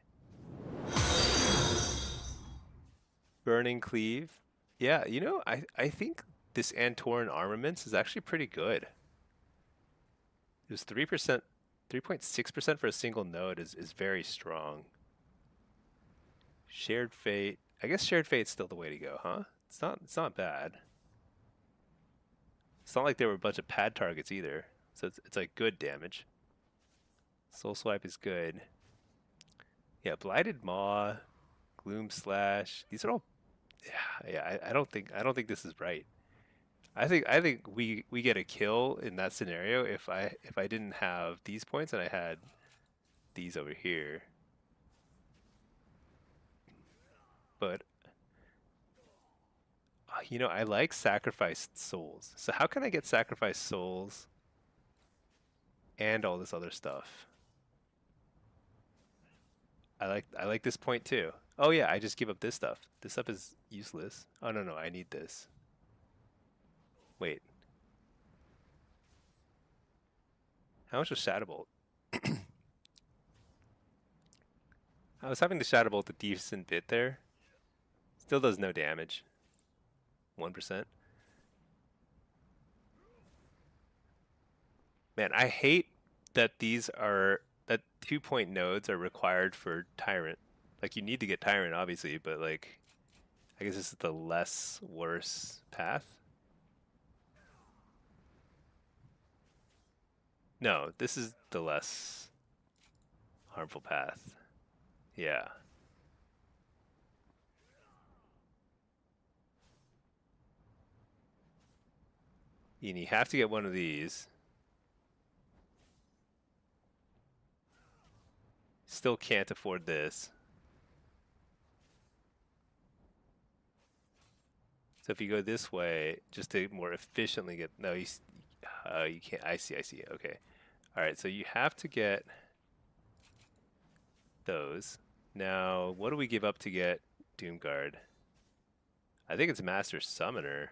Burning Cleave. Yeah, you know, I think this Antoran Armaments is actually pretty good. It was 3%, 3.6% for a single node is very strong. Shared Fate. I guess Shared Fate's still the way to go, huh? It's not bad. It's not like there were a bunch of pad targets either. So it's like good damage. Soul Swipe is good. Yeah, Blighted Maw, Gloom Slash. These are all yeah, I don't think this is right. I think we get a kill in that scenario if I didn't have these points and I had these over here. But you know, I like sacrificed souls. So how can I get sacrificed souls and all this other stuff? I like this point too. Oh yeah, I just give up this stuff. This stuff is useless. Oh no, I need this. Wait. How much was Shadowbolt? I was having the Shadowbolt a decent bit there. Still does no damage. 1%. Man, I hate that that 2-point nodes are required for Tyrant. Like you need to get Tyrant obviously, but like I guess this is the less worse path. No, this is the less harmful path. Yeah. And you have to get one of these. Still can't afford this. So if you go this way, just to more efficiently get, no, you can't. I see. Okay. All right. So you have to get those. Now, what do we give up to get Doomguard? I think it's Master Summoner.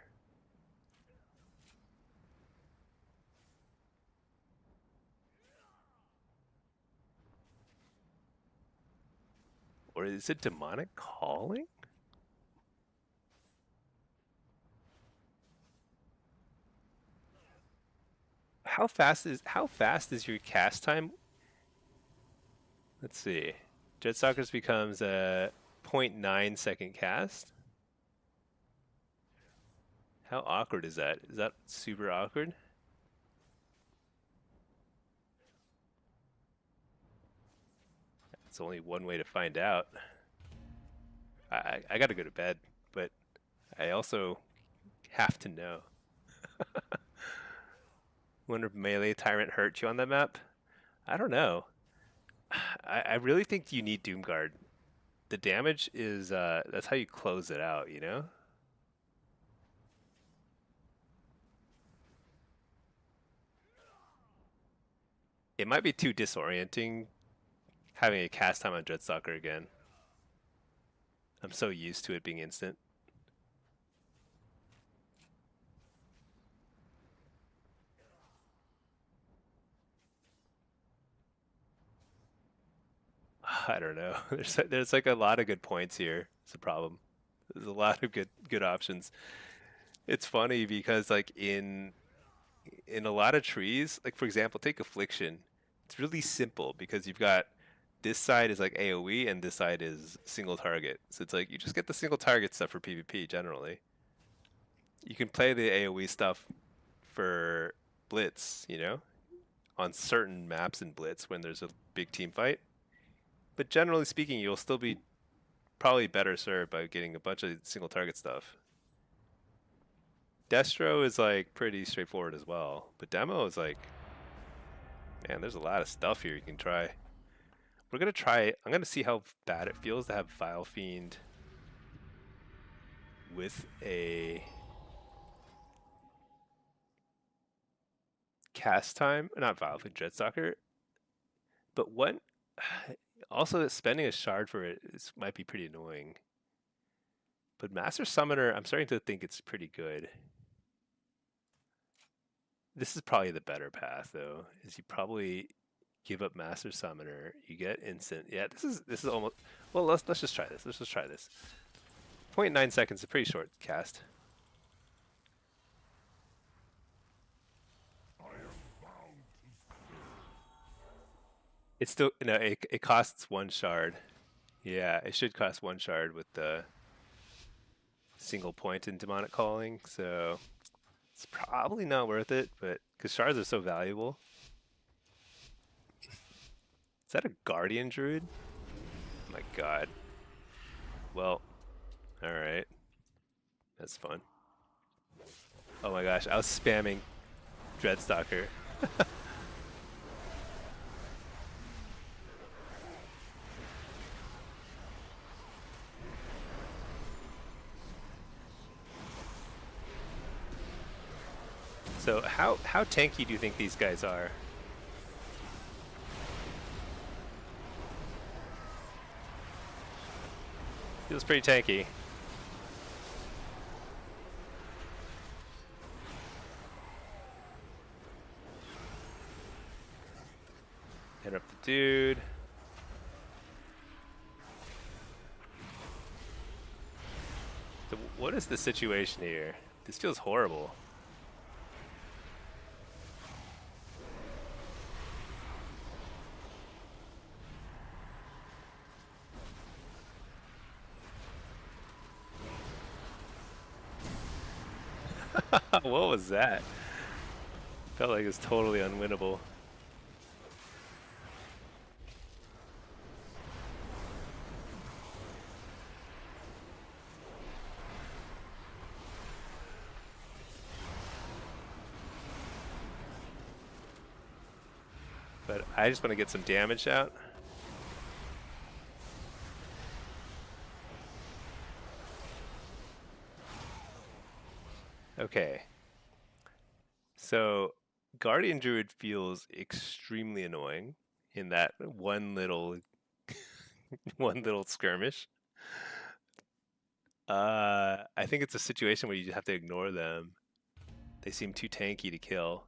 Or is it Demonic Calling? How fast is your cast time? Let's see. Jetstalkers becomes a 0.9 second cast. How awkward is that? Is that super awkward? It's only one way to find out. I gotta go to bed, but I also have to know. Wonder if melee tyrant hurt you on that map? I don't know. I really think you need Doomguard. The damage is that's how you close it out, you know? It might be too disorienting having a cast time on Dreadstalker again. I'm so used to it being instant. I don't know. There's like a lot of good points here. It's a problem. There's a lot of good options. It's funny because like in a lot of trees, like for example, take affliction. It's really simple because you've got this side is like AoE and this side is single target. So it's like you just get the single target stuff for PvP generally. You can play the AoE stuff for Blitz, you know, on certain maps in Blitz when there's a big team fight. But generally speaking, you'll still be probably better served by getting a bunch of single target stuff. Destro is like pretty straightforward as well, but Demo is like, man, there's a lot of stuff here you can try. We're gonna try. I'm gonna see how bad it feels to have Vile Fiend with a cast time, not Vile Fiend, Dreadstalker. But what? Also, spending a shard for it might be pretty annoying. But Master Summoner, I'm starting to think it's pretty good. This is probably the better path, though. Is you probably give up Master Summoner, you get instant. Yeah, this is almost. Well, let's just try this. Let's just try this. 0.9 seconds is a pretty short cast. It's still no. It costs one shard. Yeah, it should cost one shard with the single point in demonic calling. So it's probably not worth it, but because shards are so valuable. Is that a guardian druid? Oh my god. Well, all right. That's fun. Oh my gosh, I was spamming Dreadstalker. So how tanky do you think these guys are? Feels pretty tanky. Hit up the dude. So what is the situation here? This feels horrible. What was that? Felt like it was totally unwinnable. But I just want to get some damage out. Okay. So Guardian Druid feels extremely annoying in that one little one little skirmish. I think it's a situation where you just have to ignore them. They seem too tanky to kill.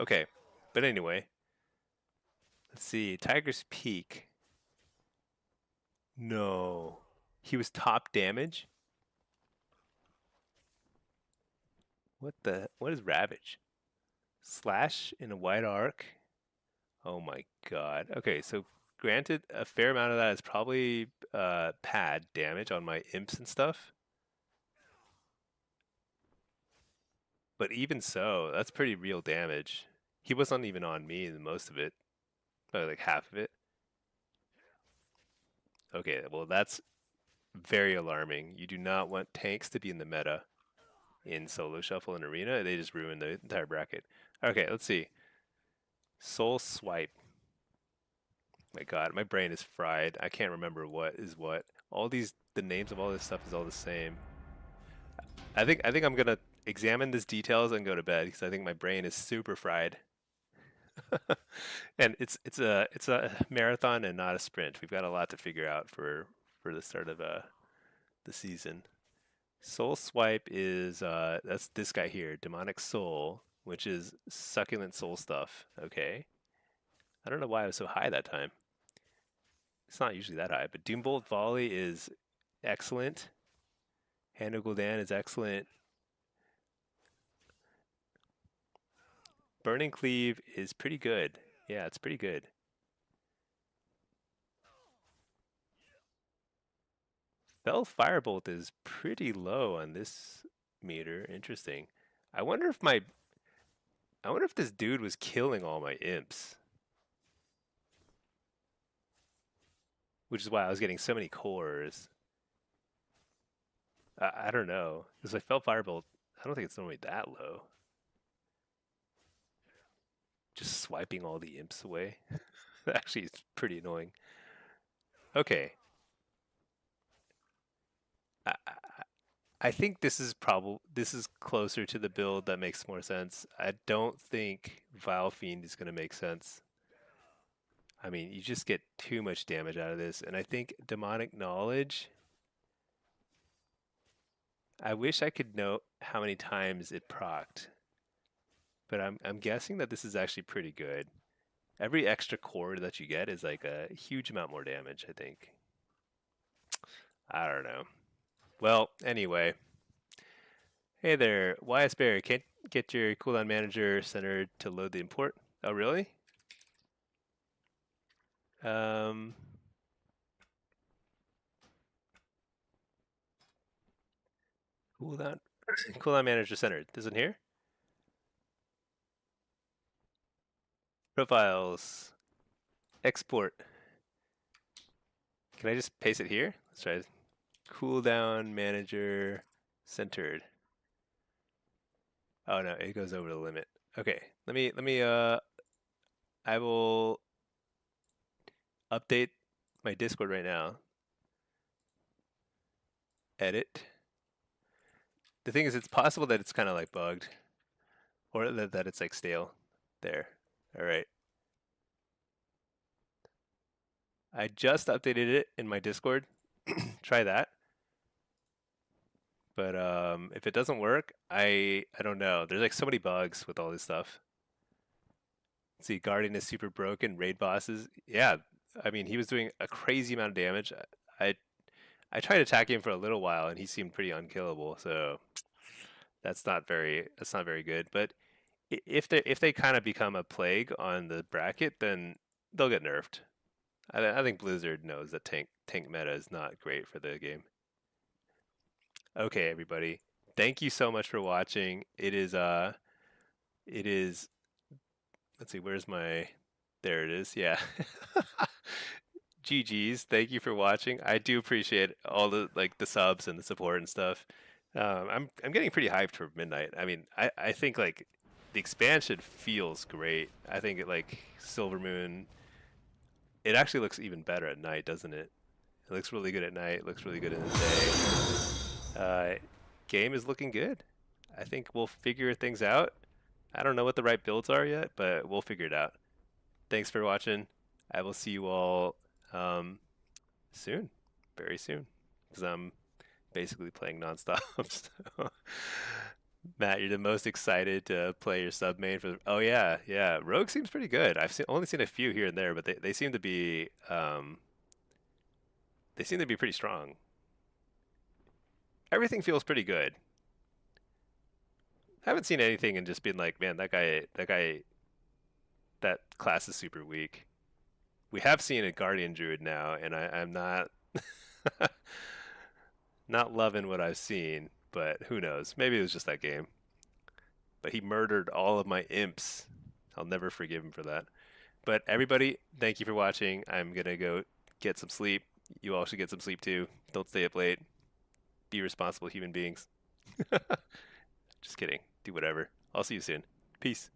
Okay, but anyway, let's see. Tiger's Peak. No, he was top damage. What is Ravage? Slash in a wide arc. Oh my god. Okay, so granted, a fair amount of that is probably pad damage on my imps and stuff. But even so, that's pretty real damage. He wasn't even on me in most of it, probably like half of it. Okay, well that's very alarming. You do not want tanks to be in the meta in solo shuffle and arena. They just ruin the entire bracket. Okay, let's see. Soul Swipe. My god, my brain is fried. I can't remember what is what. All these, the names of all this stuff is all the same. I think I'm gonna examine these details and go to bed because I think my brain is super fried. And it's a marathon and not a sprint. We've got a lot to figure out for the start of the season. Soul Swipe is that's this guy here, Demonic Soul, which is succulent soul stuff. Okay. I don't know why I was so high that time. It's not usually that high, but Doombolt Volley is excellent. Hand of Gul'dan is excellent. Burning Cleave is pretty good. Yeah, it's pretty good. Fell Firebolt is pretty low on this meter. Interesting. I wonder if my I wonder if this dude was killing all my imps. Which is why I was getting so many cores. I don't know. Because I Fell Firebolt, I don't think it's normally that low. Just swiping all the imps away. Actually, it's pretty annoying. Okay. I, I think this is closer to the build that makes more sense. I don't think Vile Fiend is going to make sense. I mean, you just get too much damage out of this, and I think Demonic Knowledge. I wish I could know how many times it procced, but I'm guessing that this is actually pretty good. Every extra core that you get is like a huge amount more damage, I think. I don't know. Well, anyway. Hey there, YS Bear, can't get your cooldown manager centered to load the import. Oh, really? Cooldown cooldown manager centered. Isn't here? Profiles. Export. Can I just paste it here? Let's try it. Cooldown manager centered. Oh no, it goes over the limit. Okay, let me I will update my Discord right now. Edit. The thing is, it's possible that it's kind of like bugged, or that it's like stale. There. All right. I just updated it in my Discord. Try that. But if it doesn't work, I don't know. There's like so many bugs with all this stuff. See, Guardian is super broken. Raid bosses, yeah. I mean, he was doing a crazy amount of damage. I I tried attacking him for a little while, and he seemed pretty unkillable. So that's not very good. But if they kind of become a plague on the bracket, then they'll get nerfed. I think Blizzard knows that tank meta is not great for the game. Okay, everybody. Thank you so much for watching. It is let's see, where's my there it is. Yeah. GG's. Thank you for watching. I do appreciate all the like the subs and the support and stuff. I'm getting pretty hyped for midnight. I mean, I think like the expansion feels great. I think it like Silver Moon. It actually looks even better at night, doesn't it? It looks really good at night. Looks really good in the day. Game is looking good. I think we'll figure things out. I don't know what the right builds are yet, but we'll figure it out. Thanks for watching. I will see you all um, soon, very soon, because I'm basically playing nonstop. So, Matt, you're the most excited to play your sub main for. Oh yeah, yeah. Rogue seems pretty good. Only seen a few here and there, but they seem to be they seem to be pretty strong. Everything feels pretty good. I haven't seen anything and just been like, man, that class is super weak. We have seen a Guardian Druid now, and I'm not not loving what I've seen, but who knows? Maybe it was just that game. But he murdered all of my imps. I'll never forgive him for that. But everybody, thank you for watching. I'm gonna go get some sleep. You all should get some sleep too. Don't stay up late. Be responsible human beings. Just kidding. Do whatever. I'll see you soon. Peace.